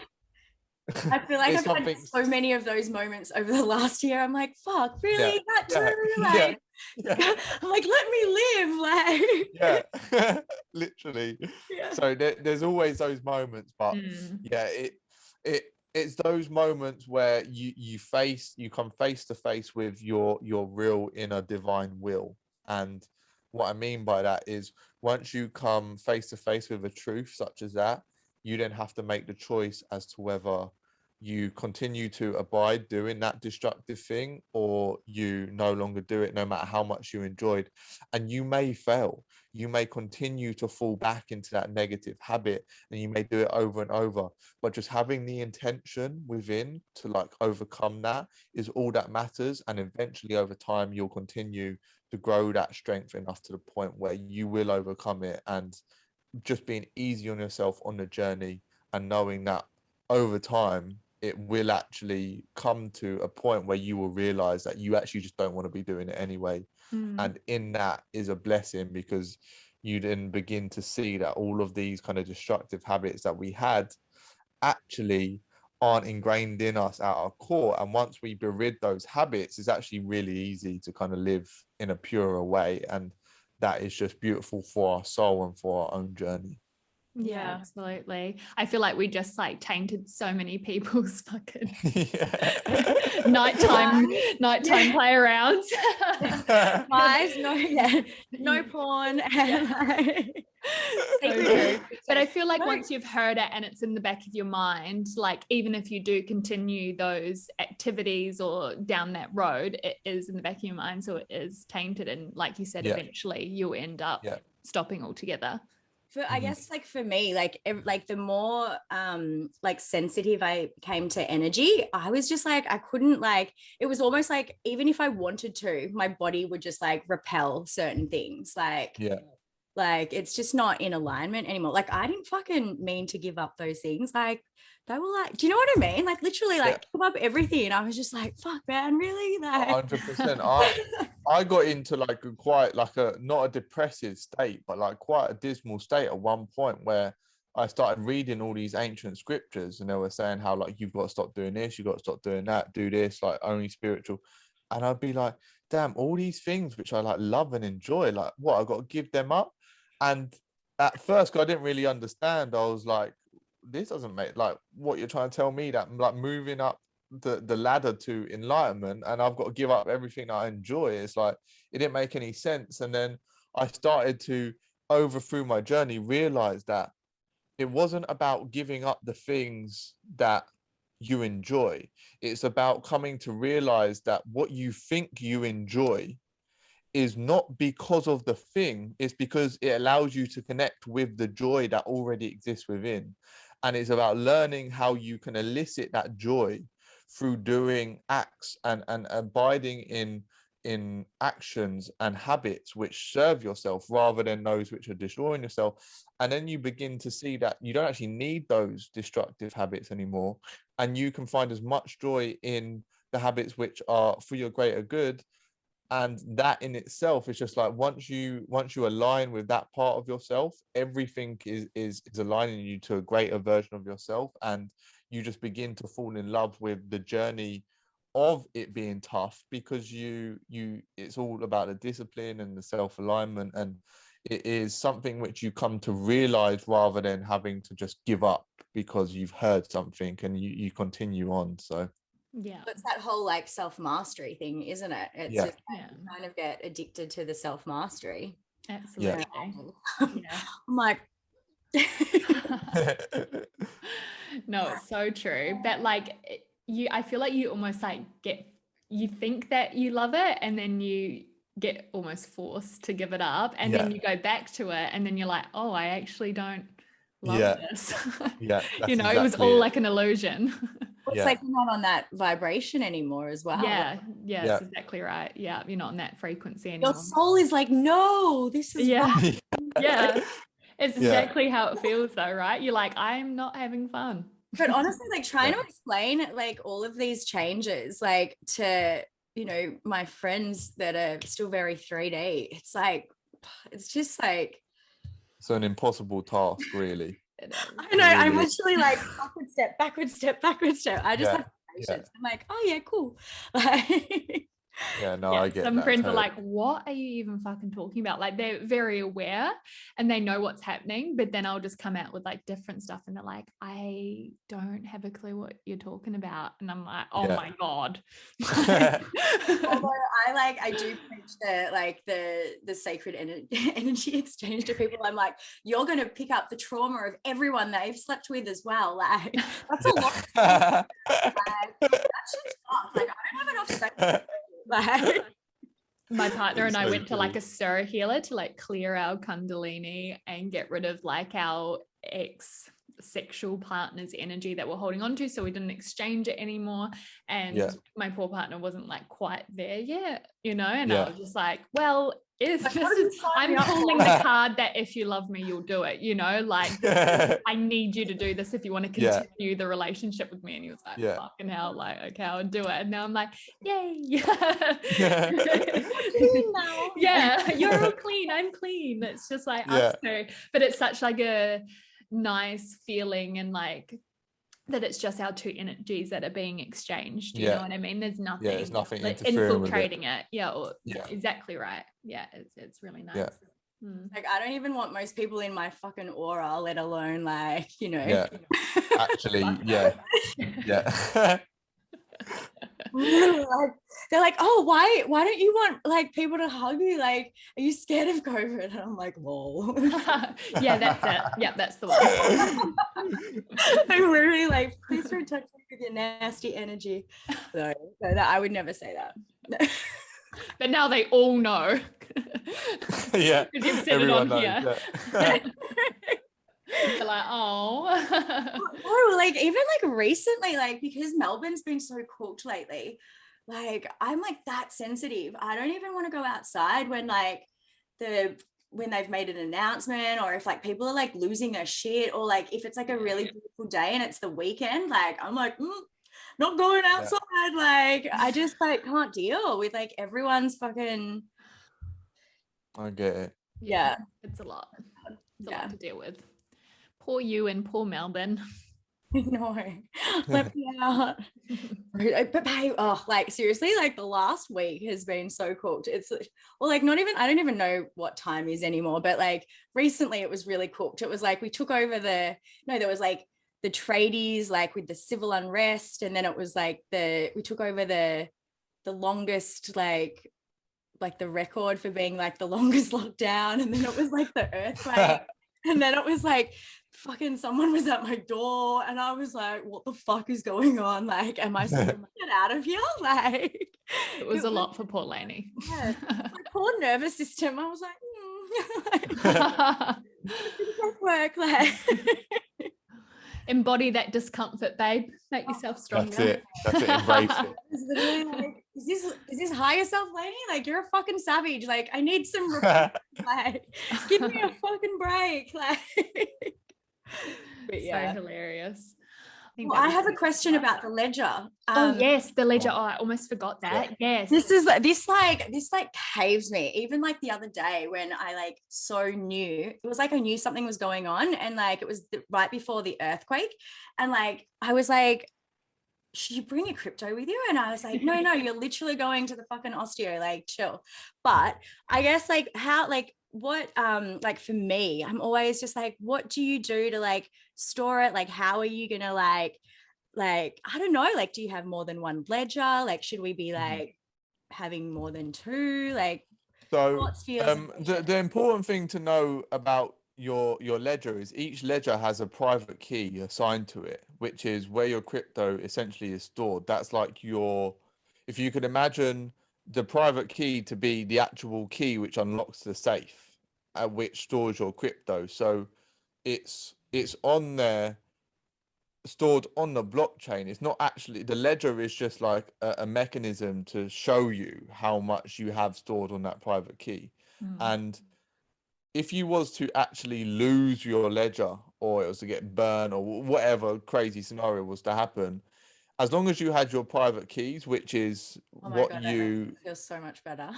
had so many of those moments over the last year. I'm like, fuck, really? That true? Like, I'm like, let me live. Like, literally. So there's always those moments, but it's those moments where you come face to face with your real inner divine will. And what I mean by that is, once you come face to face with a truth such as that, you then have to make the choice as to whether you continue to abide doing that destructive thing, or you no longer do it, no matter how much you enjoyed. And you may fail, you may continue to fall back into that negative habit, and you may do it over and over, but just having the intention within to like overcome that is all that matters. And eventually over time you'll continue to grow that strength enough to the point where you will overcome it. And just being easy on yourself on the journey, and knowing that over time it will actually come to a point where you will realize that you actually just don't want to be doing it anyway. And in that is a blessing, because you then begin to see that all of these kind of destructive habits that we had actually aren't ingrained in us at our core. And once we berid those habits, it's actually really easy to kind of live in a purer way. And that is just beautiful for our soul and for our own journey. Yeah, absolutely. I feel like we just like tainted so many people's fucking nighttime play arounds. Guys, no porn. So true. But I feel like once you've heard it and it's in the back of your mind, like even if you do continue those activities or down that road, it is in the back of your mind, so it is tainted. And like you said, eventually you'll end up stopping altogether. I guess like for me, like the more like sensitive I came to energy, I was just like, I couldn't, like, it was almost like even if I wanted to, my body would just like repel certain things. Like it's just not in alignment anymore. Like I didn't fucking mean to give up those things. Like they were like, do you know what I mean? Like literally like give up everything. And I was just like, fuck man, really? Like 100%. I got into like quite like not a depressive state, but like quite a dismal state at one point, where I started reading all these ancient scriptures, and they were saying how like you've got to stop doing this, you've got to stop doing that, do this, like only spiritual. And I'd be like, damn, all these things which I like love and enjoy, like what, I got to give them up? And at first, 'cause I didn't really understand. I was like, this doesn't make, like, what you're trying to tell me, that I'm like moving up the ladder to enlightenment and I've got to give up everything that I enjoy. It's like, it didn't make any sense. And then I started to, over through my journey, realize that it wasn't about giving up the things that you enjoy. It's about coming to realize that what you think you enjoy is not because of the thing, it's because it allows you to connect with the joy that already exists within. And it's about learning how you can elicit that joy through doing acts and abiding in actions and habits which serve yourself rather than those which are destroying yourself. And then you begin to see that you don't actually need those destructive habits anymore, and you can find as much joy in the habits which are for your greater good. And that in itself is just like, once you align with that part of yourself, everything is aligning you to a greater version of yourself, and you just begin to fall in love with the journey of it being tough, because it's all about the discipline and the self-alignment, and it is something which you come to realize rather than having to just give up because you've heard something and you continue on. So Yeah. It's that whole like self-mastery thing, isn't it? It's Yeah. just like, you kind of get addicted to the self-mastery. Absolutely. Yeah. I'm like, no, it's so true. But like I feel like you almost like you think that you love it, and then you get almost forced to give it up, and then you go back to it, and then you're like, oh, I actually don't love this. Yeah, you know, it was all like an illusion. it's like you're not on that vibration anymore as well. Yeah, that's exactly right. Yeah, you're not on that frequency anymore. Your soul is like, no, this is yeah. It's exactly how it feels though, right? You're like, I'm not having fun. But honestly, like trying to explain like all of these changes, like to, you know, my friends that are still very 3D, it's like, it's just like, it's an impossible task, really. I know, I'm actually like backward step. I just have patience. I'm like, oh yeah, cool. I get some that, friends totally. are like, what are you even fucking talking about? Like, they're very aware and they know what's happening, but then I'll just come out with like different stuff and they're like, I don't have a clue what you're talking about. And I'm like, oh my God. Although I do preach the sacred energy exchange to people. I'm like, you're going to pick up the trauma of everyone they've slept with as well. Like, that's a lot. Like, that shit's fucked. Like, I don't have enough sex. Like, my partner and I went to like a stir healer to like clear our kundalini and get rid of like our ex sexual partner's energy that we're holding on to, so we didn't exchange it anymore. And my poor partner wasn't like quite there yet, you know, and I was just like, well, if I'm pulling the card that if you love me, you'll do it, you know, like I need you to do this if you want to continue the relationship with me. And he was like, fucking hell, like, okay, I'll do it. And now I'm like, yay. Yeah, you're all clean, I'm clean. It's just like us two. But it's such like a nice feeling, and like that it's just our two energies that are being exchanged, you know what I mean? There's nothing it's nothing like infiltrating it. Exactly right. It's really nice. Like, I don't even want most people in my fucking aura, let alone like, you know, actually like, they're like, oh, why don't you want like people to hug you? Like, are you scared of COVID? And I'm like, lol. That's it. That's the one. I'm literally like, please don't touch me with your nasty energy. So I would never say that. But now they all know. Because you've said it on here. They're like, oh. Like even like recently, like because Melbourne's been so cooked lately, like I'm like that sensitive. I don't even want to go outside when like when they've made an announcement, or if like people are like losing their shit, or like if it's like a really beautiful day and it's the weekend, like I'm like not going outside. Like I just like can't deal with like everyone's fucking. I get it. It's a lot. It's a lot to deal with. Poor you and poor Melbourne. No, let me out. But babe, oh, like seriously, like the last week has been so cooked. It's well, like not even, I don't even know what time is anymore, but like recently it was really cooked. It was like we took over there was like the tradies, like with the civil unrest, and then it was like we took over the longest like the record for being like the longest lockdown, and then it was like the earthquake. And then it was like fucking someone was at my door and I was like, what the fuck is going on? Like, am I supposed to get out of here? Like, it was a lot for poor Lainey. Yeah, my poor nervous system. I was like, work, like. Embody that discomfort, babe. Make yourself stronger. That's it. Embrace it. It's literally like, is this higher self, Lainey? Like, you're a fucking savage. Like, I need some like, give me a fucking break. Like, but yeah. So hilarious. Well, I have a question about the ledger. Oh yes, the ledger. Oh, I almost forgot that. Yeah. Yes. This caves me. Even like the other day when I like so knew, it was like I knew something was going on, and like it was right before the earthquake, and like I was like, should you bring your crypto with you? And I was like, no, you're literally going to the fucking osteo, like chill. But I guess like how, like what, like for me, I'm always just like, what do you do to like store it? Like, how are you gonna like, I don't know, like, do you have more than one ledger? Like, should we be like having more than two? Like, so the important thing to know about your ledger is each ledger has a private key assigned to it, which is where your crypto essentially is stored. That's like if you could imagine the private key to be the actual key which unlocks the safe, which stores your crypto. So it's on there, stored on the blockchain. It's not actually, the ledger is just like a mechanism to show you how much you have stored on that private key. And if you was to actually lose your ledger, or it was to get burned, or whatever crazy scenario was to happen, as long as you had your private keys, which is that feels so much better.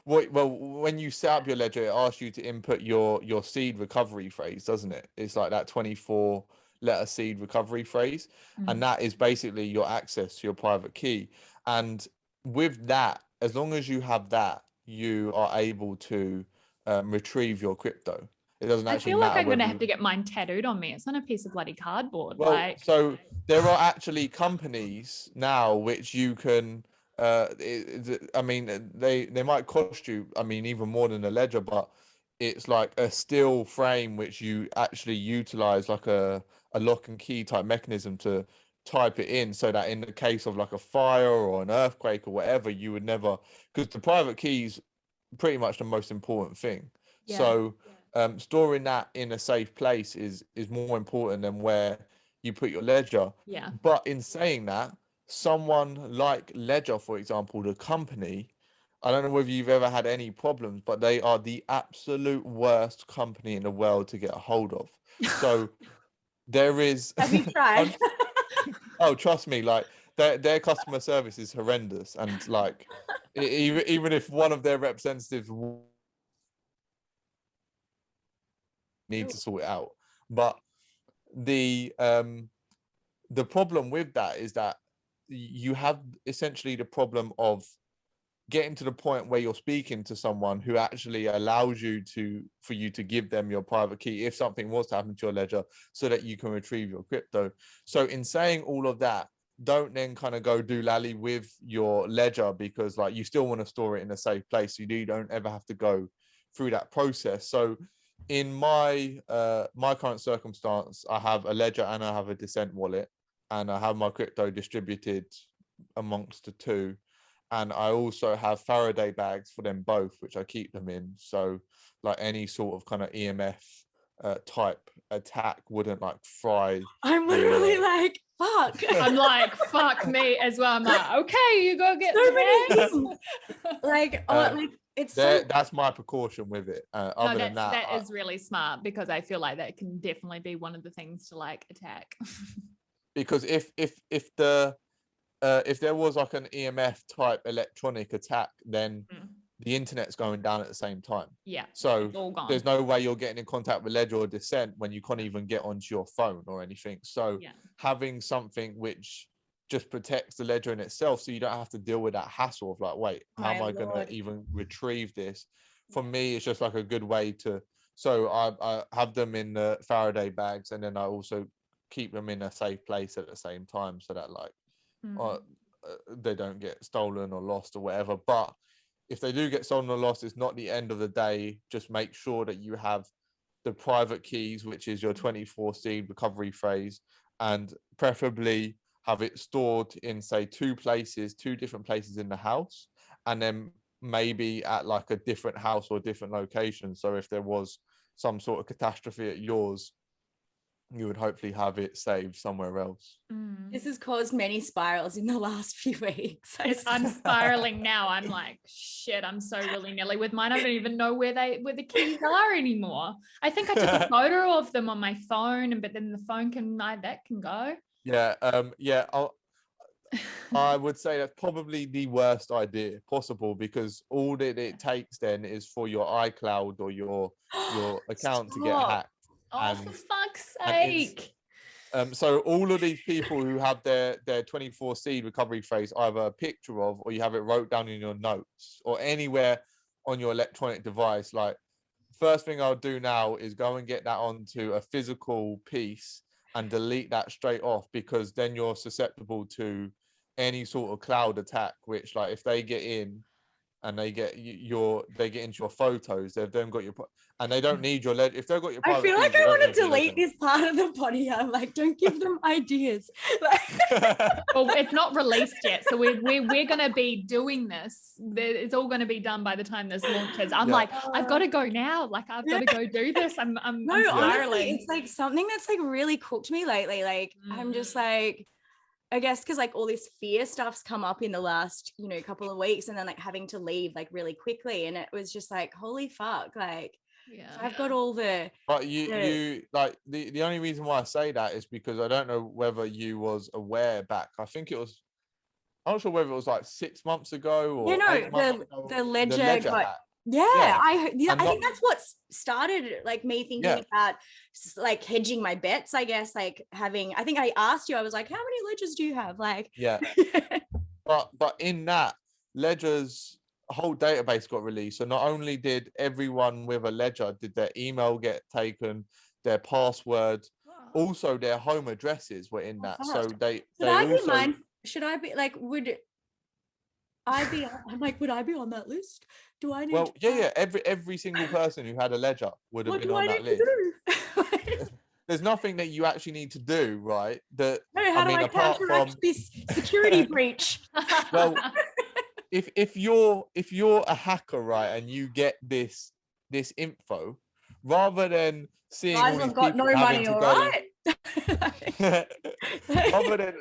When you set up your ledger, it asks you to input your seed recovery phrase, doesn't it? It's like that 24-letter seed recovery phrase, and that is basically your access to your private key. And with that, as long as you have that, you are able to retrieve your crypto. It doesn't actually matter. I feel like I'm gonna have to get mine tattooed on me. It's on a piece of bloody cardboard. Well, so there are actually companies now which you can I mean, they might cost you, I mean, even more than a ledger, but it's like a steel frame which you actually utilize like a lock and key type mechanism to type it in, so that in the case of like a fire or an earthquake or whatever, you would never, because the private key is pretty much the most important thing. So storing that in a safe place is more important than where you put your ledger. But in saying that, someone like Ledger, for example, the company, I don't know whether you've ever had any problems, but they are the absolute worst company in the world to get a hold of. So there is have you tried? Oh, trust me, like their customer service is horrendous, and like even if one of their representatives need to sort it out, but the problem with that is that you have essentially the problem of getting to the point where you're speaking to someone who actually allows you for you to give them your private key if something was to happen to your ledger, so that you can retrieve your crypto. So in saying all of that, don't then kind of go doolally with your ledger, because like you still want to store it in a safe place, so you don't ever have to go through that process. So in my current circumstance, I have a ledger and I have a Descent wallet, and I have my crypto distributed amongst the two. And I also have Faraday bags for them both, which I keep them in. So like any sort of kind of EMF type attack wouldn't like fry. I'm literally like, fuck. I'm like, fuck me as well. I'm like, okay, you go get so the many bags. things. Like, like it's so... That's my precaution with it. Other than that is really smart, because I feel like that can definitely be one of the things to like attack. Because if there was like an EMF type electronic attack, then the internet's going down at the same time. Yeah. So It's all gone. there's no way you're getting in contact with Ledger or Descent when you can't even get onto your phone or anything. So having something which just protects the ledger in itself, so you don't have to deal with that hassle of like, wait, how am I going to even retrieve this? For me, it's just like a good way to. So I have them in the Faraday bags, and then I also keep them in a safe place at the same time, so that like they don't get stolen or lost or whatever. But if they do get stolen or lost, it's not the end of the day. Just make sure that you have the private keys, which is your 24 seed recovery phrase, and preferably have it stored in, say, two different places in the house, and then maybe at like a different house or different location. So if there was some sort of catastrophe at yours, you would hopefully have it saved somewhere else. This has caused many spirals in the last few weeks. I'm spiraling now. I'm like, shit, I'm so willy-nilly with mine. I don't even know where the keys are anymore. I think I took a photo of them on my phone, but then the phone can go. Yeah. I would say that's probably the worst idea possible, because all that it takes then is for your iCloud or your account to get hacked. Oh, for fuck's sake. So all of these people who have their 24 seed recovery phrase either a picture of, or you have it wrote down in your notes or anywhere on your electronic device, like first thing I'll do now is go and get that onto a physical piece and delete that straight off, because then you're susceptible to any sort of cloud attack, which like if they get in and they get into your photos, they've then got your, and they don't need your if they've got your I feel like I want to delete this part of the body. I'm like, don't give them ideas. Well, it's not released yet, so we're gonna be doing this. It's all gonna be done by the time this launches. I'm like, I've got to go now. Like, I've got to go do this. I'm spiraling. Honestly, it's like something that's like really cooked me lately. Like I'm just like, I guess because like all this fear stuff's come up in the last, couple of weeks, and then like having to leave like really quickly, and it was just like, holy fuck, like I've got all the. But you like the only reason why I say that is because I don't know whether you was aware back. I think it was. I'm not sure whether it was like 6 months ago or the ledger got. Yeah, I think that's what started like me thinking about like hedging my bets, I guess, like having, I think I asked you, I was like, how many ledgers do you have? Like, but in that, ledgers whole database got released. So not only did everyone with a ledger, did their email get taken, their password, also their home addresses were in that. So should I be like, would I be on that list? Do I need every single person who had a ledger would have been on that list. There's nothing that you actually need to do, right? How do I counteract this security breach? Well, if you're a hacker, right, and you get this info, rather than seeing Guys, I've got no money, all right. Rather than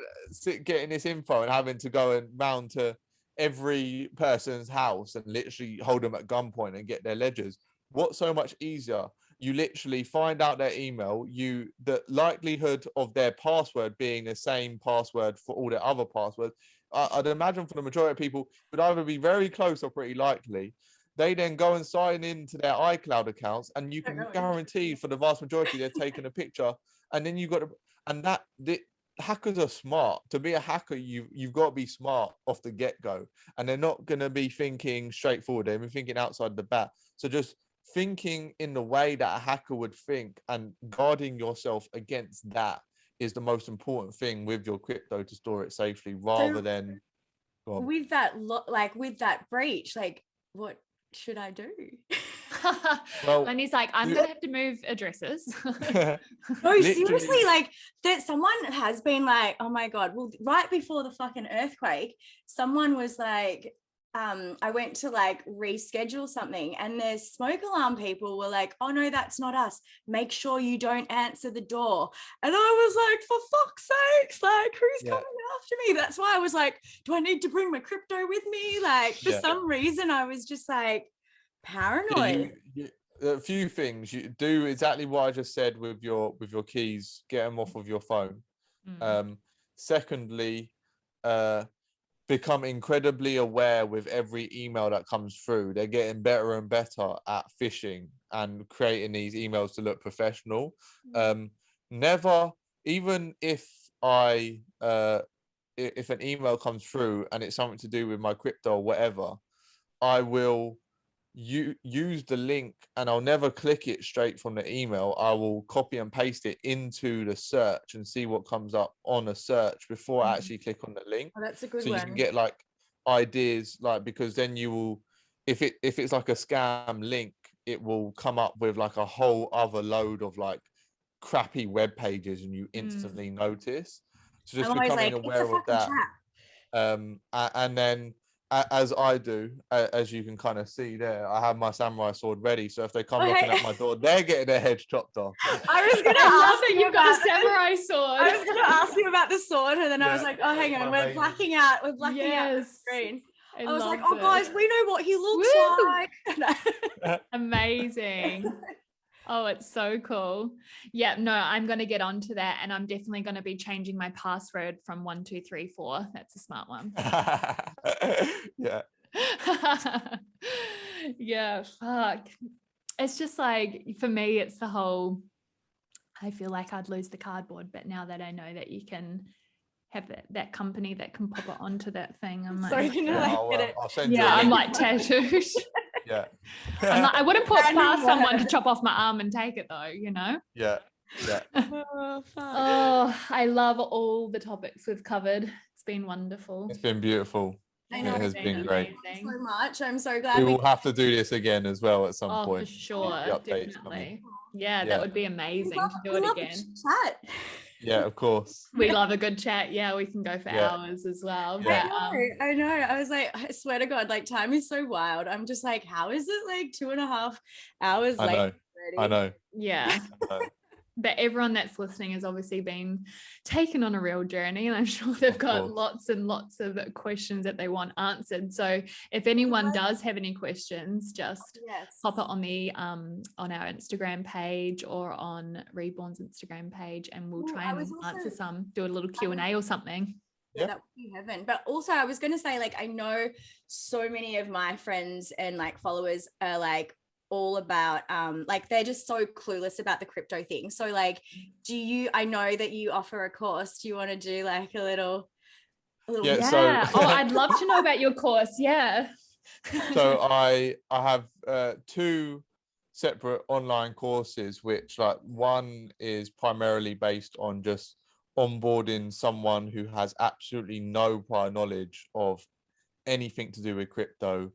getting this info and having to go and round to every person's house and literally hold them at gunpoint and get their ledgers, what's so much easier? You literally find out their email, the likelihood of their password being the same password for all their other passwords, I'd imagine for the majority of people would either be very close or pretty likely. They then go and sign into their iCloud accounts, and you can guarantee for the vast majority they're taking a picture, and then hackers are smart. To be a hacker, you've got to be smart off the get-go, and they're not going to be thinking straightforward. They'll be thinking outside the bat. So just thinking in the way that a hacker would think and guarding yourself against that is the most important thing with your crypto to store it safely, rather than with that breach, like what should I do? Well, and he's like, I'm gonna have to move addresses. No, seriously, like that someone has been like, oh my god, well, right before the fucking earthquake, someone was like, I went to like reschedule something, and the smoke alarm people were like, oh no, that's not us, make sure you don't answer the door. And I was like, for fuck's sakes, like who's coming after me? That's why I was like, do I need to bring my crypto with me? Like for some reason I was just like paranoid. A few things. You do exactly what I just said with your keys, get them off of your phone. Secondly, become incredibly aware with every email that comes through. They're getting better and better at phishing and creating these emails to look professional. Never, even if if an email comes through and it's something to do with my crypto or whatever, I will use the link, and I'll never click it straight from the email. I will copy and paste it into the search and see what comes up on a search before I actually click on the link. Oh, that's a good So one. you can get like ideas, like, because then you will, if it's like a scam link, it will come up with like a whole other load of like crappy web pages, and you instantly notice. So just I'm always becoming like, aware it's a of that. trap. And then as I do, as you can kind of see there, I have my samurai sword ready. So if they come knocking at my door, they're getting their heads chopped off. I was gonna I love ask that you you've got a about samurai sword. I was gonna ask you about the sword, and then I was like, oh, hang on, we're blacking out the screen. I was like, oh, guys, we know what he looks like. Amazing. Oh, it's so cool. Yeah, no, I'm going to get onto that, and I'm definitely going to be changing my password from 1234. That's a smart one. Yeah. Yeah, fuck. It's just like, for me, it's the whole, I feel like I'd lose the cardboard, but now that I know that you can have that company that can pop it onto that thing, I'm like, I'll send you a I'm link. like tattooed. Yeah. I'm like, I wouldn't put past someone to chop off my arm and take it though, you know? Yeah. Oh, fuck. Oh, I love all the topics we've covered. It's been wonderful. It's been beautiful. I know, it has been great. Thank you so much. I'm so glad We will have to do this again as well at some point. For sure, definitely. Yeah, that would be amazing to do it again. Chat. Yeah, of course. We love a good chat. Yeah, we can go for hours as well. Yeah. But, I know. I was like, I swear to God, like, time is so wild. I'm just like, how is it like 2.5 hours I later know. already? I know. yeah. I know. But everyone that's listening has obviously been taken on a real journey, and I'm sure they've got lots and lots of questions that they want answered. So if anyone does have any questions, just pop it on the on our Instagram page or on Reb0rn's Instagram page, and we'll try and answer some, do a little Q&A or something. Yeah, that would be heaven. But also I was going to say, like, I know so many of my friends and like followers are like all about like, they're just so clueless about the crypto thing. So like, I know that you offer a course. Do you want to do like a little yeah. So I'd love to know about your course. Yeah. So I have 2 separate online courses, which, like, one is primarily based on just onboarding someone who has absolutely no prior knowledge of anything to do with crypto,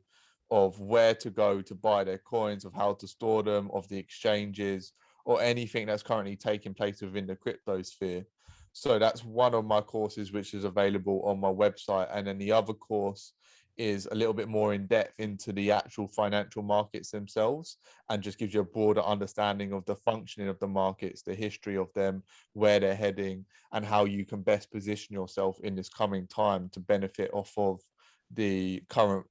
of where to go to buy their coins, of how to store them, of the exchanges, or anything that's currently taking place within the crypto sphere. So that's one of my courses, which is available on my website. And then the other course is a little bit more in depth into the actual financial markets themselves, and just gives you a broader understanding of the functioning of the markets, the history of them, where they're heading, and how you can best position yourself in this coming time to benefit off of the current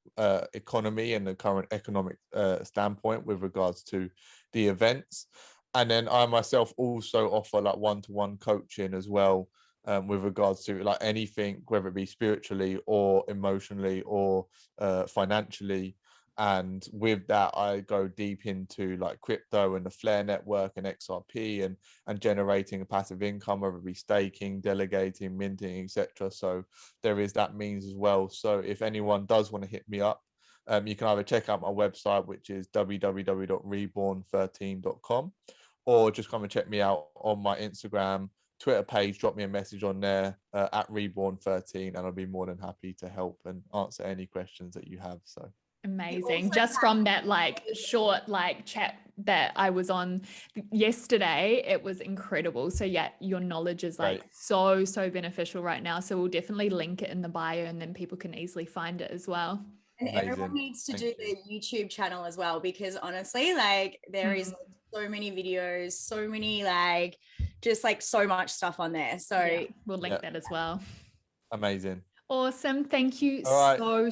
economy and the current economic standpoint with regards to the events. And then I myself also offer like one-to-one coaching as well, with regards to like anything, whether it be spiritually or emotionally or financially. And with that, I go deep into like crypto and the Flare network and XRP and generating a passive income, whether it be staking, delegating, minting, etc. So there is that means as well. So if anyone does want to hit me up, you can either check out my website, which is www.reb0rn13.com, or just come and check me out on my Instagram, Twitter page. Drop me a message on there at Reb0rn13, and I'll be more than happy to help and answer any questions that you have. So amazing. Just from that like short like chat that I was on yesterday, it was incredible. So yeah, your knowledge is like so beneficial right now. So we'll definitely link it in the bio, and then people can easily find it as well. And everyone needs to do the YouTube channel as well, because honestly, like, there is so many videos, so many like, just like so much stuff on there. So we'll link that as well. Amazing. Awesome. Thank you so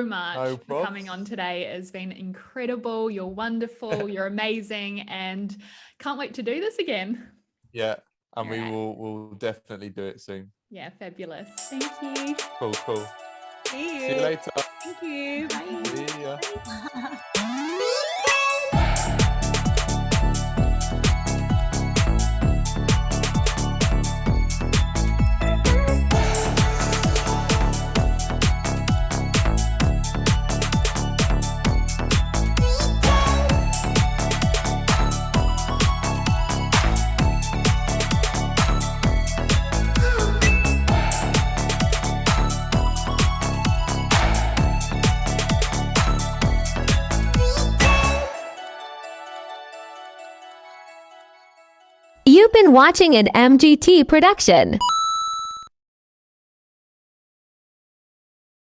much for coming on today. It's been incredible. You're wonderful. You're amazing. And can't wait to do this again. Yeah. And we'll definitely do it soon. Yeah. Fabulous. Thank you. Cool. See you. See you later. Thank you. Bye. See ya. You've been watching an MGT production.